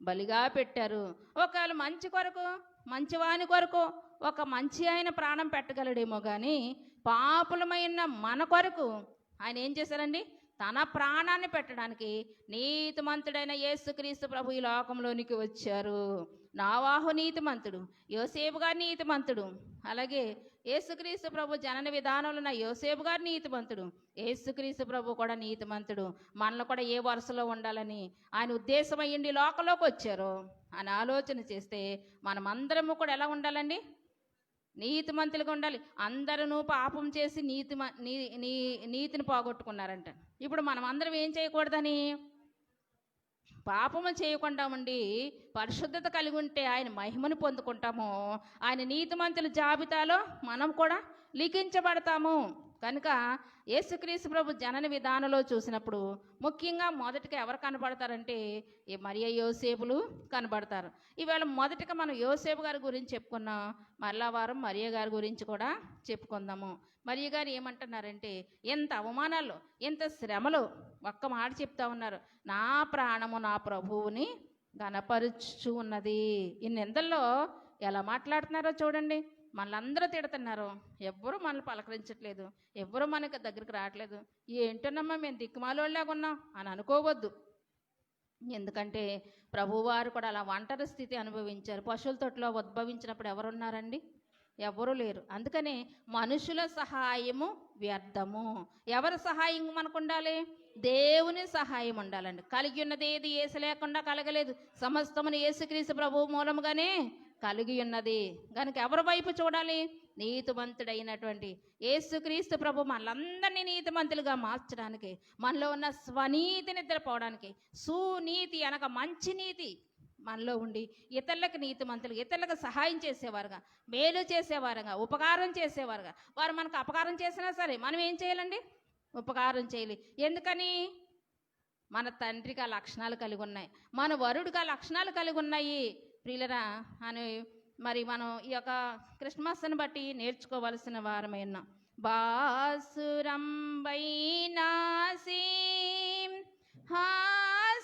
బలిగా పెట్టారు. ఒకవేళ మంచి కొరకు, మంచివాని కొరకు ఒక మంచి ఆయన ప్రాణం పెట్టగలడేమో కానీ పాపులమైన మన కొరకు ఆయన ఏం చేశారండి? తన ప్రాణాన్ని పెట్టడానికి నీతిమంతుడైన యేసుక్రీస్తు ప్రభు ఈ లోకంలోనికి వచ్చారు. నావాహు నీతిమంతుడు, యోసేపు గారు నీతిమంతుడు, అలాగే యేసుక్రీస్తు ప్రభు జనన విధానంలో ఉన్న యోసేపు గారు నీతిమంతుడు, యేసుక్రీస్తు ప్రభు కూడా నీతిమంతుడు. మనలో కూడా ఏ వరుసలో ఉండాలని ఆయన ఉద్దేశం అయ్యింది లోకంలోకి వచ్చారో అని ఆలోచన చేస్తే మనమందరము కూడా ఎలా ఉండాలండి? నీతిమంతులుగా ఉండాలి. అందరూ పాపం చేసి నీతిని పోగొట్టుకున్నారంట. ఇప్పుడు మనం అందరం ఏం చేయకూడదని? పాపము చేయకుండా ఉండి పరిశుద్ధత కలిగి ఉంటే ఆయన మహిమను పొందుకుంటాము. ఆయన నీతిమంతుల జాబితాలో మనం కూడా లిఖించబడతాము. కనుక యేసుక్రీస్తు ప్రభు జనన విధానంలో చూసినప్పుడు ముఖ్యంగా మొదటిగా ఎవరు కనబడతారంటే ఈ మరియ యోసేపులు కనబడతారు. ఈవేళ మొదటిగా మనం యోసేపు గారి గురించి చెప్పుకున్నాం. మరలా వారం మరియ గారి గురించి కూడా చెప్పుకుందాము. మరియ గారు ఏమంటున్నారంటే, ఎంత అవమానాలు, ఎంత శ్రమలు, ఒక్క మాట చెప్తా ఉన్నారు, నా ప్రాణము నా ప్రభువుని గనపరుచు ఉన్నది. ఈ నిందల్లో ఎలా మాట్లాడుతున్నారో చూడండి. మనలందరూ తిడుతున్నారు, ఎవ్వరూ మనల్ని పలకరించట్లేదు, ఎవ్వరూ మనకి దగ్గరికి రావట్లేదు. ఏంటోనమ్మా మేము దిక్కుమాలోళ్ళలాగా ఉన్నాం అని అనుకోవద్దు. ఎందుకంటే ప్రభువారు కూడా అలా ఒంటరి స్థితి అనుభవించారు. పశువుల తొట్టులో ఉద్భవించినప్పుడు ఎవరున్నారండి? ఎవరూ లేరు. అందుకని మనుషుల సహాయము వ్యర్థము. ఎవరి సహాయం మనకు ఉండాలి? దేవుని సహాయం ఉండాలండి. కలిగి ఉన్నది ఏది యేసు లేకుండా కలగలేదు. సమస్తమును యేసుక్రీస్తు ప్రభువు మూలముగానే కలిగి ఉన్నది. కనుక ఎవరి వైపు చూడాలి? నీతిమంతుడైనటువంటి యేసుక్రీస్తు ప్రభు మనలందరినీ నీతిమంతులుగా మార్చడానికి, మనలో ఉన్న స్వనీతి నిద్రపోవడానికి, సునీతి అనగా మంచి నీతి మనలో ఉండి ఇతరులకు నీతిమంతులు, ఇతరులకు సహాయం చేసేవారుగా, మేలు చేసేవారుగా, ఉపకారం చేసేవారుగా. వారు మనకు అపకారం చేసినా సరే మనం ఏం చేయాలండి? ఉపకారం చేయాలి. ఎందుకని? మన తండ్రికి ఆ లక్షణాలు కలిగి ఉన్నాయి, మన వరుడికి ఆ లక్షణాలు కలిగి ఉన్నాయి ప్రియులరా అని మరి మనం ఈ యొక్క క్రిస్మస్ని బట్టి నేర్చుకోవలసిన వారమై ఉన్నాం. బాసురం వైనాసి హాసనంబునోనా,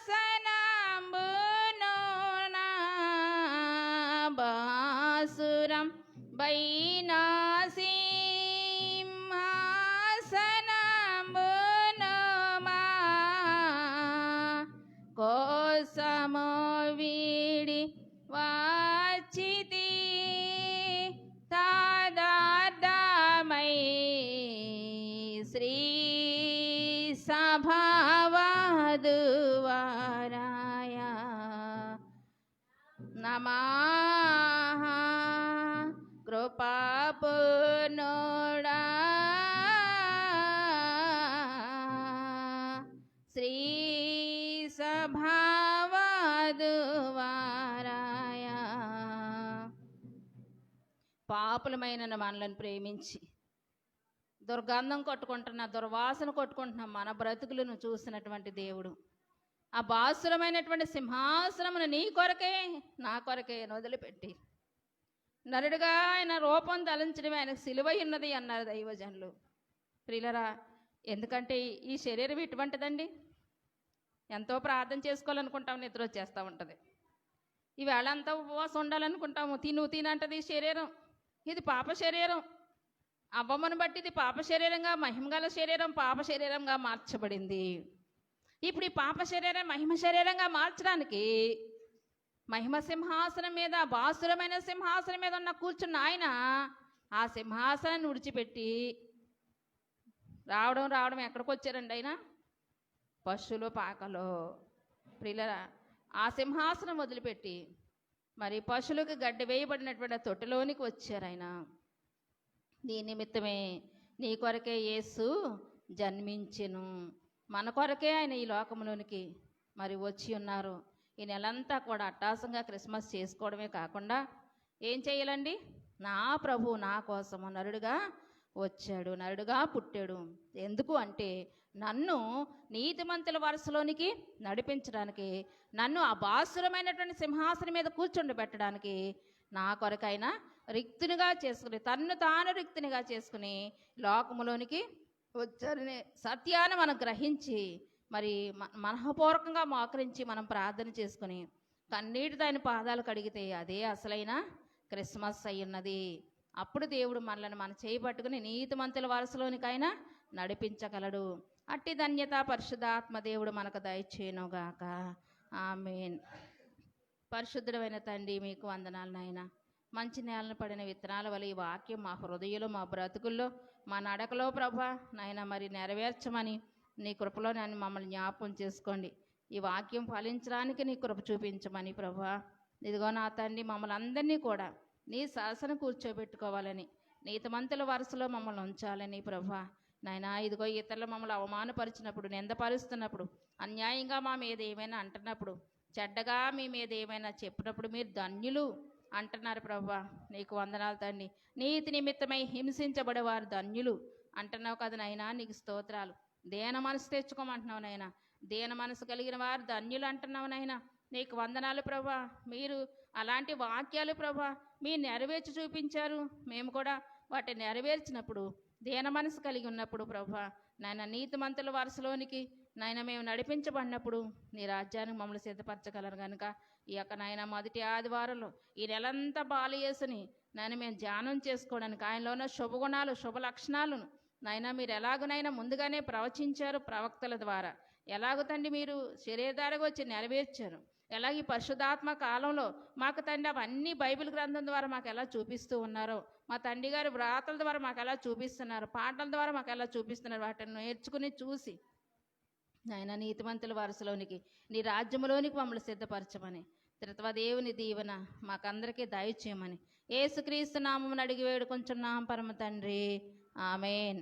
బాసురం వైనాసి హాసనంబునోమా, కోసమో వీడి వాచితి తాదార్దమై శ్రీ సభావధువారాయ నమః. కృపాపూర్ణుడా శ్రీ సభావధువారాయ. పాపులమైన మనలను ప్రేమించి దుర్గంధం కొట్టుకుంటున్న, దుర్వాసన కొట్టుకుంటున్న మన బ్రతుకులను చూసినటువంటి దేవుడు ఆ బాసురమైనటువంటి సింహాసనమును నీ కొరకే నా కొరకే వదిలిపెట్టి నరుడుగా ఆయన రూపం ధరించడమే ఆయనకు సిలువై ఉన్నది అన్నారు దైవజనులు. ప్రియులరా, ఎందుకంటే ఈ శరీరం ఇటువంటిదండి. ఎంతో ప్రార్థన చేసుకోవాలనుకుంటాం, నిద్ర వచ్చేస్తూ ఉంటుంది. ఈవేళ అంతా ఉపవాసం ఉండాలనుకుంటాము, తినంటది శరీరం. ఇది పాప శరీరం. అవ్వమను బట్టి ఇది పాప శరీరంగా, మహిమగల శరీరం పాప శరీరంగా మార్చబడింది. ఇప్పుడు ఈ పాప శరీరం మహిమ శరీరంగా మార్చడానికి మహిమ సింహాసనం మీద, బాసురమైన సింహాసనం మీద ఉన్న కూర్చున్న ఆయన ఆ సింహాసనాన్ని విడిచిపెట్టి రావడం ఎక్కడికి వచ్చారండి? ఆయన పశువుల పాకలో. ప్రియులరా, ఆ సింహాసనం వదిలిపెట్టి మరి పశువులకు గడ్డి వేయబడినటువంటి తొట్టిలోనికి వచ్చారు ఆయన. నీ నిమిత్తమే, నీ కొరకే యేసు జన్మించెను. మన కొరకే ఆయన ఈ లోకంలోనికి మరి వచ్చి ఉన్నారు. ఈ నెలంతా కూడా అట్టాసంగా క్రిస్మస్ చేసుకోవడమే కాకుండా ఏం చేయాలండి? నా ప్రభు నా కోసము నరుడుగా వచ్చాడు, నరుడుగా పుట్టాడు. ఎందుకు అంటే నన్ను నీతిమంతుల వరుసలోనికి నడిపించడానికి, నన్ను ఆ బాసురమైనటువంటి సింహాసనం మీద కూర్చుండబెట్టడానికి, నా కొరకైనా రిక్తునిగా చేసుకుని, తన్ను తాను రిక్తునిగా చేసుకుని లోకములోనికి వచ్చారనే సత్యాన్ని మనం గ్రహించి మరి మనఃపూర్వకంగా మోకరించి మనం ప్రార్థన చేసుకుని కన్నీటితో ఆయన పాదాలు కడిగితే అదే అసలైన క్రిస్మస్ అయ్యున్నది. అప్పుడు దేవుడు మనల్ని మన చేయి పట్టుకుని నీతిమంతుల వరుసలోనికైనా నడిపించగలడు. అట్టి ధన్యత పరిశుద్ధాత్మ దేవుడు మనకు దయచేయునుగాక. ఆమేన్. పరిశుద్ధుడైన తండ్రి, మీకు వందనాలు నాయన. మంచి నేలను పడిన విత్తనాల వల్ల ఈ వాక్యం మా హృదయంలో, మా బ్రతుకుల్లో, మా నడకలో ప్రభా నాయన మరి నెరవేర్చమని నీ కృపలో నన్ను మమ్మల్ని జ్ఞాపకం చేసుకోండి. ఈ వాక్యం ఫలించడానికి నీ కృప చూపించమని ప్రభా. ఇదిగో నా తండ్రి, మమ్మల్ని అందరినీ కూడా నీ సరసన కూర్చోబెట్టుకోవాలని, నీతిమంతుల వరుసలో మమ్మల్ని ఉంచాలని ప్రభా. నాయనా ఇదిగో ఇతరులు మమ్మల్ని అవమానపరిచినప్పుడు, నిందపరుస్తున్నప్పుడు, అన్యాయంగా మా మీద ఏమైనా అంటున్నప్పుడు, చెడ్డగా మీ మీద ఏమైనా చెప్పినప్పుడు మీరు ధన్యులు అంటున్నారు ప్రభా. నీకు వందనాలు తండ్రి. నీతి నిమిత్తమై హింసించబడేవారు ధన్యులు అంటున్నావు కదా నాయనా, నీకు స్తోత్రాలు. దేన మనసు తెచ్చుకోమంటున్నావు నాయనా. దేన మనసు కలిగిన వారు ధన్యులు అంటున్నావు నాయనా. నీకు వందనాలు ప్రభా. మీరు అలాంటి వాక్యాలు ప్రభా మీరు నెరవేర్చి చూపించారు. మేము కూడా వాటిని నెరవేర్చినప్పుడు, దేన మనసు కలిగి ఉన్నప్పుడు ప్రభా నాయన నీతిమంతుల వరుసలోనికి నాయన మేము నడిపించబడినప్పుడు నీ రాజ్యానికి మమ్మల్ని సిద్ధపరచగలరు కనుక ఈ యొక్క నాయన మొదటి ఆదివారంలో ఈ నెలంతా బాలయేసుని నాయన మేము ధ్యానం చేసుకోవడానికి, ఆయనలో ఉన్న శుభగుణాలు, శుభ లక్షణాలను నాయన మీరు ఎలాగునైనా ముందుగానే ప్రవచించారు ప్రవక్తల ద్వారా. ఎలాగో తండ్రి మీరు శరీరధారగా వచ్చి నెరవేర్చారు. ఎలాగ ఈ పరిశుద్ధాత్మ కాలంలో మాకు తండ్రి అవన్నీ బైబిల్ గ్రంథం ద్వారా మాకు ఎలా చూపిస్తూ ఉన్నారో, మా తండ్రి గారి వ్రాతల ద్వారా మాకు ఎలా చూపిస్తున్నారు, పాటల ద్వారా మాకు ఎలా చూపిస్తున్నారు, వాటిని నేర్చుకుని చూసి నాయన నీతిమంతుల వరుసలోనికి, నీ రాజ్యంలోనికి మమ్మల్ని సిద్ధపరచమని, త్రిత్వదేవుని దీవెన మాకందరికీ దయచేయమని యేసుక్రీస్తు నామమున అడిగి వేడుకొంచున్నాం పరమ తండ్రి. ఆమేన్.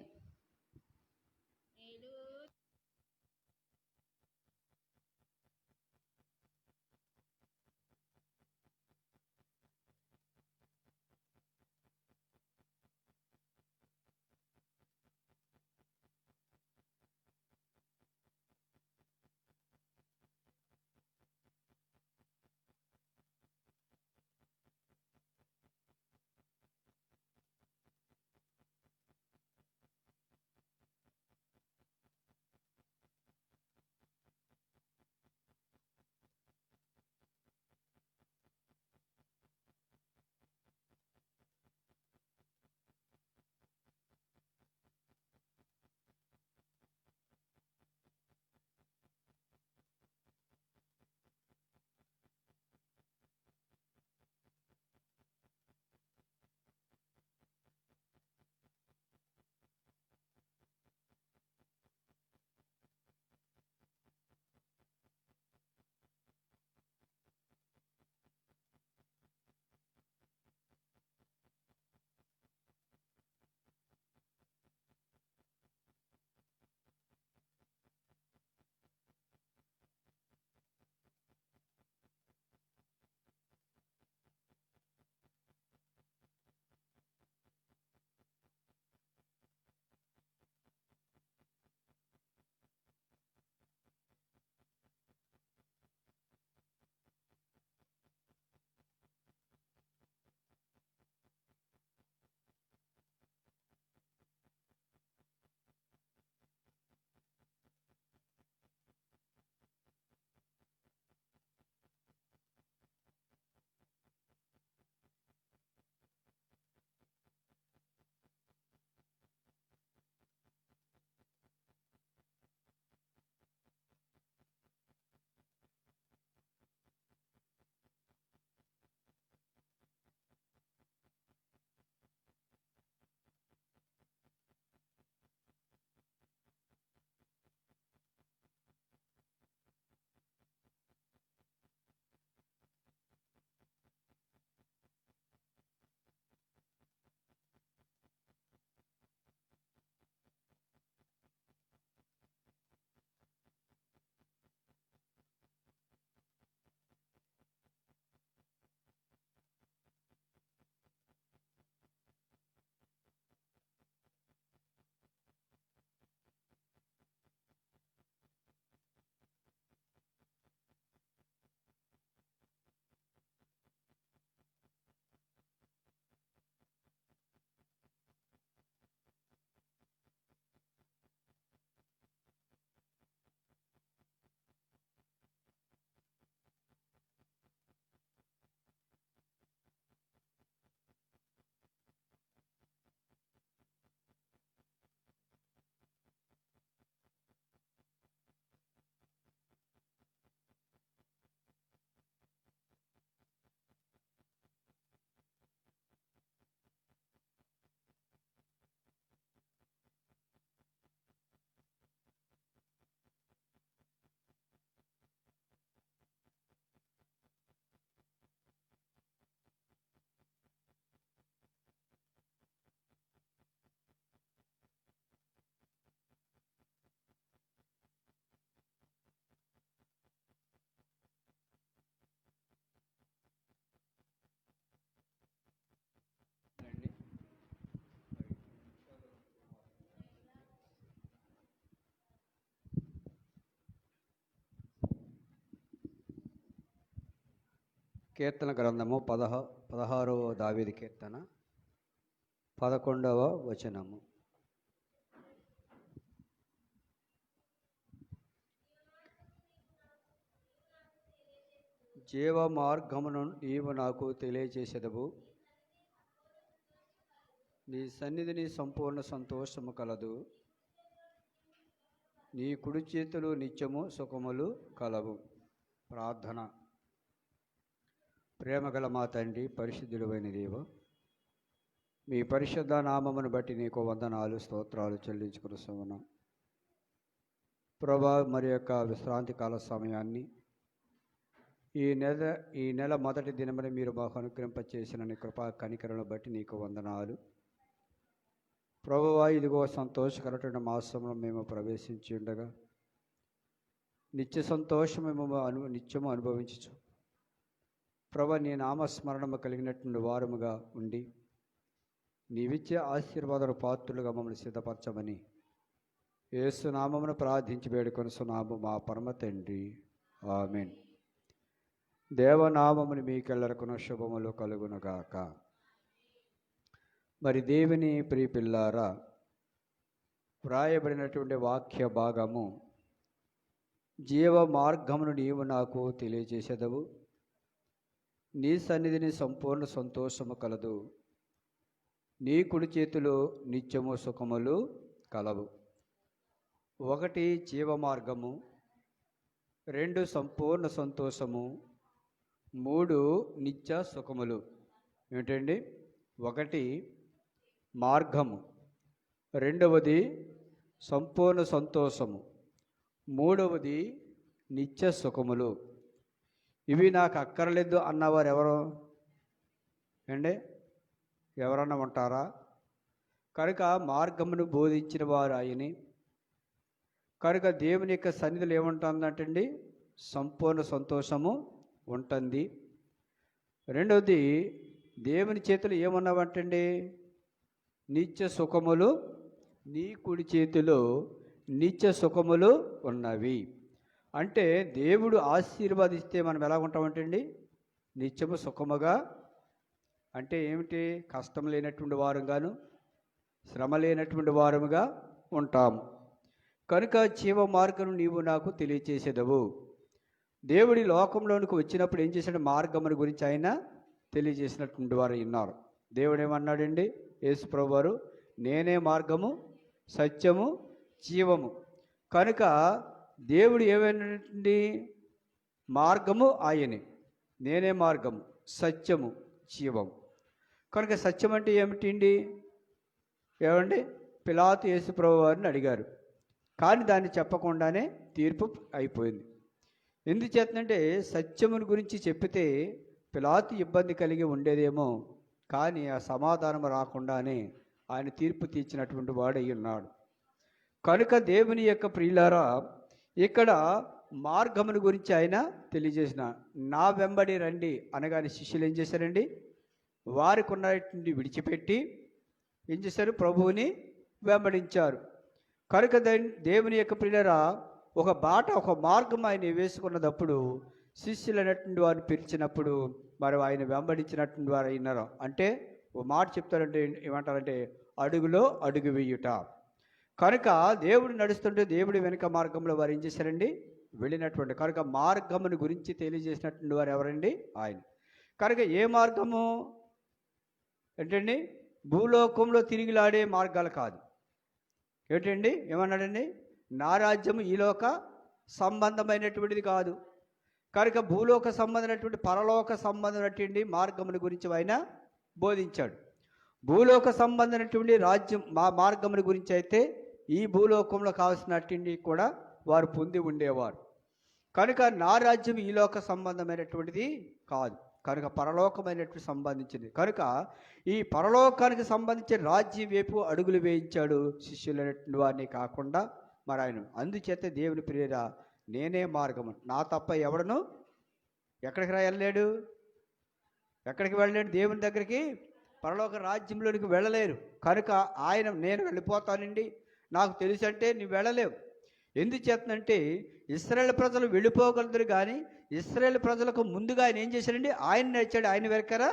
కీర్తన గ్రంథము 16వ దావీదు కీర్తన 11వ వచనము. జీవ మార్గమును నీవు నాకు తెలియజేసేదవు, నీ సన్నిధిని సంపూర్ణ సంతోషము కలదు, నీ కుడి చేతులు నిత్యము సుఖములు కలవు. ప్రార్థన. ప్రేమగల మా తండ్రి, పరిశుద్ధుడైన దేవ, మీ పరిశుద్ధ నామమును బట్టి నీకు వందనాలు స్తోత్రాలు చెల్లించుకున్నాం ప్రభా. మరి యొక్క విశ్రాంతి కాల సమయాన్ని ఈ నెల మొదటి దినమని మీరు మాకు అనుగ్రహింపచేసిన నీ కృపా కనికరను బట్టి నీకు వందనాలు ప్రభువా. ఇదిగో సంతోషకరమైన మాసంలో మేము ప్రవేశించి ఉండగా నిత్య సంతోషం మేము నిత్యము అనుభవించు ప్రభా, నీ నామస్మరణము కలిగినటువంటి వారముగా ఉండి నీవిచ్చే ఆశీర్వాదాల పాత్రులుగా మమ్మల్ని సిద్ధపరచమని యేసు నామమును ప్రార్థించి వేడుకొనుచున్నాము మా పరమ తండ్రి, ఆమేన్. దేవనామముని మీకెల్లరకును శుభములు కలుగునుగాక. మరి దేవుని ప్రియపిల్లారా, వ్రాయబడినటువంటి వాక్య భాగము, జీవ మార్గమును నీవు నాకు తెలియజేసేదవు, నీ సన్నిధిని సంపూర్ణ సంతోషము కలదు, నీ కుడి చేతిలో నిత్యము సుఖములు కలవు. 1 జీవ మార్గము, 2 సంపూర్ణ సంతోషము, 3 నిత్య సుఖములు. ఏమిటండి? 1 మార్గము, 2వది సంపూర్ణ సంతోషము, 3వది నిత్య సుఖములు. ఇవి నాకు అక్కర్లేదు అన్నవారు ఎవరు అండి? ఎవరన్నా ఉంటారా? కనుక మార్గమును బోధించిన వారు ఆయనే. కనుక దేవుని యొక్క సన్నిధిలో ఏముంటుందంటండి? సంపూర్ణ సంతోషము ఉంటుంది. 2వది దేవుని చేతులు ఏమున్నావంటండి? నిత్య సుఖములు, నీ కుడి చేతిలో నిత్య సుఖములు ఉన్నవి. అంటే దేవుడు ఆశీర్వాదిస్తే మనం ఎలా ఉంటామంటండి? నిత్యము సుఖముగా. అంటే ఏమిటి? కష్టం లేనటువంటి వారుగాను, శ్రమ లేనటువంటి వారముగా ఉంటాము. కనుక జీవ మార్గం నీవు నాకు తెలియచేసేదవు. దేవుడి లోకంలోనికి వచ్చినప్పుడు ఏం చేశాడు? మార్గముని గురించి ఆయన తెలియజేసినటువంటి వారు ఉన్నారు. దేవుడు ఏమన్నాడండి? యేసు ప్రభు వారు, నేనే మార్గము, సత్యము, జీవము. కనుక దేవుడు ఏమైనటువంటి మార్గము ఆయనే, నేనే మార్గము, సత్యము, జీవము. కనుక సత్యం అంటే ఏమిటండి? ఏమండి? పిలాతు యేసు ప్రభు వారిని అడిగారు, కానీ దాన్ని చెప్పకుండానే తీర్పు అయిపోయింది. ఎందుచేతంటే సత్యముని గురించి చెప్పితే పిలాతు ఇబ్బంది కలిగి ఉండేదేమో, కానీ ఆ సమాధానం రాకుండానే ఆయన తీర్పు తీర్చినటువంటి వాడు అయి ఉన్నాడు. కనుక దేవుని యొక్క ప్రియులారా, ఇక్కడ మార్గముని గురించి ఆయన తెలియజేసిన, నా వెంబడి రండి అనగానే శిష్యులు ఏం చేశారండి? వారికి ఉన్నటువంటి విడిచిపెట్టి ఏం చేశారు? ప్రభువుని వెంబడించారు. కనుక దేవుని యొక్క ప్రియులారా, ఒక బాట, ఒక మార్గం ఆయన వేసుకున్నప్పుడు శిష్యులు అనేటువంటి వారిని పిలిచినప్పుడు మరి ఆయన వెంబడించినటువంటి వారు అయినారు. అంటే ఓ మాట చెప్తారంటే ఏమంటారంటే అడుగులో అడుగు వేయుట. కనుక దేవుడు నడుస్తుంటే దేవుడి వెనుక మార్గంలో వారు ఏం చేశారండి? వెళ్ళినటువంటి. కనుక మార్గముని గురించి తెలియజేసినటువంటి వారు ఎవరండి? ఆయన. కనుక ఏ మార్గము ఏంటండి? భూలోకంలో తిరిగిలాడే మార్గాలు కాదు. ఏంటండి? ఏమన్నాడండి? నా రాజ్యము ఈలోక సంబంధమైనటువంటిది కాదు. కనుక భూలోక సంబంధమైనటువంటి పరలోక సంబంధమైనటువంటి మార్గముని గురించి ఆయన బోధించాడు. భూలోక సంబంధమైనటువంటి రాజ్యం మార్గముని గురించి అయితే ఈ భూలోకంలో కావాల్సినటువంటి కూడా వారు పొంది ఉండేవారు. కనుక నా రాజ్యం ఈ లోక సంబంధమైనటువంటిది కాదు, కనుక పరలోకమైనటువంటి సంబంధించింది. కనుక ఈ పరలోకానికి సంబంధించిన రాజ్యం వైపు అడుగులు వేయించాడు శిష్యులైనటువంటి వారిని కాకుండా మరి ఆయన. అందుచేత దేవుని ప్రియరా, నేనే మార్గము, నా తప్ప ఎవడను ఎక్కడికి వెళ్ళలేడు. ఎక్కడికి వెళ్ళలేడు? దేవుని దగ్గరికి, పరలోక రాజ్యంలోనికి వెళ్ళలేరు. కనుక ఆయన, నేను వెళ్ళిపోతానండి, నాకు తెలుసు అంటే నువ్వు వెళ్ళలేవు. ఎందుచేతనంటే ఇశ్రాయేల్ ప్రజలు వెళ్ళిపోగలరు, కానీ ఇశ్రాయేల్ ప్రజలకు ముందుగా ఆయన ఏం చేశాడండి? ఆయన నడిచాడు, ఆయన వెనకరా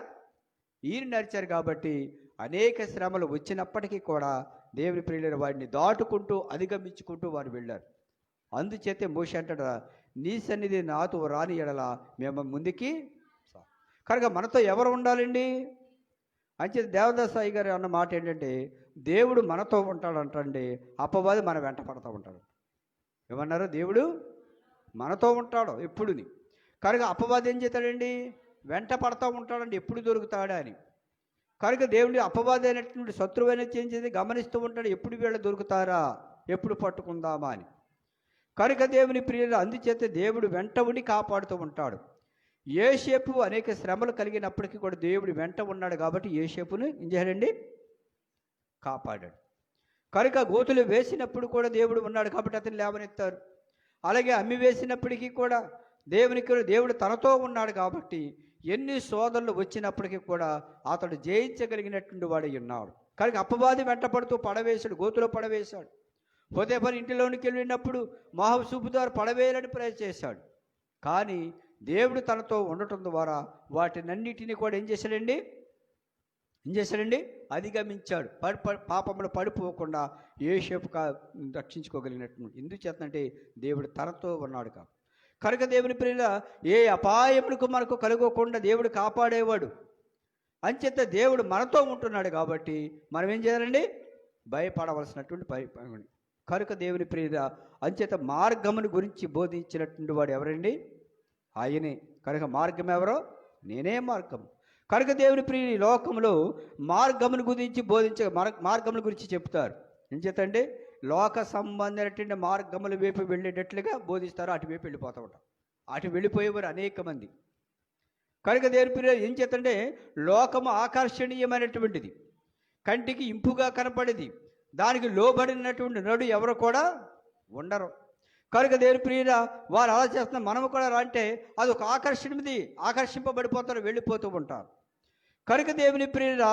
ఈయన నడిచారు. కాబట్టి అనేక శ్రమలు వచ్చినప్పటికీ కూడా దేవుని ప్రియులైన వాడిని దాటుకుంటూ అధిగమించుకుంటూ వారు వెళ్ళారు. అందుచేతే మోషే అంటాడు, నీ సన్నిధి నాతో రాని ఎడల మేము ముందుకి. కనుక మనతో ఎవరు ఉండాలండి? అంచేత దేవదాస్ అయ్య గారు అన్న మాట ఏంటంటే, దేవుడు మనతో ఉంటాడంటండి, అపవాది మన వెంట పడతా ఉంటాడు. ఏమన్నారు? దేవుడు మనతో ఉంటాడు ఎప్పుడుని. కనుక అపవాది ఏం చేస్తాడండి? వెంట పడతా ఉంటాడండి, ఎప్పుడు దొరుకుతాడా అని. కనుక దేవుడి అపవాది అయినటువంటి శత్రువు అనేది ఏం చేసి గమనిస్తూ ఉంటాడు, ఎప్పుడు వీళ్ళు దొరుకుతారా, ఎప్పుడు పట్టుకుందామా అని. కనుక దేవుని ప్రియులు, అందుచేత దేవుడు వెంట ఉండి కాపాడుతూ ఉంటాడు. యోసేపు అనేక శ్రమలు కలిగినప్పటికీ కూడా దేవుడు వెంట ఉన్నాడు కాబట్టి యోసేపును ఏం చేయాలండి? కాపాడాడు. కనుక గోతులు వేసినప్పుడు కూడా దేవుడు ఉన్నాడు కాబట్టి అతను లేవనెత్తారు. అలాగే అమ్మి వేసినప్పటికీ కూడా దేవుడు తనతో ఉన్నాడు కాబట్టి ఎన్ని సోదరులు వచ్చినప్పటికీ కూడా అతడు జయించగలిగినటువంటి వాడై ఉన్నాడు. కనుక అపవాది వెంటపడుతూ పడవేశాడు, గోతులో పడవేశాడు. హోదేఫర్ ఇంటిలోనికి వెళ్ళినప్పుడు మోహబు సూపుదారు పడవేయాలని ప్రయత్నం చేశాడు. కానీ దేవుడు తనతో ఉండటం ద్వారా వాటినన్నిటినీ కూడా ఏం చేశాడండి? అధిగమించాడు. పాపంలో పడిపోకుండా యోసేపు రక్షించుకోగలిగినట్టు. ఎందుచేతంటే దేవుడు తనతో ఉన్నాడు కాబట్టి. కనుక దేవుని ప్రియుల, ఏ అపాయములకు మనకు కలుగకుండా దేవుడు కాపాడేవాడు. అంచేత దేవుడు మనతో ఉంటున్నాడు కాబట్టి మనం ఏం చేయాలండి? భయపడవలసినటువంటి పని. కనుక దేవుని ప్రియుల, అంచేత మార్గమును గురించి బోధించినటువంటి వాడు ఎవరండి? ఆయనే. కనుక మార్గం ఎవరో? నేనే మార్గం. కనుక దేవుని ప్రియులు ఈ లోకంలో మార్గమును గురించి మార్గముల గురించి చెప్తారు. ఏం చేతండి? లోక సంబంధమైనటువంటి మార్గముల వైపు వెళ్ళేటట్లుగా బోధిస్తారు. అటువైపు వెళ్ళిపోతూ ఉంటాం. అటు వెళ్ళిపోయేవారు అనేక మంది. కనుక దేవుని ప్రియులు ఏం చేతంటే, లోకము ఆకర్షణీయమైనటువంటిది, కంటికి ఇంపుగా కనపడేది, దానికి లోబడినటువంటి నడు ఎవరు కూడా ఉండరు. కనుక దేవుని ప్రియుల, వారు అలా చేస్తున్నారు, మనము కూడా అంటే అది ఒక ఆకర్షింపబడిపోతారు, వెళ్ళిపోతూ ఉంటారు. కనుక దేవుని ప్రియుల,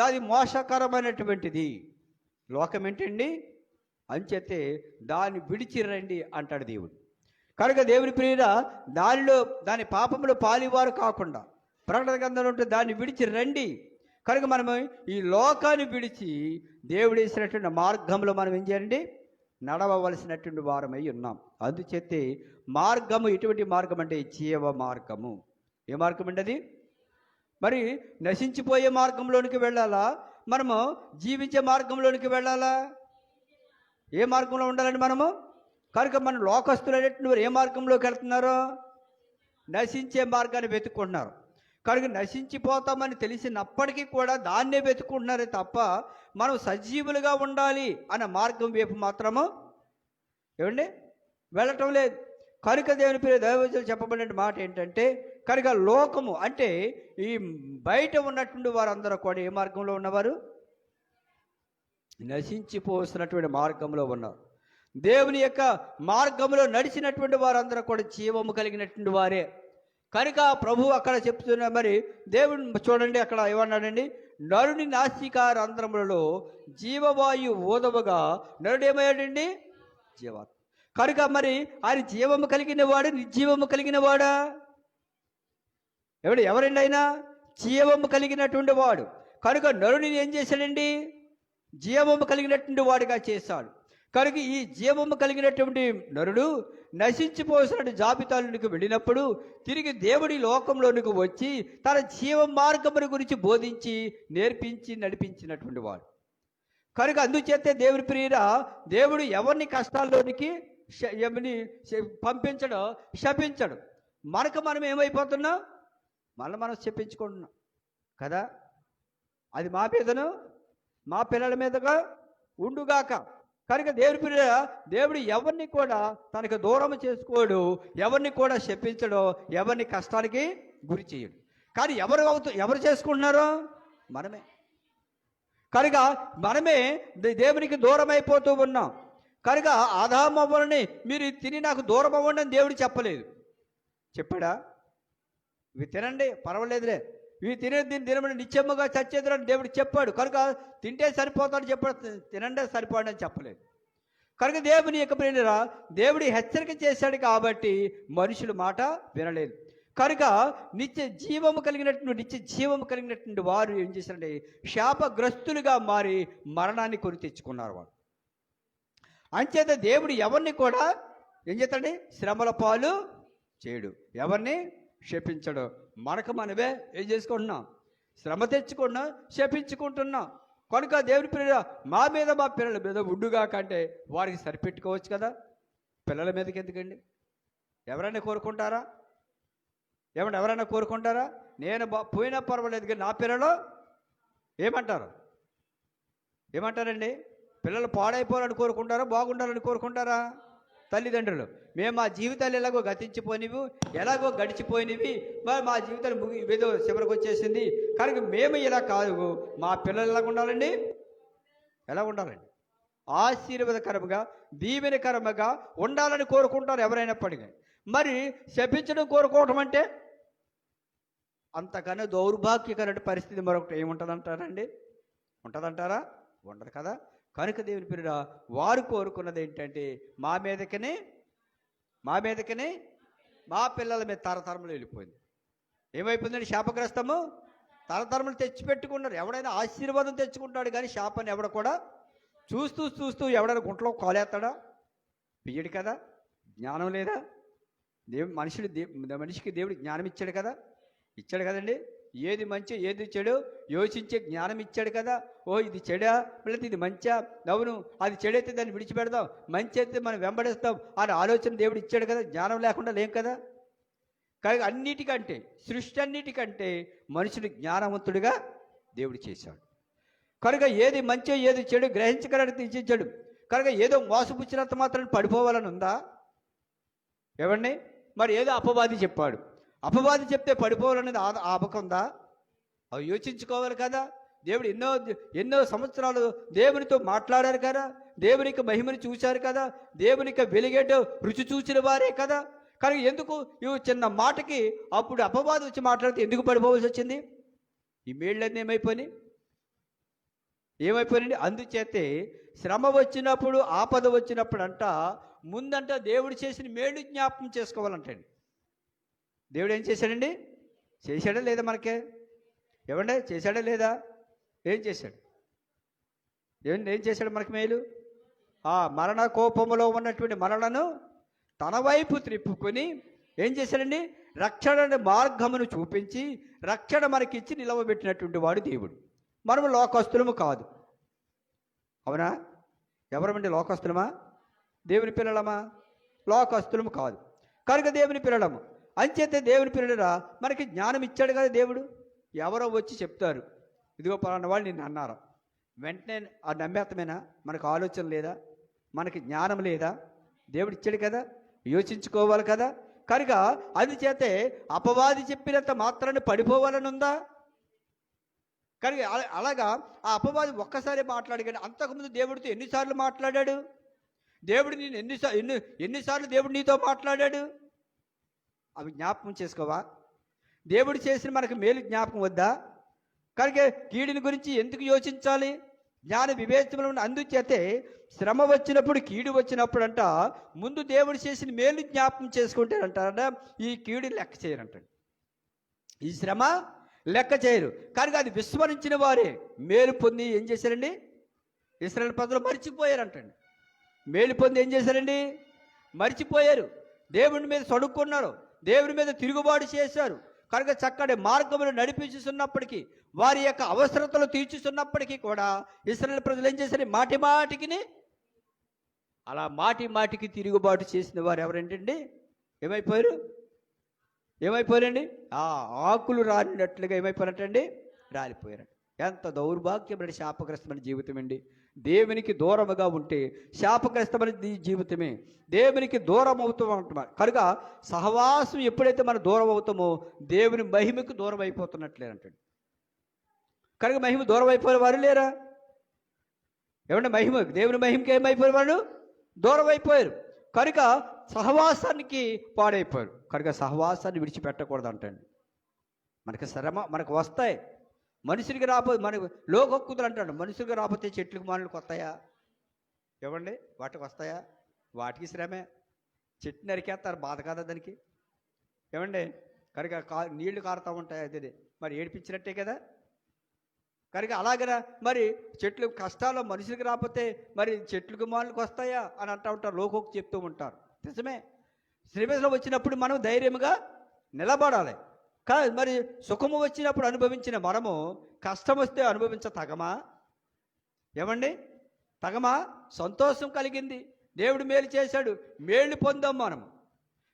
దాని మోసకరమైనటువంటిది లోకం ఏంటండి? అంచేతే దాన్ని విడిచి రండి అంటాడు దేవుడు. కనుక దేవుని ప్రియుల, దాని పాపములో పాలివారు కాకుండా ప్రకటన గ్రంథంలో ఉంటే దాన్ని విడిచి రండి. కనుక మనము ఈ లోకాన్ని విడిచి దేవుడు వేసినటువంటి మార్గంలో మనం ఏం చేయండి? నడవవలసినటువంటి వారమై ఉన్నాం. అందుచేతే మార్గము ఎటువంటి మార్గం అంటే జీవ మార్గము. ఏ మార్గం అండి అది? మరి నశించిపోయే మార్గంలోనికి వెళ్ళాలా, మనము జీవించే మార్గంలోనికి వెళ్ళాలా? ఏ మార్గంలో ఉండాలండి మనము? కనుక మన లోకస్తులు అనేటువంటి వారు ఏ మార్గంలోకి వెళ్తున్నారో? నశించే మార్గాన్ని వెతుక్కుంటున్నారు. కనుక నశించిపోతామని తెలిసినప్పటికీ కూడా దాన్నే వెతుక్కుంటున్నారే తప్ప మనం సజీవులుగా ఉండాలి అన్న మార్గం వైపు మాత్రము ఏమండి వెళ్ళటం లేదు. కనుక దేవుని పేరు దైవజనులు చెప్పబడిన మాట ఏంటంటే, కనుక లోకము అంటే ఈ బయట ఉన్నటువంటి వారందరూ కూడా ఏ మార్గంలో ఉన్నవారు? నశించిపోతున్నటువంటి మార్గంలో ఉన్నారు. దేవుని యొక్క మార్గంలో నడిచినటువంటి వారందరూ కూడా జీవము కలిగినటువంటి వారే. కనుక ప్రభు అక్కడ చెప్తున్నా, మరి దేవుడు చూడండి అక్కడ ఏమన్నాడండి? నరుని నాసికారంధ్రములలో జీవవాయు ఊదవగా నరుడు ఏమయ్యాడండి? జీవాత్మ. కనుక మరి ఆయన జీవము కలిగిన వాడు, నిర్జీవము కలిగిన వాడా? ఎవరండి ఆయన? జీవము కలిగినటువంటి వాడు. కనుక నరుని ఏం చేశాడండి? జీవము కలిగినటువంటి వాడిగా చేశాడు. కనుక ఈ జీవము కలిగినటువంటి నరుడు నశించిపోసిన జాబితాలోనికి వెళ్ళినప్పుడు తిరిగి దేవుడి లోకంలోనికి వచ్చి తన జీవ మార్గముల గురించి బోధించి నేర్పించి నడిపించినటువంటి వాడు. కనుక అందుచేతే దేవుని ప్రియుల, దేవుడు ఎవరిని కష్టాల్లోనికి పంపించడో శపించడు. మనం ఏమైపోతున్నాం? మనం శపించుకుంటున్నాం కదా. అది మా మీదను మా పిల్లల మీదగా ఉండుగాక. కనుక దేవుని ప్రియుల, దేవుడు ఎవరిని కూడా తనకు దూరం చేసుకోడు, ఎవరిని కూడా శపించడో, ఎవరిని కష్టానికి గురి చేయడు. కానీ ఎవరు చేసుకుంటున్నారో? మనమే. కనుక మనమే దేవునికి దూరం అయిపోతూ ఉన్నాం. కనుక ఆదాము అవ్వని మీరు తిని నాకు దూరం అవ్వండి అని దేవుడు చెప్పలేదు. చెప్పాడా? ఇవి తినండి పర్వాలేదులే, ఇవి తినమని నిత్యముగా చచ్చేదని దేవుడు చెప్పాడు. కనుక తింటే సరిపోతాడని చెప్పాడు, తినండే సరిపోండి అని చెప్పలేదు. కనుక దేవుని యొక్క ప్రేరణ దేవుడి హెచ్చరిక చేశాడు కాబట్టి మనుషుల మాట వినలేదు. కనుక నిత్య జీవము కలిగినటువంటి వారు ఏం చేశారంటే శాపగ్రస్తులుగా మారి మరణాన్ని కొని తెచ్చుకున్నారు. వారు అంచేత దేవుడు ఎవరిని కూడా ఏం చేస్తాడండి, శ్రమల పాలు చేయడు, ఎవరిని శపించడు. మనమే ఏం చేసుకుంటున్నాం, శ్రమ తెచ్చుకుంటున్నాం, శపించుకుంటున్నాం. కనుక దేవుని పిల్లల మా పిల్లల మీద ఉండుగా కంటే వారికి సరిపెట్టుకోవచ్చు కదా. పిల్లల మీదకి ఎందుకండి? ఎవరైనా కోరుకుంటారా? ఎవరైనా కోరుకుంటారా? నేను పోయినా పర్వాలేదు కానీ నా పిల్లలు ఏమంటారండి? పిల్లలు పాడైపోవాలని కోరుకుంటారా, బాగుండాలని కోరుకుంటారా? తల్లిదండ్రులు మేము మా జీవితాలు ఎలాగో గతించిపోయినవి, ఎలాగో గడిచిపోయినవి, మరి మా జీవితాలు ఏదో చివరికి వచ్చేసింది కనుక మేము ఇలా కాదు, మా పిల్లలు ఎలాగ ఉండాలండి? ఎలా ఉండాలండి? ఆశీర్వాదకరంగా దీవెనకరంగా ఉండాలని కోరుకుంటారు ఎవరైనప్పటికీ. మరి శపించడం కోరుకోవటం అంటే అంతకన్నా దౌర్భాగ్యకరమైన పరిస్థితి మరొకటి ఏముంటుందంటారండి? ఉంటుందంటారా? ఉండదు కదా. కనుక దేవుని పిల్లల వారు కోరుకున్నది ఏంటంటే మా మీదకనే మా పిల్లల మీద తరతరములు వెళ్ళిపోయింది. ఏమైపోయిందండి? శాపగ్రస్తము తరతరములు తెచ్చిపెట్టుకున్నారు. ఎవడైనా ఆశీర్వాదం తెచ్చుకుంటాడు కానీ శాపాన్ని ఎవడ కూడా చూస్తూ ఎవడైనా గుంటలో కాలేస్తాడా? పియ్యడు కదా. జ్ఞానం లేదా? మనిషికి దేవుడు జ్ఞానం ఇచ్చాడు కదండి. ఏది మంచి ఏది చెడు యోచించే జ్ఞానం ఇచ్చాడు కదా. ఓ ఇది చెడా లేకపోతే ఇది మంచా, అవును అది చెడైతే దాన్ని విడిచిపెడదాం, మంచి అయితే మనం వెంబడిస్తాం అని ఆలోచన దేవుడు ఇచ్చాడు కదా. జ్ఞానం లేకుండా లేం కదా. కానీ అన్నిటికంటే సృష్టి అన్నిటికంటే మనుషుడు జ్ఞానవంతుడిగా దేవుడు చేశాడు. కనుక ఏది మంచి ఏది చెడు గ్రహించగలని తీర్చిచ్చాడు. కనుక ఏదో మోసపుచ్చినంత మాత్రం పడిపోవాలని ఉందా? ఎవరిని? మరి ఏదో అపవాది చెప్పాడు, అపవాది చెప్తే పడిపోవాలనేది ఆపకం ఉందా? అవి యోచించుకోవాలి కదా. దేవుడు ఎన్నో సంవత్సరాలు దేవునితో మాట్లాడారు కదా, దేవునికి మహిమను చూశారు కదా, దేవునికి వెలిగేటో రుచి చూసిన వారే కదా. కానీ ఎందుకు ఇవి చిన్న మాటకి అప్పుడు అపవాది వచ్చి మాట్లాడితే ఎందుకు పడిపోవాల్సి వచ్చింది? ఈ మేళ్ళన్నీ ఏమైపోయినాయండి? అందుచేతే శ్రమ వచ్చినప్పుడు ఆపద వచ్చినప్పుడు ముందంట దేవుడు చేసిన మేలు జ్ఞాపకం చేసుకోవాలంటండి. దేవుడు ఏం చేశాడండి? చేశాడా లేదా? మనకే ఏమండే చేశాడా లేదా? ఏం చేశాడు? ఏం చేశాడు మనకి మేలు? మరణ కోపములో ఉన్నటువంటి మనలను తన వైపు త్రిప్పుకొని ఏం చేశాడండి? రక్షణ మార్గమును చూపించి రక్షణ మనకిచ్చి నిలవబెట్టినటువంటి వాడు దేవుడు. మనము లోకస్తులము కాదు. అవునా? ఎవరమండి లోకస్తులమా? దేవుని పిల్లలమా? లోకస్తులము కాదు. కనుక దేవుని పిల్లలము. అంచేతే దేవుని పిల్లలరా మనకి జ్ఞానం ఇచ్చాడు కదా దేవుడు. ఎవరో వచ్చి చెప్తారు, ఇదిగో పలానా వాళ్ళు నిన్ను అన్నారు, వెంటనే ఆ నమ్మేతమేనా? మనకు ఆలోచన లేదా? మనకి జ్ఞానం లేదా? దేవుడు ఇచ్చాడు కదా, యోచించుకోవాలి కదా. కనుక అందుచేతే అపవాది చెప్పినంత మాత్రాన్ని పడిపోవాలని ఉందా? కనుక అలాగా ఆ అపవాది ఒక్కసారి మాట్లాడగానే అంతకుముందు దేవుడితో ఎన్నిసార్లు మాట్లాడాడు? దేవుడు నేను ఎన్నిసార్లు దేవుడు నీతో మాట్లాడాడు? అవి జ్ఞాపకం చేసుకోవా? దేవుడు చేసిన మనకు మేలు జ్ఞాపకం వద్దా? కనుక కీడుని గురించి ఎందుకు యోచించాలి? జ్ఞాన వివేచనలు. అందుచేతే శ్రమ వచ్చినప్పుడు కీడు వచ్చినప్పుడు ముందు దేవుడు చేసిన మేలు జ్ఞాపకం చేసుకుంటారంట. ఈ కీడు లెక్క చేయరంటండి, ఈ శ్రమ లెక్క చేయరు. కనుక అది విస్మరించిన వారే మేలు పొంది ఏం చేశారండి? ఇశ్రాయేలు ప్రజలు మర్చిపోయారంటండి. మేలు పొంది ఏం చేశారండి? మర్చిపోయారు. దేవుని మీద సడుక్కున్నారు, దేవుని మీద తిరుగుబాటు చేశారు. కనుక చక్కటి మార్గములు నడిపించుతున్నప్పటికీ, వారి యొక్క అవసరతలు తీర్చుతున్నప్పటికీ కూడా ఇశ్రాయేలు ప్రజలు ఏం చేశారు? మాటి మాటికి తిరుగుబాటు చేసిన వారు ఎవరేంటండి? ఏమైపోయారండి? ఆకులు రాలినట్లుగా ఏమైపోయినట్టండి? రాలిపోయారండి. ఎంత దౌర్భాగ్యమైన శాపగ్రస్తమైన జీవితం అండి. దేవునికి దూరముగా ఉంటే శాపగ్రస్తమైన జీవితమే. దేవునికి దూరం అవుతాం అంటున్నారు. కనుక సహవాసం ఎప్పుడైతే మనం దూరం అవుతామో దేవుని మహిమకు దూరం అయిపోతున్నట్లేనంటండి. కనుక మహిమ దూరం అయిపోయిన వారు లేరా? ఏమంటే దేవుని మహిమకి ఏమైపోయిన వారు దూరం అయిపోయారు. కనుక సహవాసానికి పాడైపోయారు. కనుక సహవాసాన్ని విడిచిపెట్టకూడదు అంటండి. మనకి శ్రమ మనకు వస్తాయి, మనుషులకి రాకపోతే మనకు లోకొక్కుదులు అంటాడు. మనుషులకి రాకపోతే చెట్లకు మానులకు వస్తాయా? ఏమండి వాటికి వస్తాయా? వాటికి శ్రమే. చెట్టు నరికేస్తారు, బాధ కాదా దానికి? ఏమండి కనుక నీళ్లు కారుతూ ఉంటాయి, అదే మరి ఏడిపించినట్టే కదా. కనుక అలాగనా మరి చెట్లు కష్టాలు మనుషులకి రాకపోతే మరి చెట్లకు మాలకు వస్తాయా అని అంటూ ఉంటారు, లోకోకు చెప్తూ ఉంటారు. నిజమే, శ్రీమేశ్వరం వచ్చినప్పుడు మనం ధైర్యంగా నిలబడాలి. మరి సుఖము వచ్చినప్పుడు అనుభవించిన మనము కష్టం వస్తే తగమా? ఏమండి తగమా? సంతోషం కలిగింది, దేవుడు మేలు చేశాడు, మేలు పొందాం మనము.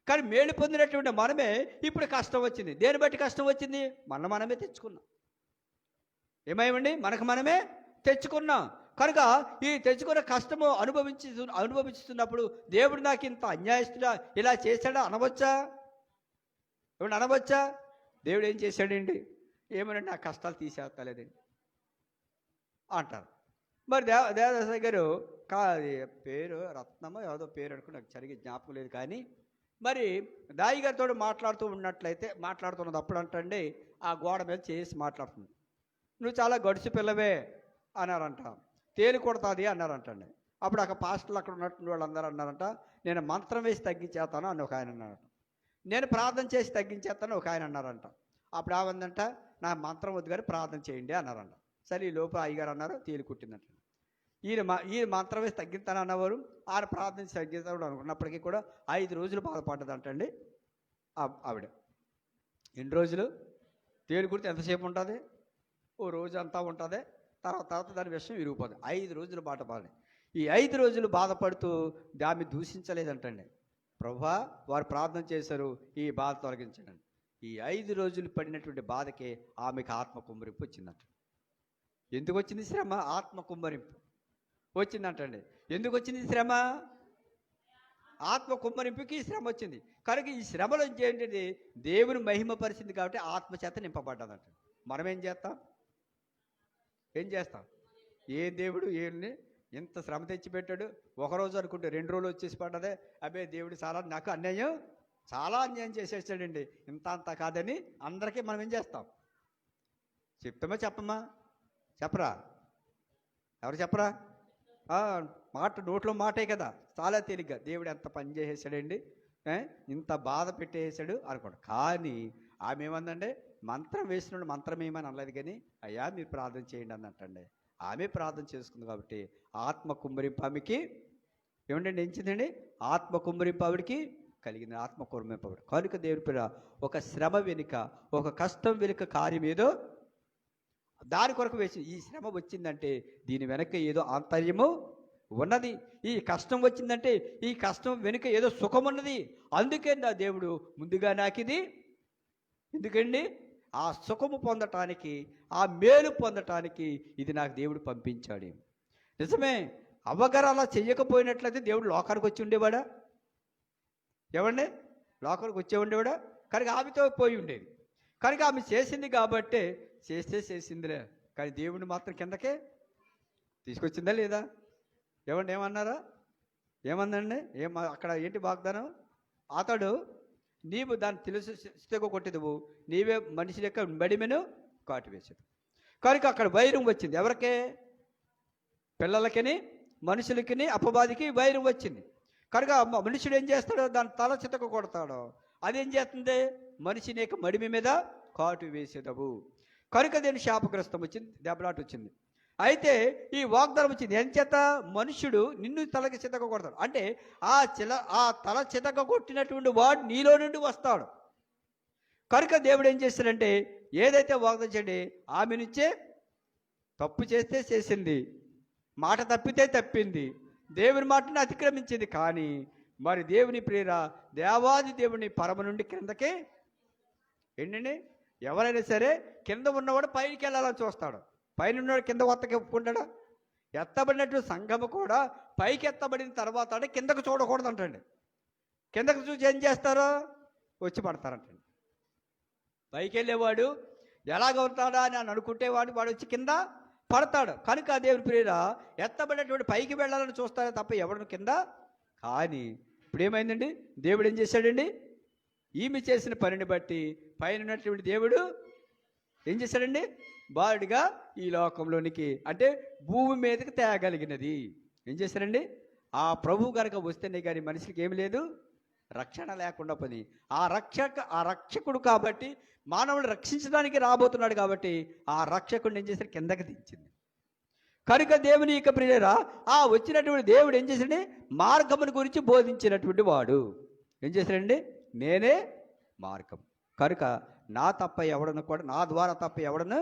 కానీ మేలు పొందినటువంటి మనమే ఇప్పుడు కష్టం వచ్చింది. దేని బట్టి కష్టం వచ్చింది? మనమే తెచ్చుకున్నాం. ఏమేమండి? మనకు మనమే తెచ్చుకున్నాం. కనుక ఈ తెచ్చుకున్న కష్టము అనుభవిస్తున్నప్పుడు దేవుడు నాకు ఇంత అన్యాయస్తుడా, ఇలా చేశాడా అనవచ్చా? ఏమన్నా అనవచ్చా? దేవుడు ఏం చేశాడండి? ఏమనండి, నా కష్టాలు తీసేస్తలేదండి అంటారు. మరి దేవదాస గారు పేరు రత్నమో ఏదో పేరు అనుకుని నాకు సరిగ్గా జ్ఞాపకం లేదు. కానీ మరి దాయి గారితో మాట్లాడుతున్నది అప్పుడు అంటండి, ఆ గోడ మీద చేసి మాట్లాడుతుంది, నువ్వు చాలా గడుసు పిల్లవే అన్నారంట, తేలి కొడతాది అన్నారంటండి. అప్పుడు అక్కడ పాస్టర్లు అక్కడ ఉన్నటువంటి వాళ్ళందరూ అన్నారంట, నేను మంత్రం వేసి తగ్గించేస్తాను అని ఒక ఆయన అన్నారంట, నేను ప్రార్థన చేసి తగ్గించేస్తాను ఒక ఆయన అన్నారంట. అప్పుడు ఏమందంట, నా మంత్రం వద్దు కానీ ప్రార్థన చేయండి అన్నారంట. సరే ఈ లోపల అయ్యగారు అన్నారు, తేలి కుట్టిందంట. ఈయన మంత్రం వేసి తగ్గిస్తాను అన్నవారు ఆయన ప్రార్థన చేసి తగ్గిస్తాడు అనుకున్నప్పటికీ కూడా 5 రోజులు బాధపడ్డదంటండి ఆవిడ. ఎన్ని రోజులు? తేలి కుడితే ఎంతసేపు ఉంటుంది? ఓ రోజు అంతా ఉంటుంది, తర్వాత దాని విషయం విరిగిపోతుంది. 5 రోజులు బాధపడాలి. ఈ 5 రోజులు బాధపడుతూ దాన్ని దూషించలేదంటండి. ప్రభువా, వారు ప్రార్థన చేశారు, ఈ బాధ తొలగించండి. ఈ 5 రోజులు పడినటువంటి బాధకే ఆమెకు ఆత్మ కుమ్మరింపు వచ్చిందంట. ఎందుకు వచ్చింది శ్రమ? ఆత్మ కుమ్మరింపు వచ్చిందంటండి. ఎందుకు వచ్చింది శ్రమ? ఆత్మ కుమ్మరింపుకి శ్రమ వచ్చింది. కనుక ఈ శ్రమలో ఏంటంటే దేవుని మహిమపరిచింది కాబట్టి ఆత్మ చేత నింపబడ్డదంట. మనం ఏం చేస్తాం? ఏ దేవుడు ఏమి ఇంత శ్రమ తెచ్చిపెట్టాడు, ఒకరోజు అనుకుంటే 2 రోజులు వచ్చేసి పడ్డదే, అబ్బే దేవుడు నాకు చాలా అన్యాయం చేసేసాడండి, ఇంత కాదని అందరికీ మనం ఏం చేస్తాం? చెప్తామా చెప్పమ్మా? చెప్పరా? ఎవరు చెప్పరా? నోట్లో మాటే కదా, చాలా తేలిగ్గా దేవుడు ఎంత పని చేసేసాడండి, ఇంత బాధ పెట్టేసాడు అనుకోండి. కానీ ఆమె ఏమందండి, మంత్రం వేసినోడు మంత్రం ఏమని అనలేదు, కానీ అయ్యా మీరు ప్రార్థన చేయండి అన్నట్టండి. ఆమె ప్రార్థన చేసుకుంది కాబట్టి ఆత్మ కుమ్మరింపు ఆమెకి ఏమంటే ఎంచిందండి, ఆత్మ కుమ్మరింపు ఆవిడికి కలిగింది. ఆత్మ కుమ్మరింపు ఆవిడ. కనుక దేవుడి పేర ఒక శ్రమ వెనుక, ఒక కష్టం వెనుక కార్యం ఏదో దాని కొరకు వేసి ఈ శ్రమ వచ్చిందంటే దీని వెనక ఏదో ఆంతర్యము ఉన్నది. ఈ కష్టం వచ్చిందంటే ఈ కష్టం వెనుక ఏదో సుఖం ఉన్నది. అందుకే నా దేవుడు ముందుగా నాకిది ఎందుకండి, ఆ సుఖము పొందటానికి, ఆ మేలు పొందటానికి ఇది నాకు దేవుడు పంపించాడు. నిజమే, అవ్వగారు అలా చెయ్యకపోయినట్లయితే దేవుడు లోకానికి వచ్చి ఉండేవాడా? ఏమండి, లోకానికి వచ్చే ఉండేవాడా? కనుక ఆమెతో పోయి ఉండేది. కనుక ఆమె చేసింది కాబట్టి చేసిందిలే, కానీ దేవుడిని మాత్రం కిందకే తీసుకొచ్చిందా లేదా? ఏమన్నారా? ఏమందండి? అక్కడ ఏంటి వాగ్దానం? అతడు నీవు దాన్ని తెలుసు కొట్టేదువు, నీవే మనిషి యొక్క మడిమెను కాటివేసేది. కనుక అక్కడ వైరం వచ్చింది. ఎవరికే? పిల్లలకి, మనుషులకి, అపవాదికి వైరం వచ్చింది. కనుక మనుషుడు ఏం చేస్తాడో దాని తల చితక కొడతాడో అదేం చేస్తుంది? మనిషిని యొక్క మడిమి మీద కాటు వేసేదవు. కనుక దేని శాపగ్రస్తం వచ్చింది, దెబ్బలాట వచ్చింది. అయితే ఈ వాగ్దానం వచ్చింది ఏం చేత? మనుషుడు నిన్ను తలకి చితక కొడతాడు. అంటే ఆ తల చితక కొట్టినటువంటి వాడు నీలో నుండి వస్తాడు. కనుక దేవుడు ఏం చేస్తాడంటే ఏదైతే వాగ్దానం చేయండి, ఆమె నుంచే తప్పు చేస్తే చేసింది, మాట తప్పితే తప్పింది, దేవుని మాటను అతిక్రమించింది. కానీ మరి దేవుని ప్రేర దేవాది దేవుని పరమ నుండి క్రిందకే ఏంటండి, ఎవరైనా సరే కింద ఉన్నవాడు పైకి వెళ్ళాలని చూస్తాడు, పైన ఉన్నవాడు కింద కొత్తకి ఒప్పుకుంటాడా? ఎత్తబడినట్టు సంఘము కూడా పైకి ఎత్తబడిన తర్వాత అంటే కిందకు చూడకూడదు అంటండి. కిందకు చూసి ఏం చేస్తారో వచ్చి పడతారంటండి. పైకి వెళ్ళేవాడు ఎలాగ ఉంటాడా అని అనుకుంటేవాడు వాడు వచ్చి కింద పడతాడు. కనుక దేవుని ప్రేర ఎత్తబడినటువంటి పైకి వెళ్ళాలని చూస్తారే తప్ప ఎవడు కింద. కానీ ఇప్పుడు ఏమైందండి, దేవుడు ఏం చేశాడండి? ఈమె చేసిన పనిని బట్టి పైన ఉన్నటువంటి దేవుడు ఏం చేశాడండి? బాలుడిగా ఈ లోకంలోనికి అంటే భూమి మీదకి తేగలిగినది. ఏం చేశారండి? ఆ ప్రభు కనుక వస్తేనే కానీ మనిషికి ఏమి లేదు, రక్షణ లేకుండా పని. ఆ రక్షకుడు కాబట్టి, మానవుని రక్షించడానికి రాబోతున్నాడు కాబట్టి ఆ రక్షకుడిని ఏం చేశారు? కిందకి దించింది. కనుక దేవుని యొక్క ప్రియరా, ఆ వచ్చినటువంటి దేవుడు ఏం చేశాడండి? మార్గముని గురించి బోధించినటువంటి వాడు ఏం చేశాడండి? నేనే మార్గం. కనుక నా ద్వారా తప్ప ఎవడను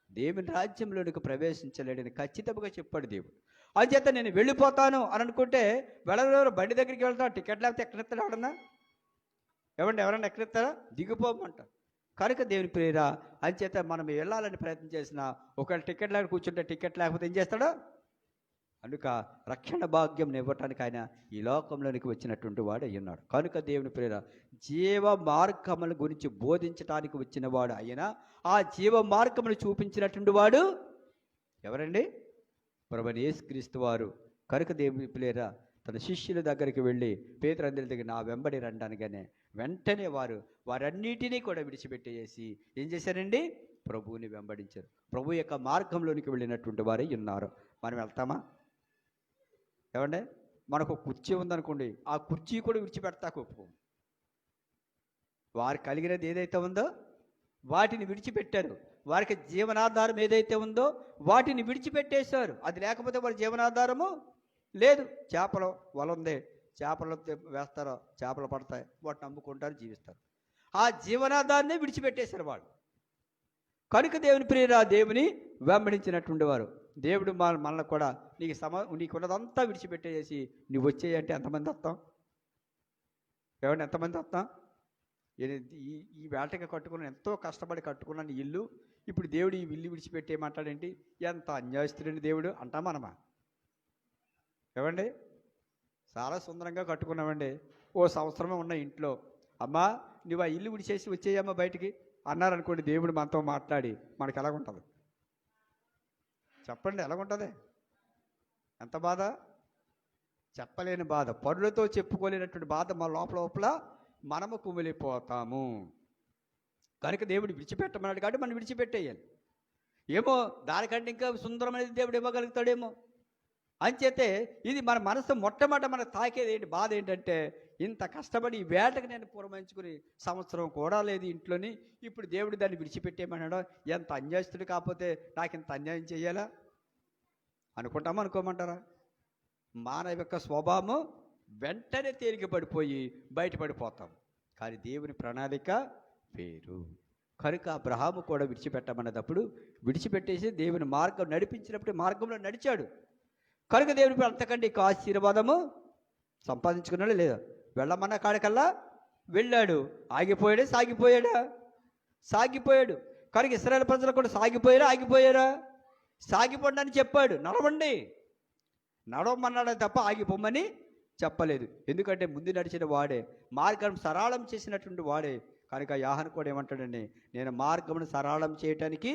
దేవుని రాజ్యంలోనికి ప్రవేశించలేడని ఖచ్చితంగా చెప్పాడు దేవుడు. అంచేత నేను వెళ్ళిపోతాను అని అనుకుంటే వెళ్ళలేరు. బండి దగ్గరికి వెళ్తాను, టికెట్ లేకపోతే ఎక్కడెత్తాడు ఎవడన్నా? ఎవరన్నా ఎక్కడెత్తారా? దిగిపోమంటారు. కనుక దేవుని ప్రియరా, అంచేత మనం వెళ్ళాలని ప్రయత్నం చేసినా ఒకవేళ టికెట్ లేక కూర్చుంటే టికెట్ లేకపోతే ఏం చేస్తాడో? కనుక రక్షణ భాగ్యం ఇవ్వటానికి ఆయన ఈ లోకంలోనికి వచ్చినటువంటి వాడు అయ్యున్నాడు. కనుక దేవుని ప్రియరా, జీవ మార్గముల గురించి బోధించడానికి వచ్చిన వాడు అయినా ఆ జీవ మార్గమును చూపించినటువంటి వాడు ఎవరండి? ప్రభువైన యేసుక్రీస్తు వారు. కనుక దేవుని ప్రియరా, తన శిష్యుల దగ్గరికి వెళ్ళి పేతురు దగ్గర నా వెంబడి రండి అనగానే వెంటనే వారన్నిటినీ కూడా విడిచిపెట్టేసి ఏం చేశారండి? ప్రభువుని వెంబడించారు. ప్రభు యొక్క మార్గంలోనికి వెళ్ళినటువంటి వారే ఉన్నారు. మనం వెళ్తామా? ఏమంటే మనకు కుర్చీ ఉందనుకోండి, ఆ కుర్చీ కూడా విడిచిపెడతాకు ఒప్పుకోము. వారికి కలిగినది ఏదైతే ఉందో వాటిని విడిచిపెట్టారు. వారికి జీవనాధారం ఏదైతే ఉందో వాటిని విడిచిపెట్టేశారు. అది లేకపోతే వారి జీవనాధారము లేదు. చేపలు వల ఉంది, చేపలు వేస్తారో చేపలు పడతాయి, వాటిని అమ్ముకుంటారు, జీవిస్తారు. ఆ జీవనాధారాన్ని విడిచిపెట్టేశారు వాళ్ళు. కనుక దేవుని ప్రియరా, దేవుని వెంబడించినటువంటి వారు. దేవుడు మనల్ని కూడా నీకున్నదంతా విడిచిపెట్టేసి నువ్వు వచ్చేయంటే ఎంతమంది వస్తాం? ఎంతమంది వస్తాం? ఈ వేటగా ఎంతో కష్టపడి కట్టుకున్నాను ఇల్లు, ఇప్పుడు దేవుడు ఈ ఇల్లు విడిచిపెట్టేయమంటాడేంటి? ఎంత అన్యాయస్తుడండి దేవుడు అంటాం మనమా? చాలా సుందరంగా కట్టుకున్నామండి, ఓ సంవత్సరమే ఉన్న ఇంట్లో, అమ్మా నువ్వు ఆ ఇల్లు విడిచేసి వచ్చేయమ్మా బయటికి అన్నారనుకోండి, దేవుడు మనతో మాట్లాడి మనకి ఎలాగుంటుంది చెప్పండి? ఎలాగుంటుంది? ఎంత బాధ, చెప్పలేని బాధ, పరులతో చెప్పుకోలేనటువంటి బాధ మన లోపల మనము కుమిలిపోతాము. కనుక దేవుడు విడిచిపెట్టమన్నాడు కాబట్టి మనం విడిచిపెట్టేయాలి. ఏమో దానికంటే ఇంకా సుందరమైనది దేవుడు ఇవ్వగలుగుతాడేమో. అంచేతే ఇది మన మనసు మొట్టమొదట మనకు తాకేది ఏంటి? బాధ ఏంటంటే ఇంత కష్టపడి ఈ వేటకు నేను పురమాయించుకుని సంవత్సరం కూడా లేదు ఇంట్లోని, ఇప్పుడు దేవుడు దాన్ని విడిచిపెట్టేయమన్నాడు. ఎంత అన్యాయస్తుడు, కాకపోతే నాకు ఇంత అన్యాయం చేయాలా అనుకుంటామా అనుకోమంటారా? మానవ యొక్క స్వభావం వెంటనే తేలిక పడిపోయి బయటపడిపోతాం. కానీ దేవుని ప్రణాళిక వేరు. కనుక అబ్రహాము కూడా విడిచిపెట్టమన్నప్పుడు విడిచిపెట్టేసి దేవుని మార్గం నడిపించినప్పుడు మార్గంలో నడిచాడు. కనుక దేవుని అంతకంటే ఇక ఆశీర్వాదము సంపాదించుకున్నాడు లేదా? వెళ్ళమన్న కాడికల్లా వెళ్ళాడు. ఆగిపోయాడా? సాగిపోయాడు. కనుక ఇశ్రాయేలు ప్రజలు కూడా ఆగిపోయారా? సాగిపోండి అని చెప్పాడు. నడవమన్నాడే తప్ప ఆగిపోమని చెప్పలేదు. ఎందుకంటే ముందు నడిచిన వాడే, మార్గం సరళం చేసినటువంటి వాడే. కనుక యోహాను కూడా ఏమంటాడండి? నేను మార్గమును సరళం చేయటానికి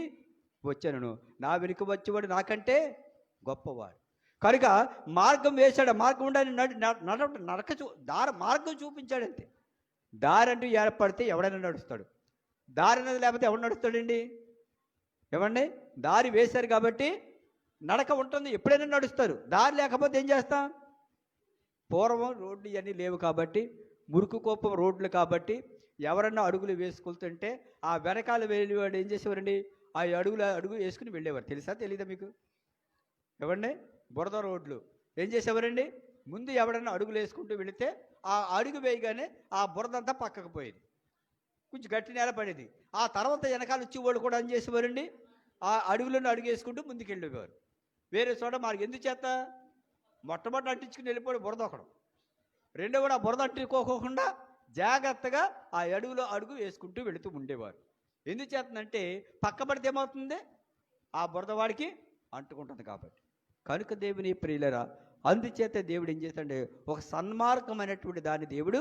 వచ్చాను, నా వెనుక వచ్చేవాడు నాకంటే గొప్పవాడు. కనుక మార్గం వేశాడు, మార్గం ఉండాలని మార్గం చూపించాడు అంతే. దారి అంటూ ఏర్పడితే ఎవడైనా నడుస్తాడు, దారి అనేది లేకపోతే ఎవడు నడుస్తాడండి? దారి వేశారు కాబట్టి నడక ఉంటుంది, ఎప్పుడైనా నడుస్తారు. దారి లేకపోతే ఏం చేస్తాం? పూర్వం రోడ్లు ఇవన్నీ లేవు కాబట్టి, మురుకు కోపం రోడ్లు కాబట్టి ఎవరన్నా అడుగులు వేసుకుంటుంటే ఆ వెనకాల వెళ్ళేవాడు ఏం చేసేవారండి? ఆ అడుగు వేసుకుని వెళ్ళేవారు. తెలుసా తెలీదా మీకు? బురద రోడ్లు ఏం చేసేవారండి? ముందు ఎవడన్నా అడుగులు వేసుకుంటూ వెళితే ఆ అడుగు వేయగానే ఆ బురదంతా పక్కకు పోయేది, కొంచెం గట్టి నేల పడేది. ఆ తర్వాత వెనకాల వచ్చేవాళ్ళు కూడా ఏం చేసేవారండి? ఆ అడుగులను అడుగు వేసుకుంటూ ముందుకు వెళ్ళేవారు. వేరే చోట మనకి ఎందుకు చేత మొట్టమొదటి అంటించుకుని వెళ్ళిపోయి బురద ఒకడు, రెండో కూడా ఆ బురద అంటుకోకుండా జాగ్రత్తగా ఆ అడుగు వేసుకుంటూ వెళుతూ ఉండేవారు. ఎందుకు చేస్తుందంటే పక్క పడితే ఏమవుతుంది? ఆ బురద వాడికి అంటుకుంటుంది కాబట్టి. కనుక దేవుని ప్రియులరా, అందుచేత దేవుడు ఏం చేస్తాడంటే ఒక సన్మార్గమైనటువంటి దాన్ని దేవుడు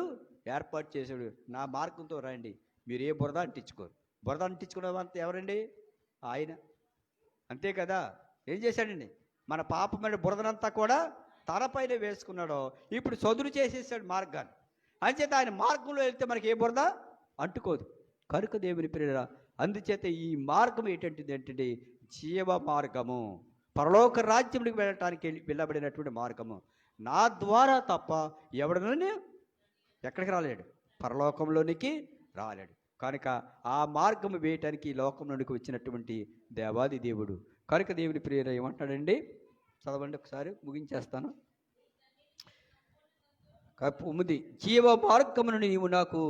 ఏర్పాటు చేశాడు. నా మార్గంతో రండి, మీరు ఏ బురద అంటించుకోరు. బురద అంటించుకున్నదంతా ఎవరండి? ఆయన. అంతే కదా. ఏం చేశాడండి? మన పాపమైన బురదనంతా కూడా తనపైన వేసుకున్నాడో ఇప్పుడు చదును చేసేసాడు మార్గాన్ని. అంచేత ఆయన మార్గంలో వెళ్తే మనకి ఏ బురద అంటుకోదు. కనుక దేవుని ప్రియులరా, అందుచేత ఈ మార్గం ఏంటంటే జీవ మార్గము. పరలోక రాజ్యంలోకి వెళ్ళటానికి వెళ్ళబడినటువంటి మార్గము. నా ద్వారా తప్ప ఎవడనూ ఎక్కడికి రాలేడు, పరలోకంలోనికి రాలేడు. కనుక ఆ మార్గము వేయటానికి ఈ లోకంలోనికి వచ్చినటువంటి దేవాది దేవుడు. కనుక దేవుని ప్రియర ఏమంటాడండి, చదవండి ఒకసారి, ముగించేస్తాను. 9 జీవ మార్గమును నీవు నాకు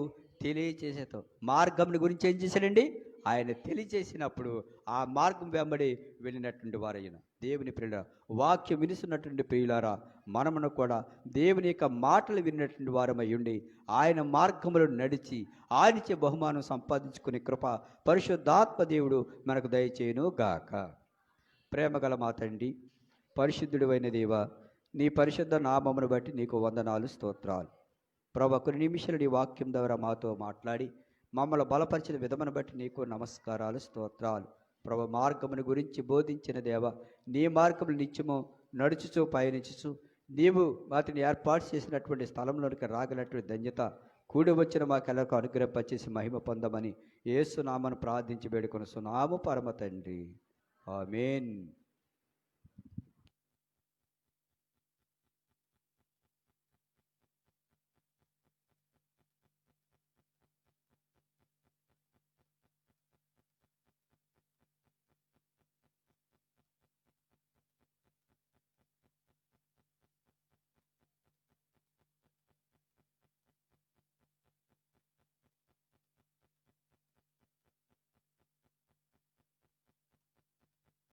తెలియచేసేతావు. మార్గముని గురించి ఏం చేశాడండి, ఆయన తెలియచేసినప్పుడు ఆ మార్గం వెంబడి వెళ్ళినటువంటి వారైన దేవుని ప్రియుల వాక్యం వినిస్తున్నటువంటి ప్రియులారా, మనమును కూడా దేవుని యొక్క మాటలు విన్నటువంటి వారమై ఉండి ఆయన మార్గములో నడిచి ఆయనచే బహుమానం సంపాదించుకునే కృప పరిశుద్ధాత్మ దేవుడు మనకు దయచేయును గాక. ప్రేమగల మా తండ్రి, పరిశుద్ధుడైన దేవ, నీ పరిశుద్ధ నామమును బట్టి నీకు వందనాలు, స్తోత్రాలు. ప్రభు, కొన్ని నిమిషాలు నీ వాక్యం ద్వారా మాతో మాట్లాడి మమ్మల్ని బలపరిచిన విధమును బట్టి నీకు నమస్కారాలు, స్తోత్రాలు. ప్రభు, మార్గమును గురించి బోధించిన దేవ, నీ మార్గములు నిత్యము నడుచుచు పయనించుచు నీవు వాటిని ఏర్పాటు చేసినటువంటి స్థలంలోనికి రాగలటువంటి ధన్యత కూడి వచ్చిన మాకెల్లరకు అనుగ్రహింపచేసి మహిమ పొందమని యేసు నామమును ప్రార్థించి వేడుకొనుచున్నాము పరమ తండ్రి. ఆమేన్.